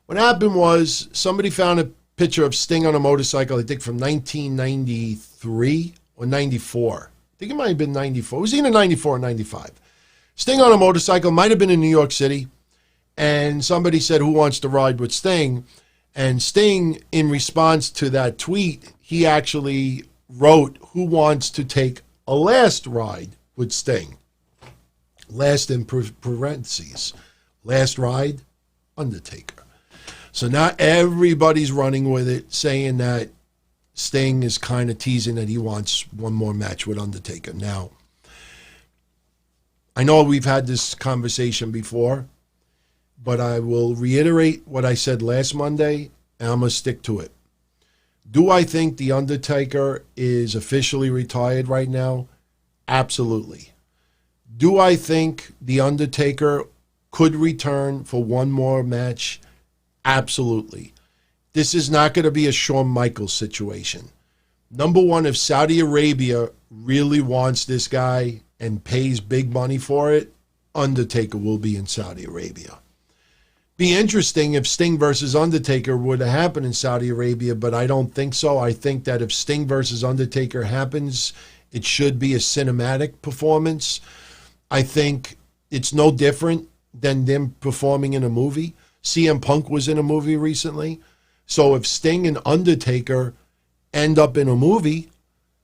What happened was somebody found a picture of Sting on a motorcycle, I think from 1993 or 94. I think it might have been 94. It was either 94 or 95. Sting on a motorcycle, might have been in New York City, and somebody said, who wants to ride with Sting? And Sting, in response to that tweet, he actually wrote, who wants to take a last ride with Sting? Last in parentheses. Last ride, Undertaker. So now everybody's running with it, saying that Sting is kind of teasing that he wants one more match with Undertaker. Now, I know we've had this conversation before, but I will reiterate what I said last Monday, and I'm going to stick to it. Do I think The Undertaker is officially retired right now? Absolutely. Do I think The Undertaker could return for one more match? Absolutely. This is not going to be a Shawn Michaels situation. Number one, if Saudi Arabia really wants this guy and pays big money for it, Undertaker will be in Saudi Arabia. Be interesting if Sting versus Undertaker would have happened in Saudi Arabia, but I don't think so. I think that if Sting versus Undertaker happens, it should be a cinematic performance. I think it's no different than them performing in a movie. CM Punk was in a movie recently. So if Sting and Undertaker end up in a movie,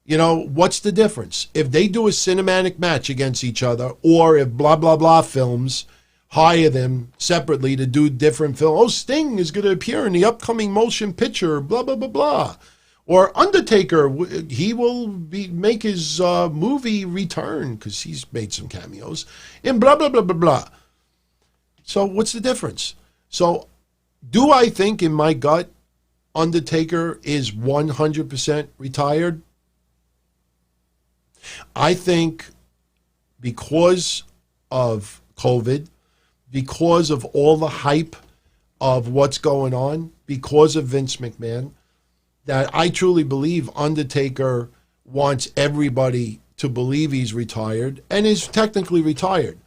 you know, what's the difference? If they do a cinematic match against each other, or if blah, blah, blah films hire them separately to do different films. Oh, Sting is going to appear in the upcoming motion picture, blah, blah, blah, blah. Or Undertaker, he will make his movie return, because he's made some cameos, and blah, blah, blah, blah, blah. So what's the difference? So do I think in my gut Undertaker is 100% retired? I think because of COVID, because of all the hype of what's going on, because of Vince McMahon, that I truly believe Undertaker wants everybody to believe he's retired, and is technically retired.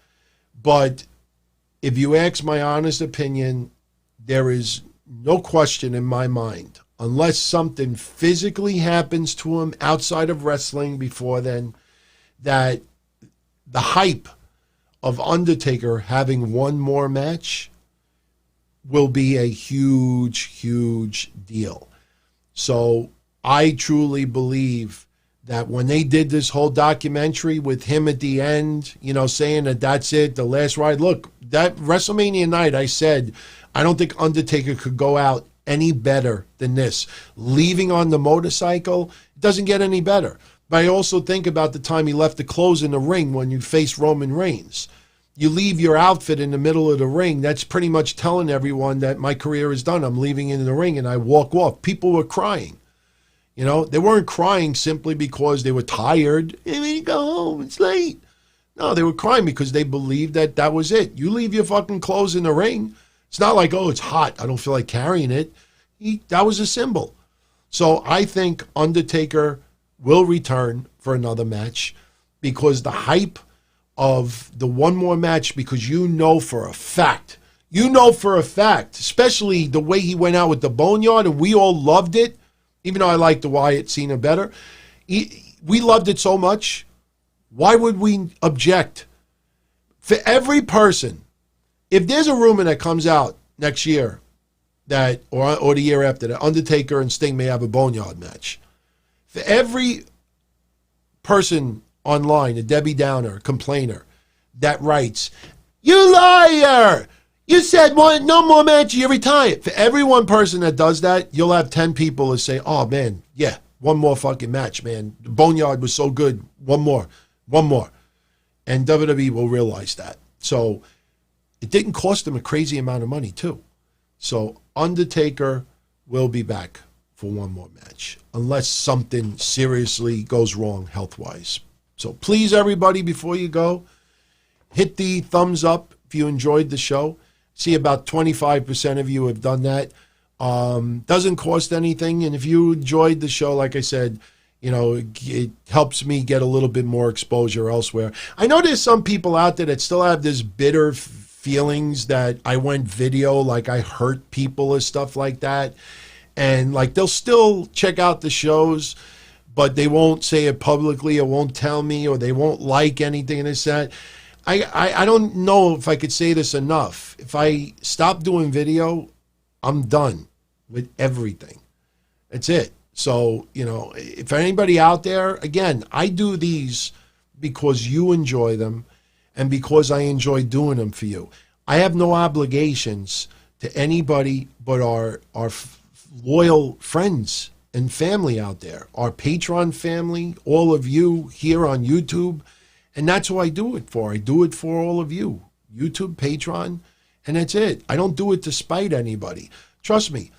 But if you ask my honest opinion, there is no question in my mind, unless something physically happens to him outside of wrestling before then, that the hype of Undertaker having one more match will be a huge, huge deal. So I truly believe that when they did this whole documentary with him at the end, you know, saying that that's it, the last ride. Look, that WrestleMania night, I said, I don't think Undertaker could go out any better than this. Leaving on the motorcycle, it doesn't get any better. But I also think about the time he left the clothes in the ring when you face Roman Reigns. You leave your outfit in the middle of the ring, that's pretty much telling everyone that my career is done. I'm leaving in the ring, and I walk off. People were crying. You know, they weren't crying simply because they were tired. Hey, we go home, it's late. No, they were crying because they believed that that was it. You leave your fucking clothes in the ring. It's not like, oh, it's hot, I don't feel like carrying it. That was a symbol. So I think Undertaker will return for another match, because the hype of the one more match, because you know for a fact, especially the way he went out with the Boneyard, and we all loved it, even though I liked the Wyatt Cena better. We loved it so much. Why would we object? For every person, if there's a rumor that comes out next year that, or the year after, that Undertaker and Sting may have a Boneyard match, for every person online, a Debbie Downer, complainer, that writes, you liar! You said no more match, you retired. For every one person that does that, you'll have 10 people that say, oh man, yeah, one more fucking match, man. The Boneyard was so good. One more. And WWE will realize that. So it didn't cost them a crazy amount of money too. So Undertaker will be back for one more match, unless something seriously goes wrong health-wise. So please, everybody, before you go, hit the thumbs up if you enjoyed the show. See, about 25% of you have done that. Doesn't cost anything. And if you enjoyed the show, like I said, it helps me get a little bit more exposure elsewhere. I know there's some people out there that still have this bitter feelings that I went video, like I hurt people or stuff like that. And like they'll still check out the shows, but they won't say it publicly or won't tell me, or they won't like anything and this, that. I don't know if I could say this enough. If I stop doing video, I'm done with everything. That's it. So, if anybody out there, again, I do these because you enjoy them and because I enjoy doing them for you. I have no obligations to anybody but our loyal friends and family out there, our Patreon family, all of you here on YouTube. And that's who I do it for. I do it for all of you, YouTube, Patreon, and that's it. I don't do it to spite anybody. Trust me,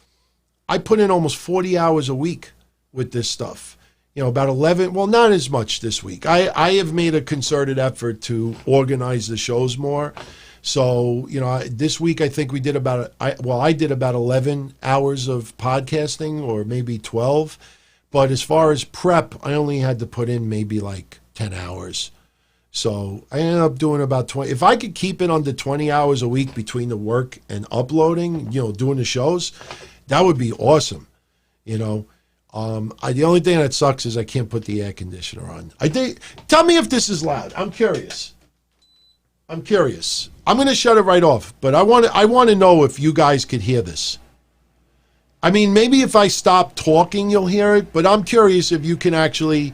I put in almost 40 hours a week with this stuff. About 11, well, not as much this week. I have made a concerted effort to organize the shows more. So, this week I think we did I did about 11 hours of podcasting, or maybe 12. But as far as prep, I only had to put in maybe like 10 hours. So I ended up doing about 20. If I could keep it under 20 hours a week between the work and uploading, doing the shows, that would be awesome. The only thing that sucks is I can't put the air conditioner on. Tell me if this is loud. I'm curious. I'm going to shut it right off, but I want to know if you guys could hear this. I mean, maybe if I stop talking, you'll hear it, but I'm curious if you can actually.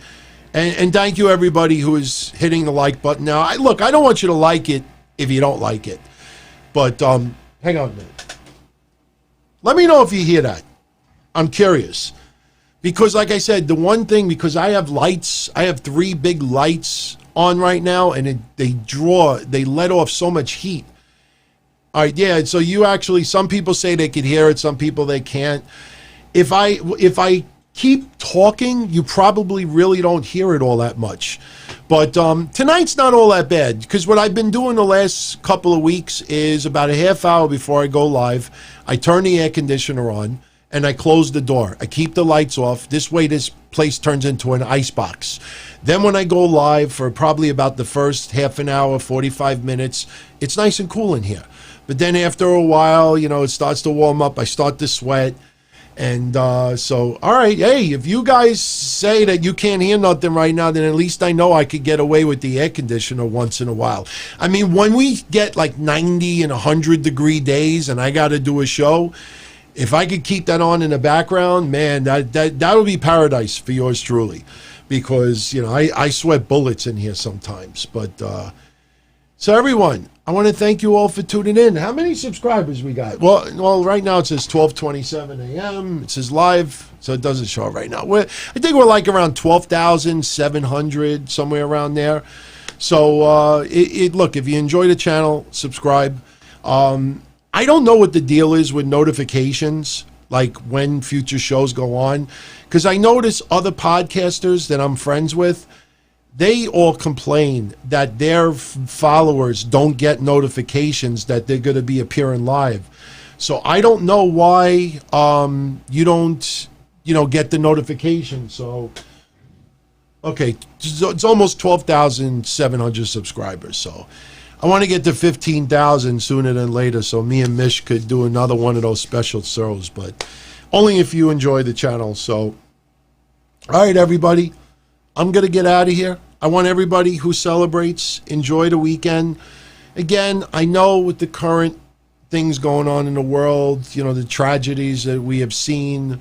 And thank you, everybody who is hitting the like button now. I don't want you to like it if you don't like it. But hang on a minute. Let me know if you hear that. I'm curious. Because like I said, the one thing, because I have lights, I have 3 big lights on right now, and they let off so much heat. All right, yeah, so some people say they could hear it, some people they can't. If I keep talking, you probably really don't hear it all that much. But tonight's not all that bad, because what I've been doing the last couple of weeks is about a half hour before I go live, I turn the air conditioner on and I close the door. I keep the lights off. This way this place turns into an icebox. Then when I go live for probably about the first half an hour, 45 minutes, it's nice and cool in here. But then after a while, it starts to warm up. I start to sweat. And so, all right, hey, if you guys say that you can't hear nothing right now, then at least I know I could get away with the air conditioner once in a while. I mean, when we get like 90 and 100-degree days and I got to do a show, if I could keep that on in the background, man, that would be paradise for yours truly. Because, I sweat bullets in here sometimes. But, so everyone, I want to thank you all for tuning in. How many subscribers we got? Well, right now it says 12:27 a.m. It says live, so it doesn't show right now. I think we're like around 12,700, somewhere around there. So, look, if you enjoy the channel, subscribe. I don't know what the deal is with notifications, like when future shows go on, because I notice other podcasters that I'm friends with, they all complain that their followers don't get notifications that they're going to be appearing live. So I don't know why you don't, get the notification. So, okay, it's almost 12,700 subscribers. So I want to get to 15,000 sooner than later so me and Mish could do another one of those special shows, but only if you enjoy the channel. So, all right, everybody, I'm going to get out of here. I want everybody who celebrates, enjoy the weekend. Again, I know with the current things going on in the world, the tragedies that we have seen,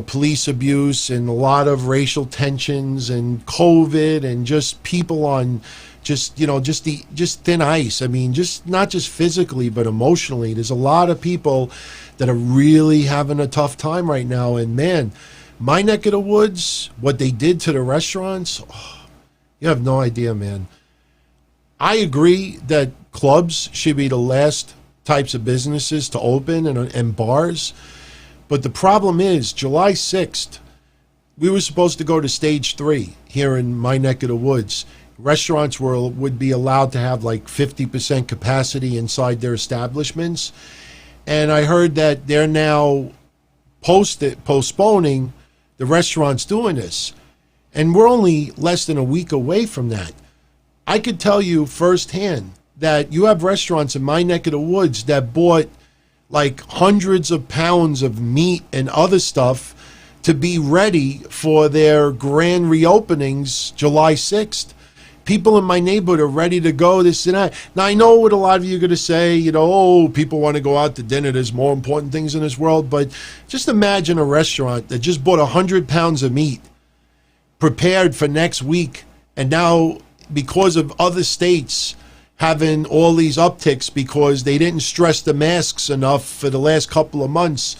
police abuse and a lot of racial tensions and COVID and just people on just thin ice. I mean, just not just physically, but emotionally. There's a lot of people that are really having a tough time right now. And man, my neck of the woods, what they did to the restaurants, you have no idea, man. I agree that clubs should be the last types of businesses to open and bars. But the problem is, July 6th, we were supposed to go to stage 3 here in my neck of the woods. Restaurants would be allowed to have like 50% capacity inside their establishments. And I heard that they're now postponing the restaurants doing this. And we're only less than a week away from that. I could tell you firsthand that you have restaurants in my neck of the woods that bought like hundreds of pounds of meat and other stuff to be ready for their grand reopenings July 6th. People in my neighborhood are ready to go, this and that. Now, I know what a lot of you are going to say, oh, people want to go out to dinner. There's more important things in this world. But just imagine a restaurant that just bought 100 pounds of meat, prepared for next week, and now, because of other states having all these upticks because they didn't stress the masks enough for the last couple of months,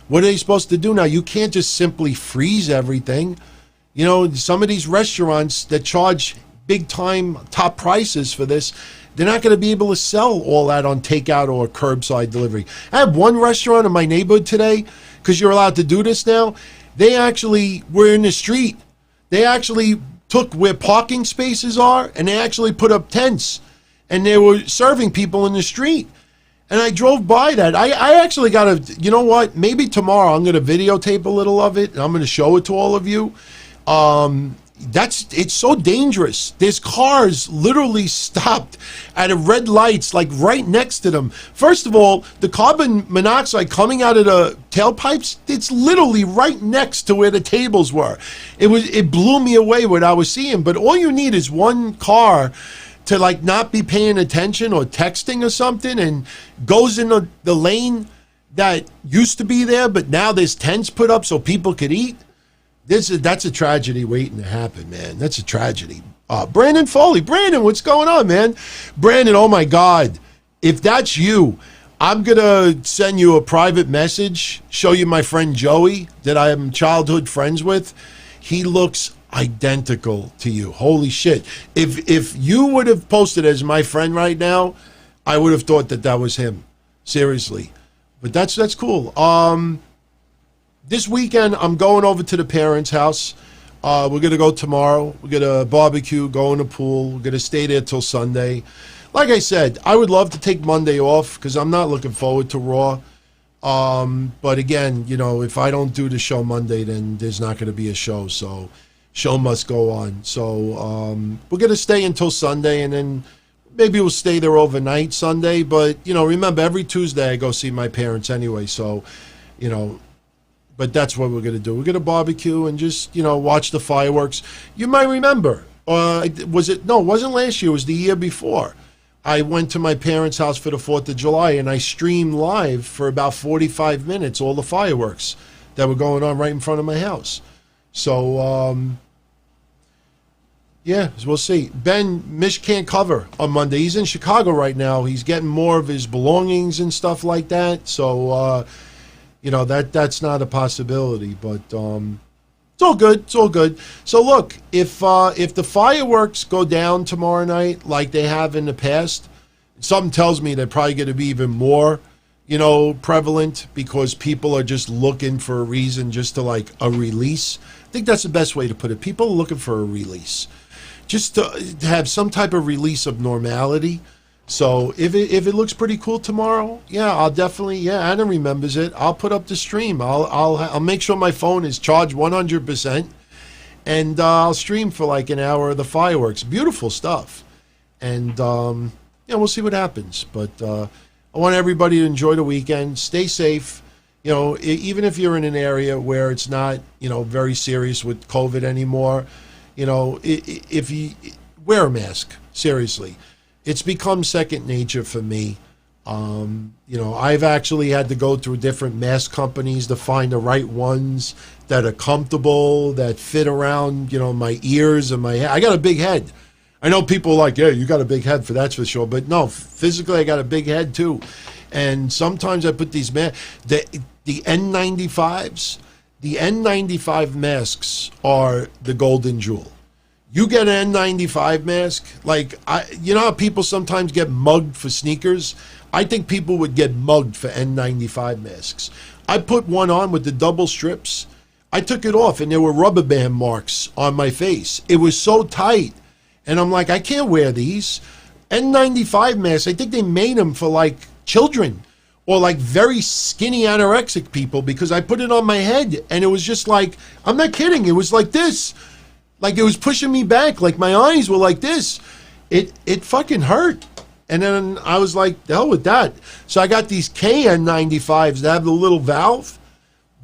what are they supposed to do now? You can't just simply freeze everything. Some of these restaurants that charge big time top prices for this, they're not going to be able to sell all that on takeout or curbside delivery. I had one restaurant in my neighborhood today, because you're allowed to do this now. They actually were in the street. They actually took where parking spaces are, and they actually put up tents, and they were serving people in the street. And I drove by that. I actually got to, you know what? Maybe tomorrow I'm going to videotape a little of it, and I'm going to show it to all of you. It's so dangerous. There's cars literally stopped at a red lights, like right next to them. First of all, the carbon monoxide coming out of the tailpipes, it's literally right next to where the tables were. It blew me away what I was seeing. But all you need is one car to like not be paying attention or texting or something, and goes in the lane that used to be there, but now there's tents put up so people could eat. That's a tragedy waiting to happen, man. That's a tragedy. Brandon Foley. Brandon, what's going on, man? Brandon, oh my God. If that's you, I'm going to send you a private message, show you my friend Joey that I am childhood friends with. He looks identical to you. Holy shit. If you would have posted as my friend right now, I would have thought that was him. Seriously. But that's cool. This weekend, I'm going over to the parents' house. We're going to go tomorrow. We're going to barbecue, go in the pool. We're going to stay there till Sunday. Like I said, I would love to take Monday off because I'm not looking forward to Raw. But again, if I don't do the show Monday, then there's not going to be a show. So show must go on. So we're going to stay until Sunday, and then maybe we'll stay there overnight Sunday. But, remember, every Tuesday I go see my parents anyway. So, but that's what we're going to do. We're going to barbecue and just, watch the fireworks. You might remember, it wasn't last year. It was the year before. I went to my parents' house for the 4th of July, and I streamed live for about 45 minutes, all the fireworks that were going on right in front of my house. So, yeah, we'll see. Ben, Mish can't cover on Monday. He's in Chicago right now. He's getting more of his belongings and stuff like that. So, that's not a possibility, but it's all good. It's all good. So look, if the fireworks go down tomorrow night like they have in the past, something tells me they're probably going to be even more, prevalent because people are just looking for a reason, just to like a release. I think that's the best way to put it. People are looking for a release, just to have some type of release of normality. So if it looks pretty cool tomorrow, yeah, I'll definitely, yeah, Adam remembers it. I'll put up the stream. I'll make sure my phone is charged 100%, and I'll stream for like an hour of the fireworks. Beautiful stuff, and yeah, we'll see what happens. But I want everybody to enjoy the weekend. Stay safe. Even if you're in an area where it's not, very serious with COVID anymore, if you wear a mask, seriously. It's become second nature for me. I've actually had to go through different mask companies to find the right ones that are comfortable, that fit around, my ears and my head. I got a big head. I know people are like, yeah, you got a big head, for that's for sure. But no, physically I got a big head too. And sometimes I put these masks, the N95s, the N95 masks are the golden jewel. You get an N95 mask, like, how people sometimes get mugged for sneakers? I think people would get mugged for N95 masks. I put one on with the double strips. I took it off, and there were rubber band marks on my face. It was so tight. And I'm like, I can't wear these. N95 masks, I think they made them for, like, children or, like, very skinny anorexic people, because I put it on my head, and it was just like, I'm not kidding, it was like this. Like it was pushing me back. Like my eyes were like this. It fucking hurt. And then I was like, the hell with that. So I got these KN95s that have the little valve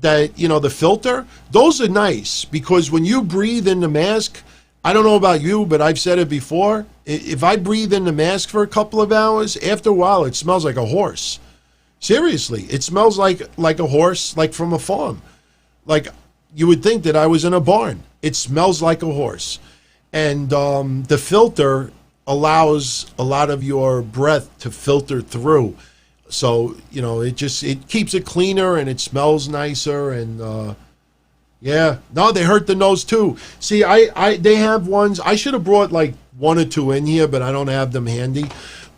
that, the filter. Those are nice because when you breathe in the mask, I don't know about you, but I've said it before. If I breathe in the mask for a couple of hours, after a while, it smells like a horse. Seriously, it smells like a horse, like from a farm. Like you would think that I was in a barn. It smells like a horse. And the filter allows a lot of your breath to filter through. So, it keeps it cleaner and it smells nicer. And they hurt the nose too. See, they have ones. I should have brought like one or two in here, but I don't have them handy.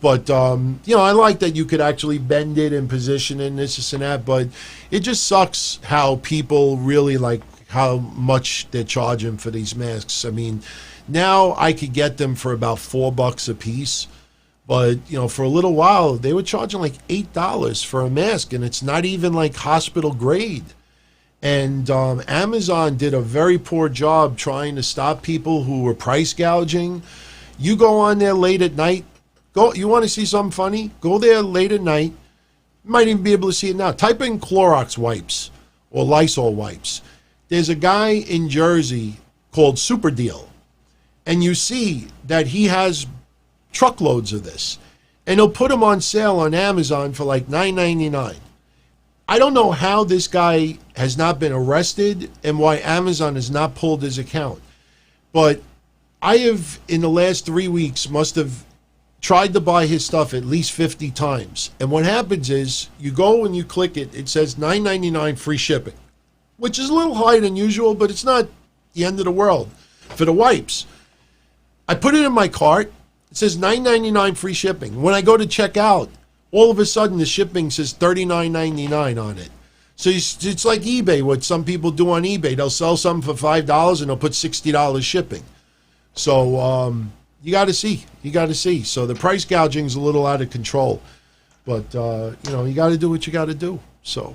But, I like that you could actually bend it and position it and this and that. But it just sucks how people really like how much they're charging for these masks. I mean, now I could get them for about $4 a piece. But, for a little while, they were charging like $8 for a mask. And it's not even like hospital grade. And Amazon did a very poor job trying to stop people who were price gouging. You go on there late at night. You want to see something funny? Go there late at night. You might even be able to see it now. Type in Clorox wipes or Lysol wipes. There's a guy in Jersey called Super Deal. And you see that he has truckloads of this. And he'll put them on sale on Amazon for like $9.99. I don't know how this guy has not been arrested and why Amazon has not pulled his account. But I have, in the last 3 weeks, must have tried to buy his stuff at least 50 times. And what happens is you go and you click it. It says $9.99 free shipping, which is a little higher than usual, but it's not the end of the world for the wipes. I put it in my cart. It says $9.99 free shipping. When I go to check out, all of a sudden the shipping says $39.99 on it. So it's like eBay, what some people do on eBay. They'll sell something for $5 and they'll put $60 shipping. So you got to see. You got to see. So the price gouging is a little out of control. But, you got to do what you got to do. So,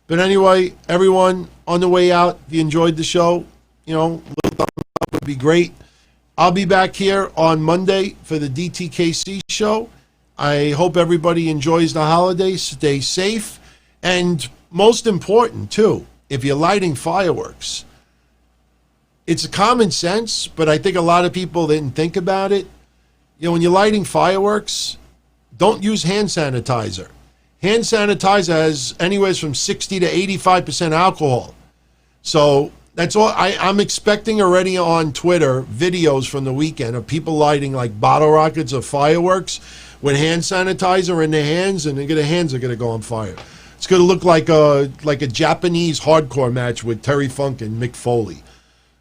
but anyway, everyone on the way out, if you enjoyed the show, a little thumbs up would be great. I'll be back here on Monday for the DTKC show. I hope everybody enjoys the holidays. Stay safe. And most important, too, if you're lighting fireworks, it's common sense, but I think a lot of people didn't think about it. When you're lighting fireworks, don't use hand sanitizer. Hand sanitizer has anywhere from 60 to 85% alcohol. So that's all. I'm expecting already on Twitter videos from the weekend of people lighting like bottle rockets of fireworks with hand sanitizer in their hands, and their hands are going to go on fire. It's going to look like a Japanese hardcore match with Terry Funk and Mick Foley.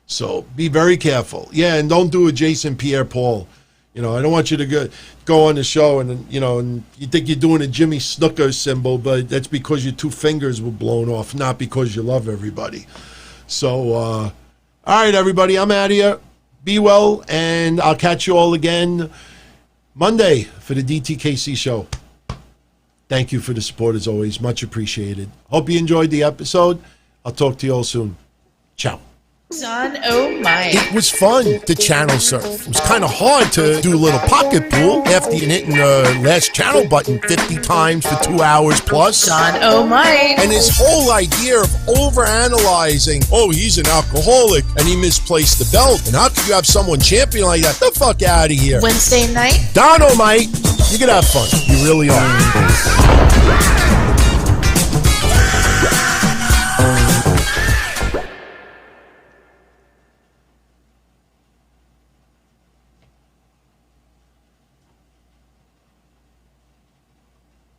So be very careful. Yeah, and don't do a Jason Pierre-Paul. I don't want you to go on the show and you think you're doing a Jimmy Snooker symbol, but that's because your two fingers were blown off, not because you love everybody. So, all right, everybody, I'm out of here. Be well, and I'll catch you all again Monday for the DTKC show. Thank you for the support, as always. Much appreciated. Hope you enjoyed the episode. I'll talk to you all soon. Ciao. Son, oh my. It was fun to channel surf. It was kind of hard to do a little pocket pool after you hitting the last channel button 50 times for 2 hours plus. Son, oh my. And his whole idea of overanalyzing, he's an alcoholic and he misplaced the belt. And how could you have someone champion like that? The fuck out of here. Wednesday night. Dynamite. You can have fun. You really are.